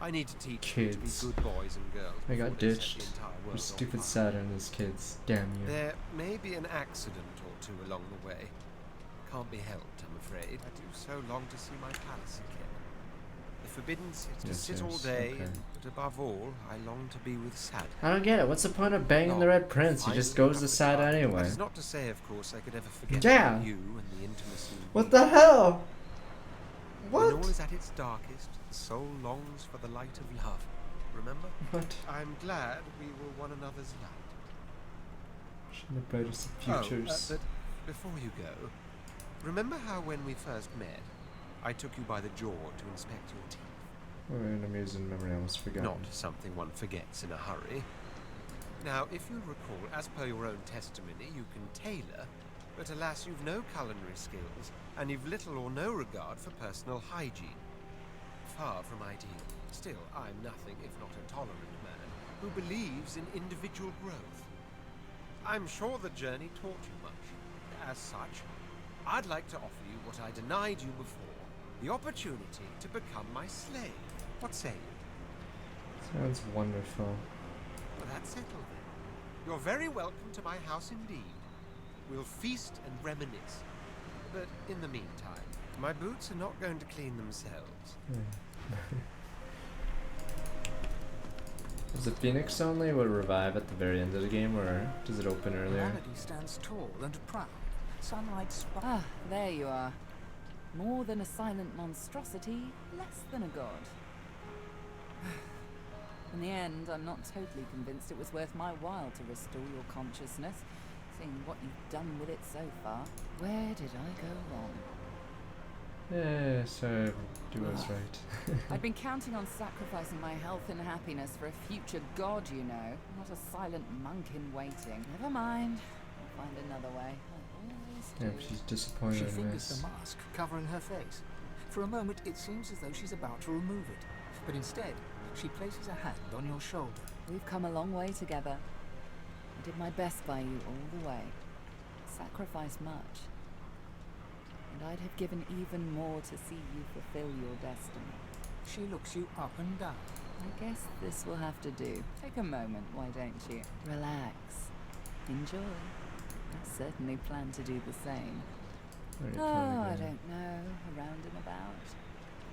I need to teach them to be good boys and girls. I got before they set ditched. the entire For world on stupid fire. Saturn as kids. Damn you. There may be an accident or two along the way. Can't be helped, I'm afraid. I do so long to see my palace again. The forbidden city to sit all day, okay. but above all, I long to be with Sad. I don't get it. What's the point of banging the Red Prince? He just goes to Sad anyway. That is not to say, of course, I could ever forget Yeah. you and the intimacy. What the hell? What? When all is at its darkest, the soul longs for the light of love. Remember? What? I'm glad we were one another's light. The brightest of futures. But before you go, remember how when we first met, I took you by the jaw to inspect your teeth? An amusing memory I almost forgot. Not something one forgets in a hurry. Now, if you recall, as per your own testimony, you can tailor, but alas, you've no culinary skills, and you've little or no regard for personal hygiene. Far from ideal. Still, I'm nothing if not a tolerant man who believes in individual growth. I'm sure the journey taught you much. As such, I'd like to offer you what I denied you before, the opportunity to become my slave. What say you? Sounds wonderful. Well, that's settled then. You're very welcome to my house indeed. We'll feast and reminisce. But in the meantime, my boots are not going to clean themselves. Is the Phoenix only will revive at the very end of the game, or does it open earlier? Humanity stands tall and proud. Sunlight Ah, there you are. More than a silent monstrosity, less than a god. In the end, I'm not totally convinced it was worth my while to restore your consciousness, seeing what you've done with it so far. Where did I go wrong? Yeah, so do us right. I'd been counting on sacrificing my health and happiness for a future god, you know, not a silent monk in waiting. Never mind, I'll find another way. Yeah, she's disappointed She in fingers this. the mask, covering her face. For a moment, it seems as though she's about to remove it. But instead, she places a hand on your shoulder. We've come a long way together. I did my best by you all the way. Sacrificed much. And I'd have given even more to see you fulfill your destiny. She looks you up and down. I guess this will have to do. Take a moment, why don't you? Relax. Enjoy. I certainly plan to do the same. I don't know, around and about.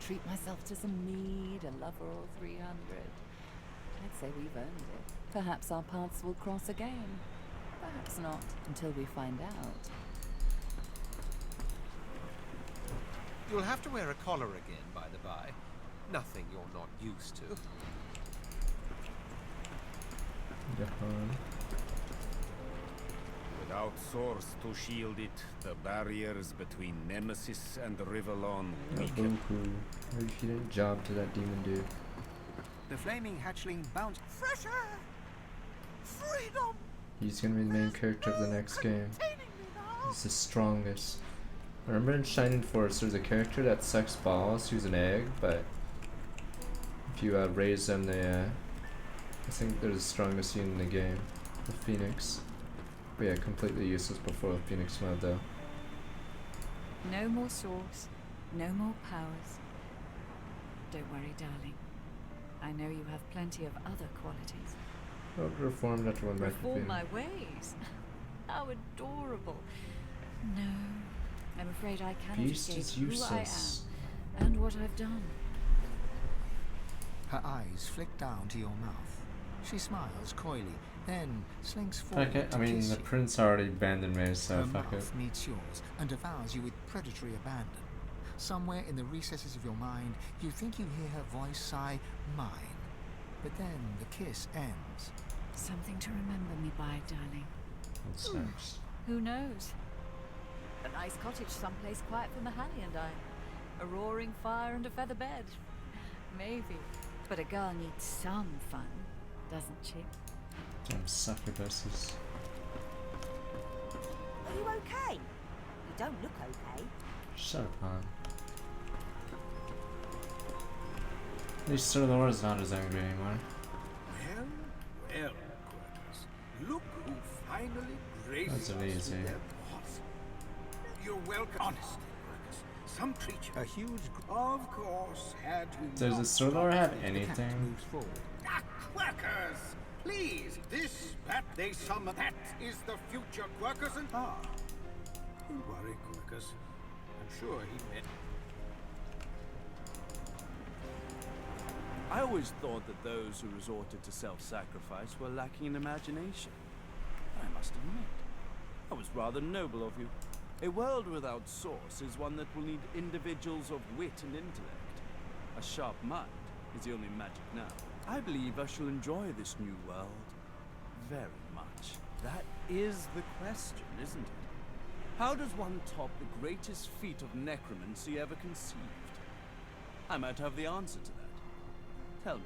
Treat myself to some mead, a lover or 300. I'd say we've earned it. Perhaps our paths will cross again. Perhaps not, until we find out. You'll have to wear a collar again, by the by. Nothing you're not used to. Without source to shield it, the barriers between Nemesis and Rivellon weaken. Maybe she didn't job to that demon dude. The flaming hatchling bounced. Fresh air! Freedom! He's gonna be the main character of the next game. He's the strongest. I remember in Shining Force there's a character that sucks balls, who's an egg, but if you raise them, they I think they're the strongest unit in the game, the Phoenix. But yeah, completely useless before the Phoenix mod though. No more source, no more powers. Don't worry, darling. I know you have plenty of other qualities. Oh, reformed after one back to Reform Phoenix. my ways. How adorable. No, I'm afraid I cannot Beast escape is who I useless. am and what I've done. Her eyes flick down to your mouth. She smiles coyly, then slinks forward Fuck it, I to mean kiss the you. prince already abandoned me, so Her fuck it. mouth meets yours and devours you with predatory abandon. Somewhere in the recesses of your mind, you think you hear her voice sigh, mine. But then the kiss ends. Something to remember me by, darling. What's next? Who knows? A nice cottage someplace quiet for Mahali and I. A roaring fire and a feather bed. Maybe. But a girl needs some fun, doesn't she? Damn succubuses. Are you okay? You don't look okay. Shut up, man. At least Sir Laura's not as angry anymore. Well, Quirkers, look who finally graced That's us amazing. with their presence. You're welcome. Honestly, Quirkers, some creature, a huge, of course, had to. Does the Sir Laura have anything? Ah, Quirkers! Please, that they summon, that is the future Quirkers and don't worry, Quirkers. I'm sure he meant. I always thought that those who resorted to self-sacrifice were lacking in imagination. I must admit, that was rather noble of you. A world without source is one that will need individuals of wit and intellect. A sharp mind is the only magic now. I believe I shall enjoy this new world very much. That is the question, isn't it? How does one top the greatest feat of necromancy ever conceived? I might have the answer to that. Tell me,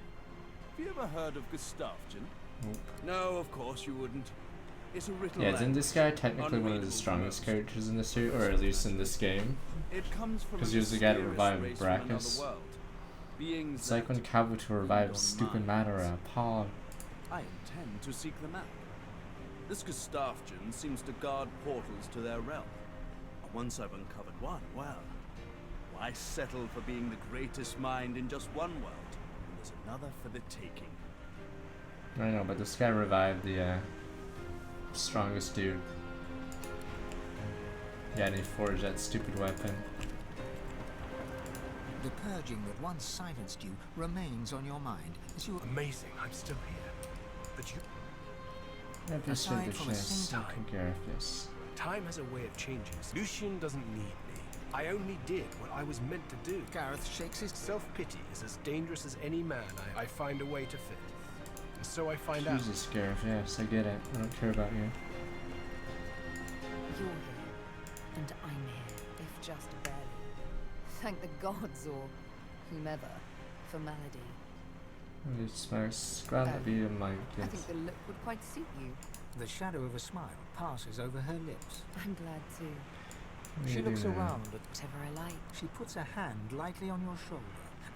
have you ever heard of Gustavgen? Nope. No, of course you wouldn't. It's a written Yeah, isn't this guy language, technically one of the unreadable strongest to most. characters in the series, or at least in this game? It comes from Because a he was the guy to mysterious revive race from another Brachus. world. Beings It's like when that Kabuto revived feed on stupid minds. Madara, Paul. I intend to seek them out. This Gustavgen seems to guard portals to their realm. Once I've uncovered one, well, why settle for being the greatest mind in just one world when there's another for the taking? I know, but this guy revived the strongest dude. Yeah, and he forged that stupid weapon. The purging that once silenced you remains on your mind as you... Amazing, I'm still here. But you... Aside from a single Time has a way of changing. Lucian doesn't need me. I only did what I was meant to do. Gareth shakes his... Self-pity is as dangerous as any man I find a way to fit. And so I find out. Jesus, Gareth, yes, I get it. I don't care about you. You're here, and I'm here, if just barely. Thank the gods or whomever for Malady. It's nice. Glad to be in my I kids. think the look would quite suit you. The shadow of a smile passes over her lips. I'm glad too. What are She you looks doing there? around at whatever I like. She puts a hand lightly on your shoulder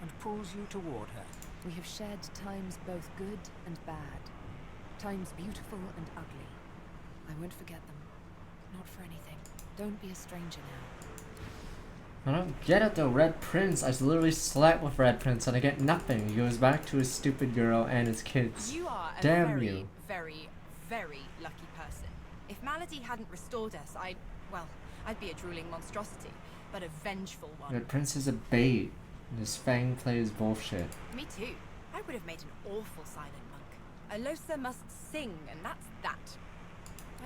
and pulls you toward her. We have shared times both good and bad. Times beautiful and ugly. I won't forget them. Not for anything. Don't be a stranger now. I don't get it though, Red Prince. I literally slept with Red Prince and I get nothing. He goes back to his stupid girl and his kids. You are a Damn very, you. very, very lucky person. If Malady hadn't restored us, I'd be a drooling monstrosity, but a vengeful one. Red Prince is a bait. And his fang play is bullshit. Me too. I would have made an awful silent monk. Alosa must sing, and that's that.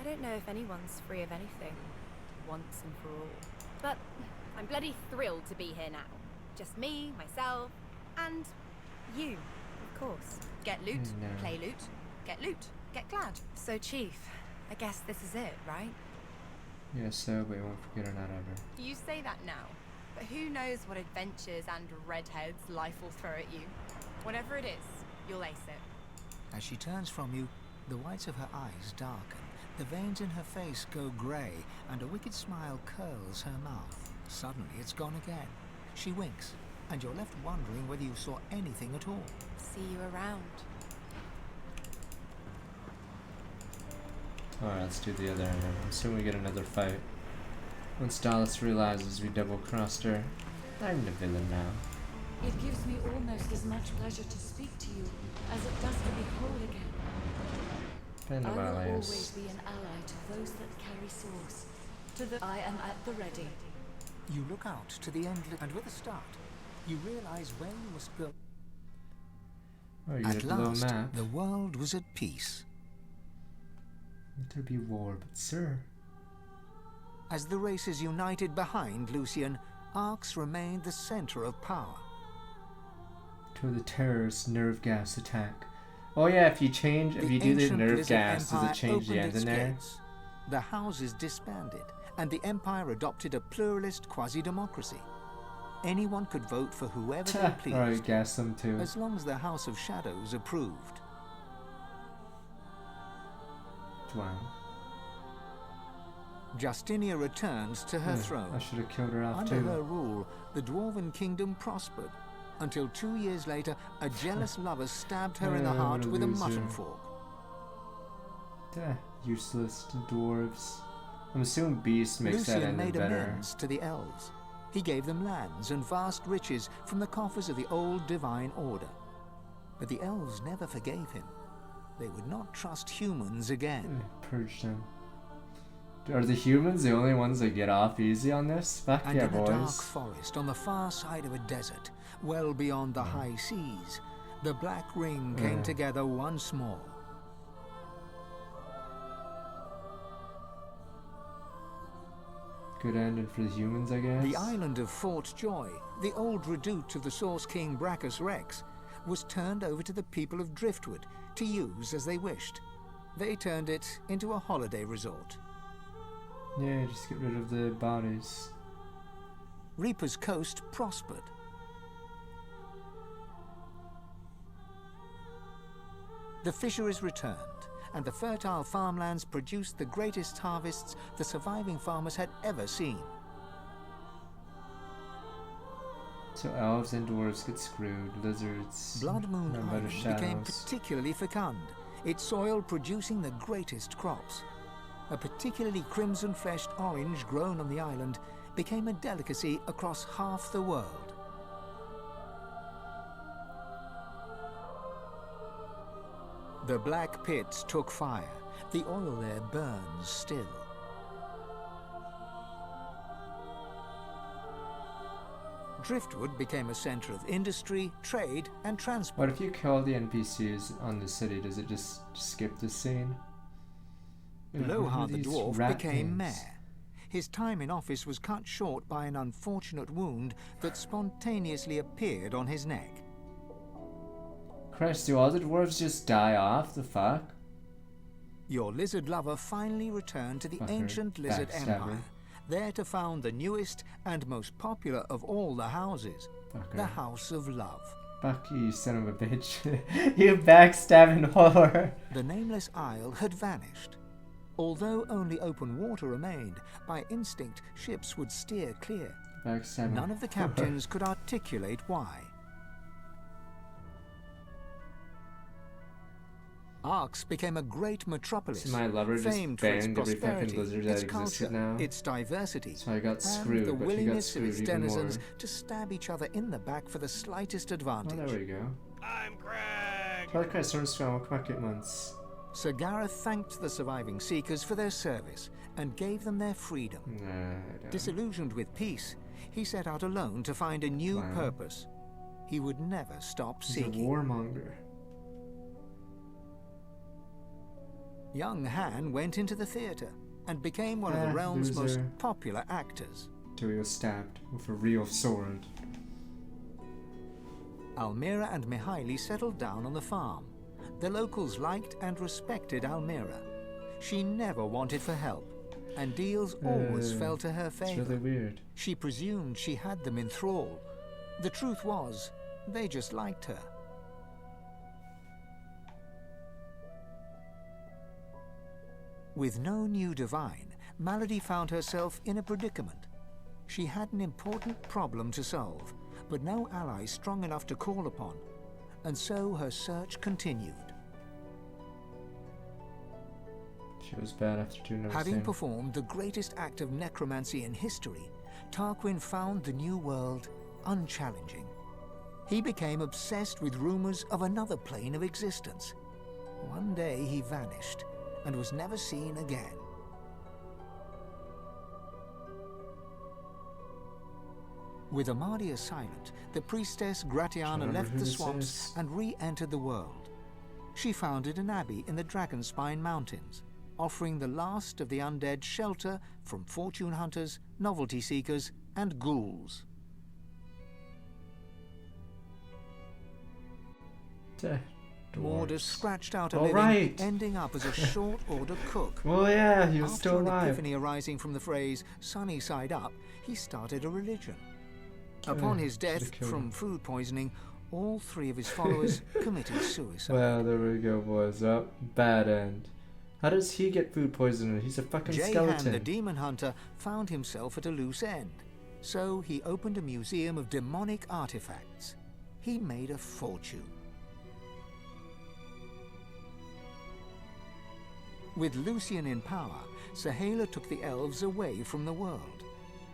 I don't know if anyone's free of anything, once and for all. But I'm bloody thrilled to be here now. Just me, myself, and you, of course. Get loot, No. play loot, get loot, get glad. So, Chief, I guess this is it, right? Yes, so we won't forget her not ever. You say that now, but who knows what adventures and redheads life will throw at you. Whatever it is, you'll ace it. As she turns from you, the whites of her eyes darken, the veins in her face go grey, and a wicked smile curls her mouth. Suddenly it's gone again. She winks, and you're left wondering whether you saw anything at all. See you around. Alright, let's do the other end. Soon we get another fight. Once Dallas realizes we double-crossed her, I'm the villain now. It gives me almost as much pleasure to speak to you as it does to be whole again. Friend I of will allies. always be an ally to those that carry swords. I am at the ready. You look out to the endless, and with a start, you realize where you must go. Oh, you At get a little last, map. the world was at peace. There be war, but sir. As the races united behind Lucian, Arx remained the center of power. To the terrorist nerve gas attack. Oh yeah, if you do the ancient nerve Lizard gas, does Empire it change the opened end its in there? gates. The houses disbanded, and the Empire adopted a pluralist quasi-democracy. Anyone could vote for whoever they pleased, Alright, gas them too. as long as the House of Shadows approved. Wow. Justinia returns to her throne. I should have killed her off Under too. her rule, the Dwarven Kingdom prospered, until 2 years later, a jealous lover stabbed her in the heart with a mutton fork. Useless dwarves. I'm assuming Beast makes that Lucian end made better. amends to the elves. He gave them lands and vast riches from the coffers of the old divine order. But the elves never forgave him. They would not trust humans again. Purged them. Are the humans the only ones that get off easy on this? Fuck And yeah, in a dark boys. forest on the far side of a desert, well beyond the high seas, the Black Ring came together once more. Good ending for the humans, I guess. The island of Fort Joy, the old redoute of the Source King Brachus Rex, was turned over to the people of Driftwood to use as they wished. They turned it into a holiday resort. Yeah, just get rid of the bodies. Reaper's Coast prospered. The fisheries returned, and the fertile farmlands produced the greatest harvests the surviving farmers had ever seen. So elves and dwarves get screwed. Lizards. Blood Moon run by the Island became shadows. particularly fecund, its soil producing the greatest crops. A particularly crimson-fleshed orange grown on the island became a delicacy across half the world. The black pits took fire. The oil there burns still. Driftwood became a center of industry, trade, and transport. What if you kill the NPCs on the city? Does it just skip the scene? Lohar the These dwarf rat became things. mayor. His time in office was cut short by an unfortunate wound that spontaneously appeared on his neck. Christ, do all the dwarves just die off? The fuck? Your lizard lover finally returned to the Fucker. ancient lizard Backstabber. empire, there to found the newest and most popular of all the houses, Fucker. the House of Love. Fuck you, you son of a bitch. You backstabbing whore. The nameless isle had vanished. Although only open water remained, by instinct ships would steer clear. Backstabbing None of the captains could articulate why. Arx became a great metropolis, So my lover just famed for its banged every fucking prosperity, lizard that its existed culture, now. its diversity, So I got and screwed, the but he got willingness of its screwed even denizens more. to stab each other in the back for the slightest advantage. Oh, there we go. I'm Greg! Welcome back months. Sir Gareth thanked the surviving Seekers for their service and gave them their freedom. Disillusioned with peace, he set out alone to find a new Wow. purpose. He would never stop He's a seeking. warmonger. Young Han went into the theatre and became one of the realm's most loser. popular actors. Till he was stabbed with a real sword. Almira and Mihaili settled down on the farm. The locals liked and respected Almira. She never wanted for help, and deals always fell to her It's favor. really weird. She presumed she had them in thrall. The truth was, they just liked her. With no new divine, Malady found herself in a predicament. She had an important problem to solve, but no ally strong enough to call upon, and so her search continued. She was bad after doing everything. Having performed the greatest act of necromancy in history, Tarquin found the new world unchallenging. He became obsessed with rumors of another plane of existence. One day he vanished and was never seen again. With Amadia silent, the priestess Gratiana Remember left who the this swamps is? and re-entered the world. She founded an abbey in the Dragonspine Mountains, offering the last of the undead shelter from fortune hunters, novelty seekers, and ghouls. Morda scratched out a All living, right. ending up as a short-order cook. Well, yeah, he was After still an alive. epiphany arising from the phrase "sunny side up," he started a religion. Upon his should've death killed from him. food poisoning, all three of his followers committed suicide. Well, there we go, boys. Oh, bad end. How does he get food poisoning? He's a fucking Jehan, skeleton. the demon hunter, found himself at a loose end. So he opened a museum of demonic artifacts. he made a fortune. With Lucian in power, Sahala took the elves away from the world.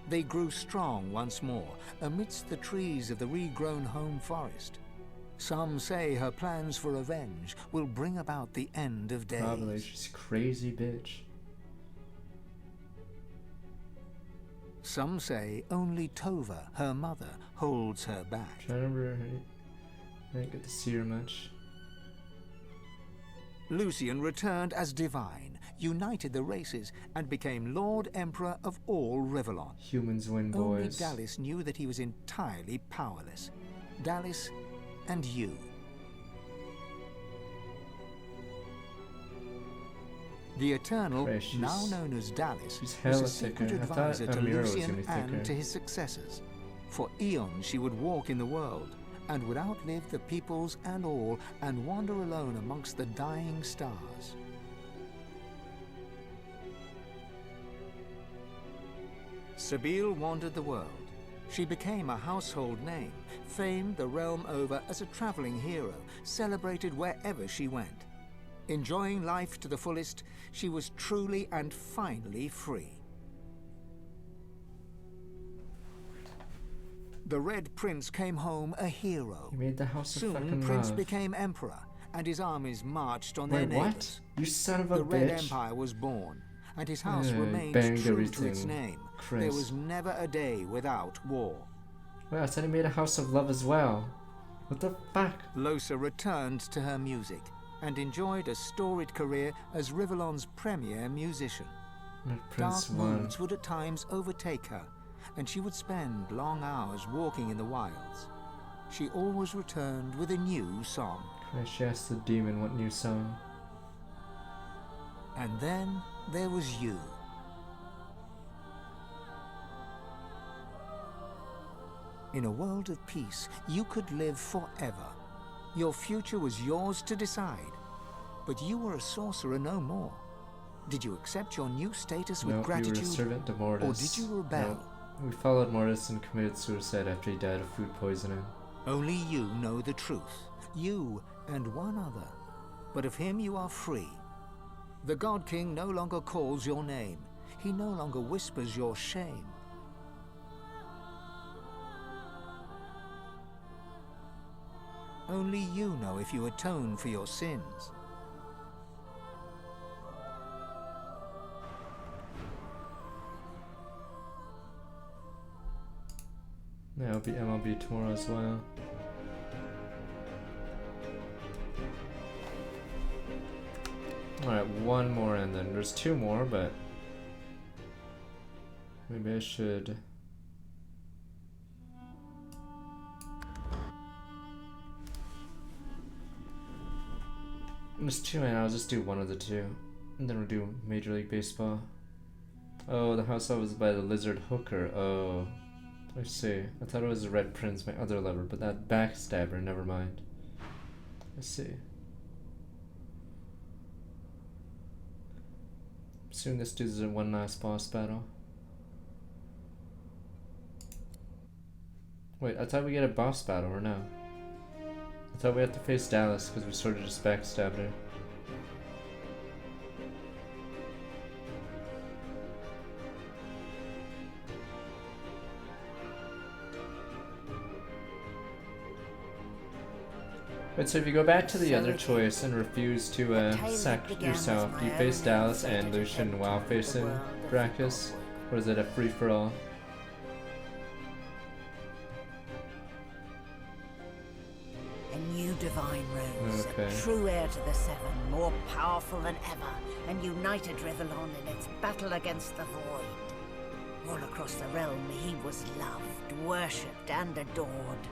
They grew strong once more, amidst the trees of the regrown home forest. Some say her plans for revenge will bring about the end of days. Probably, she's crazy bitch. Some say only Tova, her mother, holds her back. I remember I didn't get to see her much. Lucian returned as divine, united the races, and became Lord Emperor of all Rivellon. Humans win, Only boys. Dallis knew that he was entirely powerless. Dallis and you. The Eternal, Christ, now known as Dallis, she's was hella a secret thicker. I thought advisor to Amira was Lucian gonna be thicker. and to his successors. For eons she would walk in the world, and would outlive the peoples and all, and wander alone amongst the dying stars. Sabine wandered the world. She became a household name, famed the realm over as a traveling hero, celebrated wherever she went. Enjoying life to the fullest, she was truly and finally free. The Red Prince came home a hero. He made the House of Soon, fucking Prince love. became emperor, and his armies marched on their Wait, what? neighbors. You son of a The Red bitch. Empire was born, and his house Yeah, remained banged true to everything. its name. Christ. There was never a day without war. Well, I said he made a House of Love as well. What the fuck? Losa returned to her music and enjoyed a storied career as Rivellon's premier musician. Prince Dark won. moods would at times overtake her, and she would spend long hours walking in the wilds. She always returned with a new song. Christ, she asked the demon what new song. And then there was you. In a world of peace, you could live forever. Your future was yours to decide. But you were a sorcerer no more. Did you accept your new status with Nope, gratitude? you were a servant to Mortis. Or did you rebel? Nope. We followed Mortis and committed suicide after he died of food poisoning. Only you know the truth. You and one other. But of him you are free. The God King no longer calls your name. He no longer whispers your shame. Only you know if you atone for your sins. Yeah, it'll be MLB tomorrow as well. Alright, one more and then there's two more, but maybe I should. There's two and I'll just do one of the two. And then we'll do Major League Baseball. Oh, the house was by the lizard hooker. Oh. I see. I thought it was the Red Prince, my other lover, but that backstabber, never mind. I see. Soon this dude's in one last boss battle. Wait, I thought we get a boss battle, or no? I thought we had to face Dallis because we sort of just backstabbed her. But so if you go back to the other choice and refuse to sack yourself, do you face Dallis and Lucian while facing Brachus? Or is it a free-for-all? A new divine rose, Okay. a true heir to the Seven, more powerful than ever, and united Rivellon in its battle against the Void. All across the realm he was loved, worshipped and adored.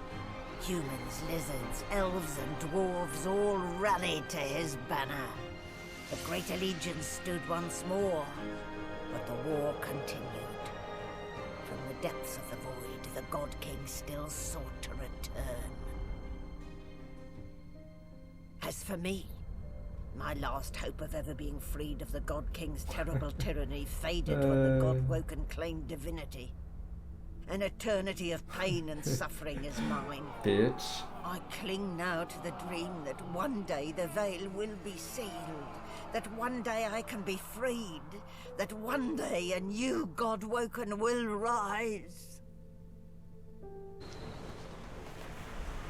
Humans, lizards, elves and dwarves all rallied to his banner. The Great Allegiance stood once more, but the war continued. From the depths of the Void, the God King still sought to return. As for me, my last hope of ever being freed of the God King's terrible tyranny faded when the God Woken claimed divinity. An eternity of pain and suffering is mine. Bitch. I cling now to the dream that one day the veil will be sealed, that one day I can be freed, that one day a new God-woken will rise.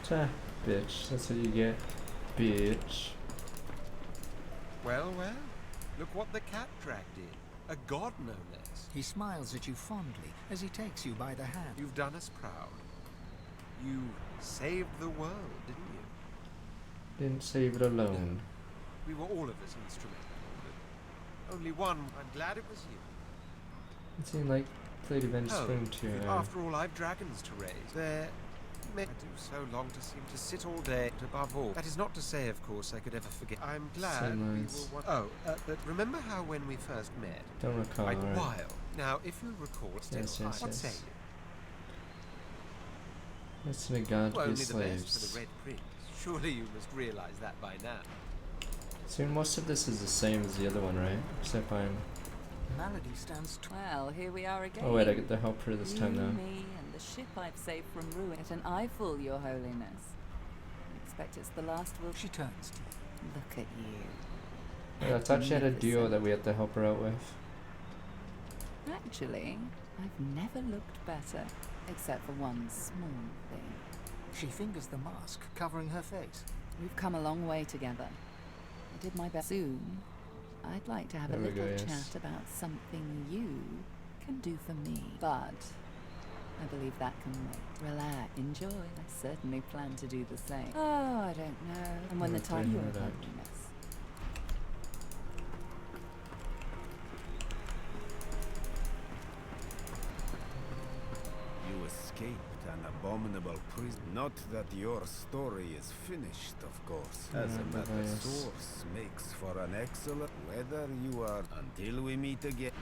Ta, bitch. That's what you get. Bitch. Well, well. Look what the cat dragged in. A god, no less. He smiles at you fondly as he takes you by the hand. You've done us proud. You saved the world, didn't you? Didn't save it alone. We were all of us instrumental, but only one. I'm glad it was you. It seemed like played Avenged Spring too. After all, I've dragons to raise. I do so long to seem to sit all day, and above all. That is not to say, of course, I could ever forget. I'm glad we were one. But remember how when we first met? Don't recall. Quite Right. while. Now, if you recall, Yes, what say yes. you? Listen to God to Only be the best for slaves. the Red Prince. Surely you must realize that by now. So most of this is the same as the other one, right? Except I'm... Malady stands Well, here we are again. Oh wait, I get the helper this you, time now. me, and the ship I've saved from ruin. Get an eyeful, Your Holiness. I expect it's the last will. She turns to you. Look at you. Yeah, I thought she had a duo that we had to help her out with. Actually, I've never looked better, except for one small thing. She fingers the mask covering her face. We've come a long way together. I did my best. Soon, I'd like to have a little chat about something you can do for me. But I believe that can wait. Relax, enjoy. I certainly plan to do the same. Oh, I don't know. And when the time Your Holiness. You escaped an abominable prison. Not that your story is finished, of course. As a matter, source makes for an excellent. Whether you are until we meet again.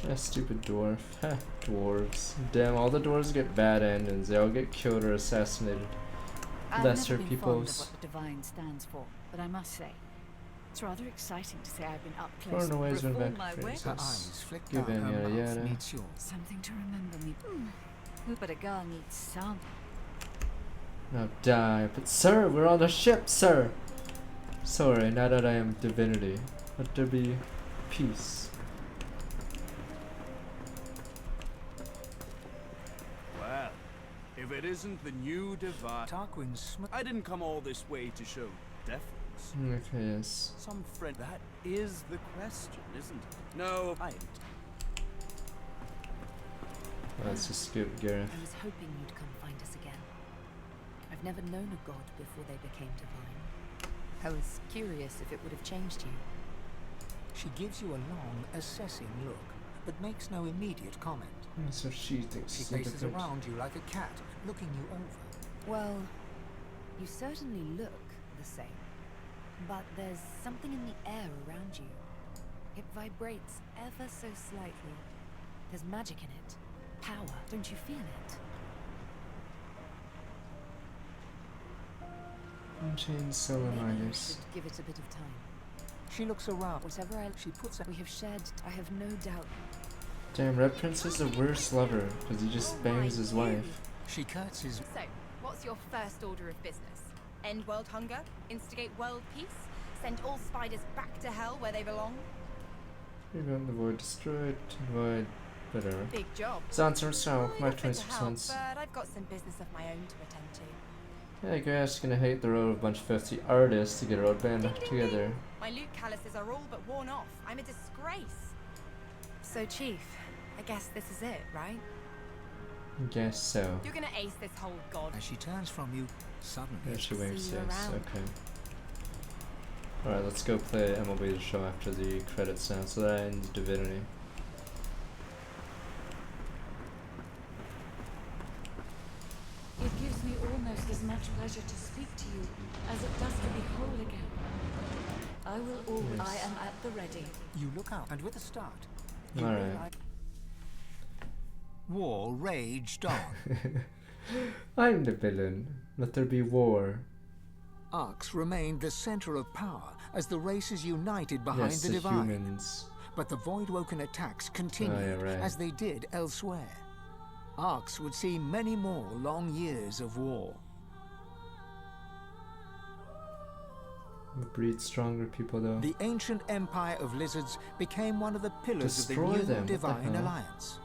That stupid dwarf. Ha, dwarves. Damn, all the dwarves get bad endings. They all get killed or assassinated. Lesser peoples. What the divine stands for, but I must say, it's rather exciting to say I've been up Far close and away has been before back my to wedding. Her eyes flick Give down in, her yada mouth yada. meets yours. Something to remember me. Who but a girl needs some? Now die. But sir, we're on the ship, sir! Sorry, now that I am divinity. Let there be peace. Well, if it isn't the new divine... Tarquin's I didn't come all this way to show deference. Okay, yes. Some friend... That is the question, isn't it? No, I ain't. Let's just skip Gareth. I was hoping you'd come find us again. I've never known a god before they became divine. I was curious if it would have changed you. She gives you a long, assessing look, but makes no immediate comment. So she thinks She it's paces different. around you like a cat, looking you over. Well, you certainly look the same. But there's something in the air around you. It vibrates ever so slightly. There's magic in it. Power. Don't you feel it? Unchained solar Maybe you miners. should give it a bit of time. She looks around. Whatever she puts out, we have shared, I have no doubt. Damn, Red Prince is the worst lover, because he just bangs his wife. She curtsies. So, what's your first order of business? End world hunger? Instigate world peace? Send all spiders back to hell where they belong? Prevent the void destroyed, void, whatever. Big job. It's answer so, my Happy to help, 26 but I've got some business of my own to attend to. Yeah, Gareth's gonna hate the road of a bunch of 50 artists to get a road band together. My loot calluses are all but worn off. I'm a disgrace. So, Chief, I guess this is it, right? Guess so. You're gonna ace this whole god. As she turns from you, suddenly. Yeah, she waves See you yes, around. okay. Alright, let's go play MLB The Show after the credits now, so that ends Divinity. It gives me almost as much pleasure to speak to you as it does to be whole again. I will always. Yes. I am at the ready. You look out, and with a start, you Alright. realize war raged on. I'm the villain. Let there be war. Arx remained the center of power as the races united behind Yes, the the divine. humans. But the Voidwoken attacks continued as they did elsewhere. Arx would see many more long years of war. Breed stronger people though. The ancient empire of lizards became one of the pillars of the new Divine Alliance.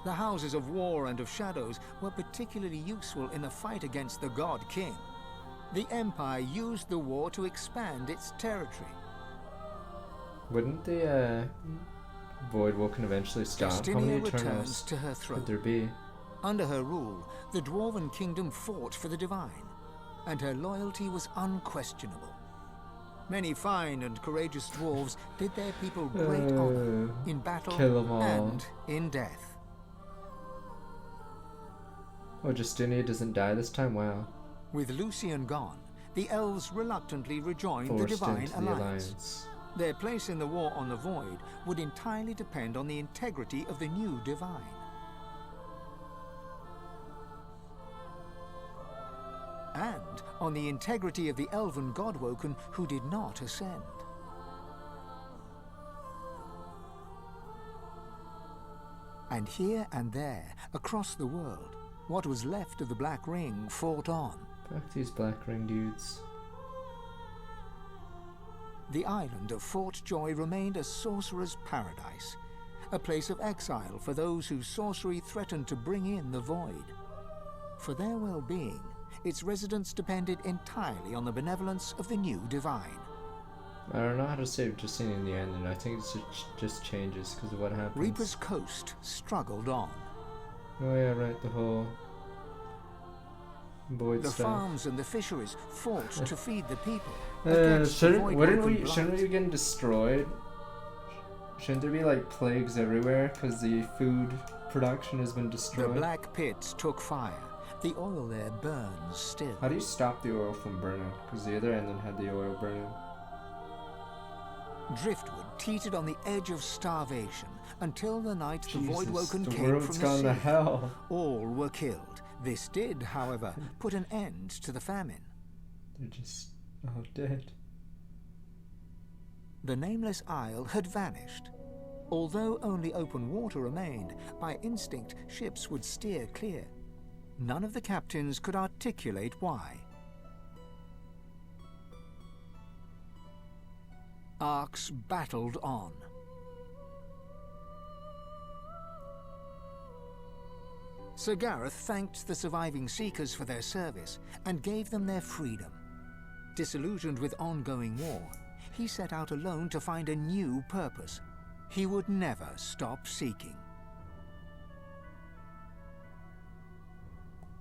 The houses of war and of shadows were particularly useful in the fight against the God King. The empire used the war to expand its territory. Wouldn't the Voidwoken eventually stop? Justinia How many returns Eternals to her throne. could there be? Under her rule, the Dwarven kingdom fought for the divine, and her loyalty was unquestionable. Many fine and courageous dwarves did their people great honor in battle and in death. Oh, Justinia doesn't die this time? Wow. With Lucian gone, the elves reluctantly rejoined the Divine Alliance. Their place in the war on the Void would entirely depend on the integrity of the new divine. And on the integrity of the elven Godwoken who did not ascend. And here and there, across the world, what was left of the Black Ring fought on. Fuck these Black Ring dudes. The island of Fort Joy remained a sorcerer's paradise, a place of exile for those whose sorcery threatened to bring in the Void. For their well-being, its residents depended entirely on the benevolence of the new divine. I don't know how to save Justinia in the end, and I think it just changes because of what happens. Reaper's Coast struggled on. Oh yeah, right, the whole Void the stuff. Farms and the fisheries fought to feed the people. Shouldn't we be getting destroyed? Shouldn't there be like plagues everywhere because the food production has been destroyed? The black pits took fire. The oil there burns still. How do you stop the oil from burning? Because the other ending had the oil burning. Driftwood teetered on the edge of starvation until the night the Voidwoken the came world's from the gone sea. to hell. All were killed. This did, however, put an end to the famine. They're just all dead. The nameless isle had vanished. Although only open water remained, by instinct ships would steer clear. None of the captains could articulate why. Arx battled on. Sir Gareth thanked the surviving Seekers for their service and gave them their freedom. Disillusioned with ongoing war, he set out alone to find a new purpose. He would never stop seeking.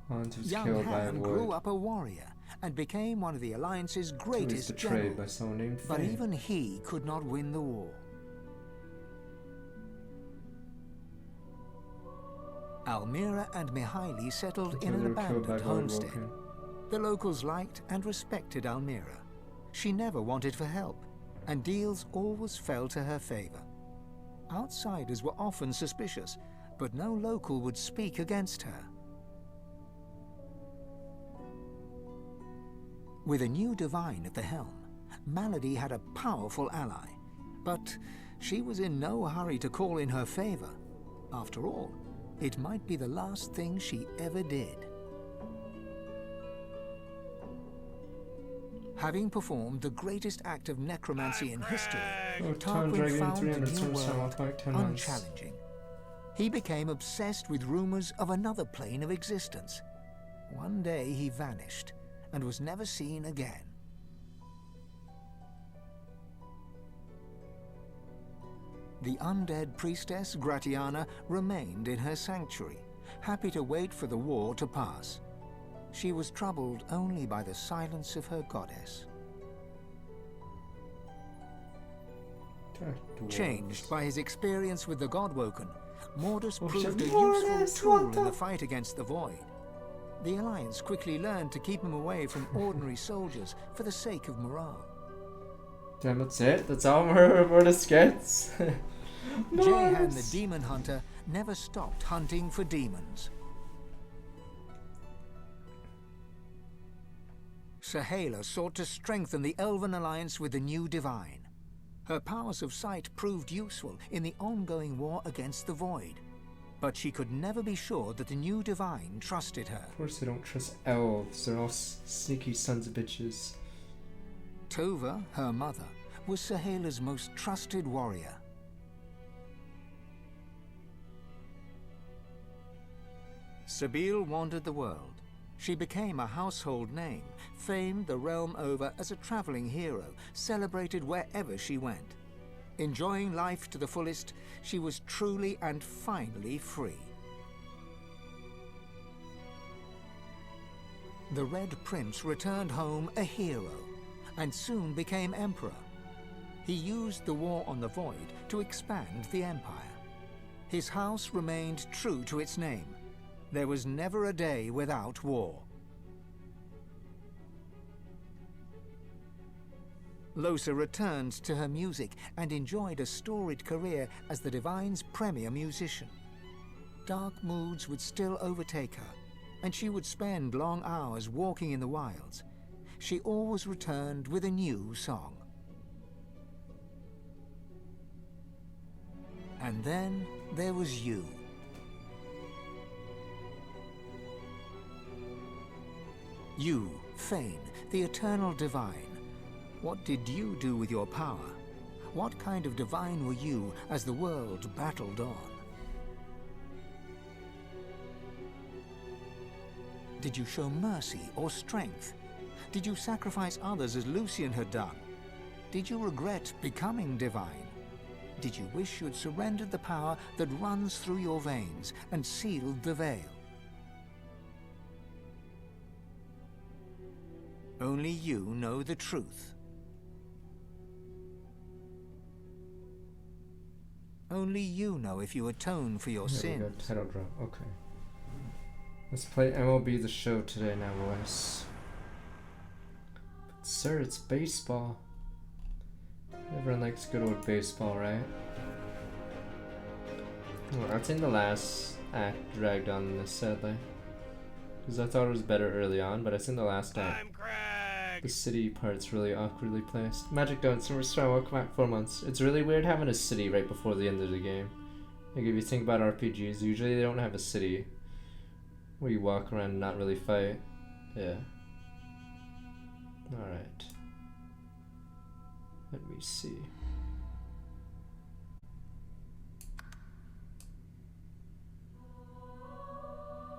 Hans was Young killed by a Han void. grew up a warrior and became one of the Alliance's He was greatest betrayed generals. by someone named But Faye. even he could not win the war. Almira and Mihaili settled in Until an they were killed by abandoned homestead. Voidwoken. The locals liked and respected Almira. She never wanted for help, and deals always fell to her favor. Outsiders were often suspicious, but no local would speak against her. With a new divine at the helm, Malady had a powerful ally, but she was in no hurry to call in her favor. After all, it might be the last thing she ever did. Having performed the greatest act of necromancy in history, Tarquin found the new world unchallenging. He became obsessed with rumors of another plane of existence. One day he vanished and was never seen again. The undead priestess Gratiana remained in her sanctuary, happy to wait for the war to pass. She was troubled only by the silence of her goddess. Changed by his experience with the Godwoken, Mordus proved a useful tool in the fight against the Void. The Alliance quickly learned to keep him away from ordinary soldiers for the sake of morale. Damn, that's it? That's all Mordus gets? Jehan the Demon Hunter never stopped hunting for demons. Sahala sought to strengthen the Elven alliance with the new divine. Her powers of sight proved useful in the ongoing war against the Void, but she could never be sure that the new divine trusted her. Of course they don't trust elves, they're all sneaky sons of bitches. Tova, her mother, was Sahela's most trusted warrior. Sabine wandered the world. She became a household name, famed the realm over as a traveling hero, celebrated wherever she went. Enjoying life to the fullest, she was truly and finally free. The Red Prince returned home a hero, and soon became emperor. He used the war on the Void to expand the empire. His house remained true to its name. There was never a day without war. Lohse returned to her music and enjoyed a storied career as the Divine's premier musician. Dark moods would still overtake her, and she would spend long hours walking in the wilds. She always returned with a new song. And then there was you. You, Fane, the eternal divine. What did you do with your power? What kind of divine were you as the world battled on? Did you show mercy or strength? Did you sacrifice others as Lucian had done? Did you regret becoming divine? Did you wish you had surrendered the power that runs through your veins and sealed the veil? Only you know the truth. Only you know if you atone for your sins. We got title drop. Okay. Let's play MLB The Show today now, boys. But sir, it's baseball. Everyone likes good old baseball, right? Well, I think the last act dragged on this, sadly. Because I thought it was better early on, but I think the last act, the city part's really awkwardly placed. Magic Don't, Summer Storm, welcome back 4 months. It's really weird having a city right before the end of the game. Like if you think about RPGs, usually they don't have a city where you walk around and not really fight. Yeah. Alright. Let me see.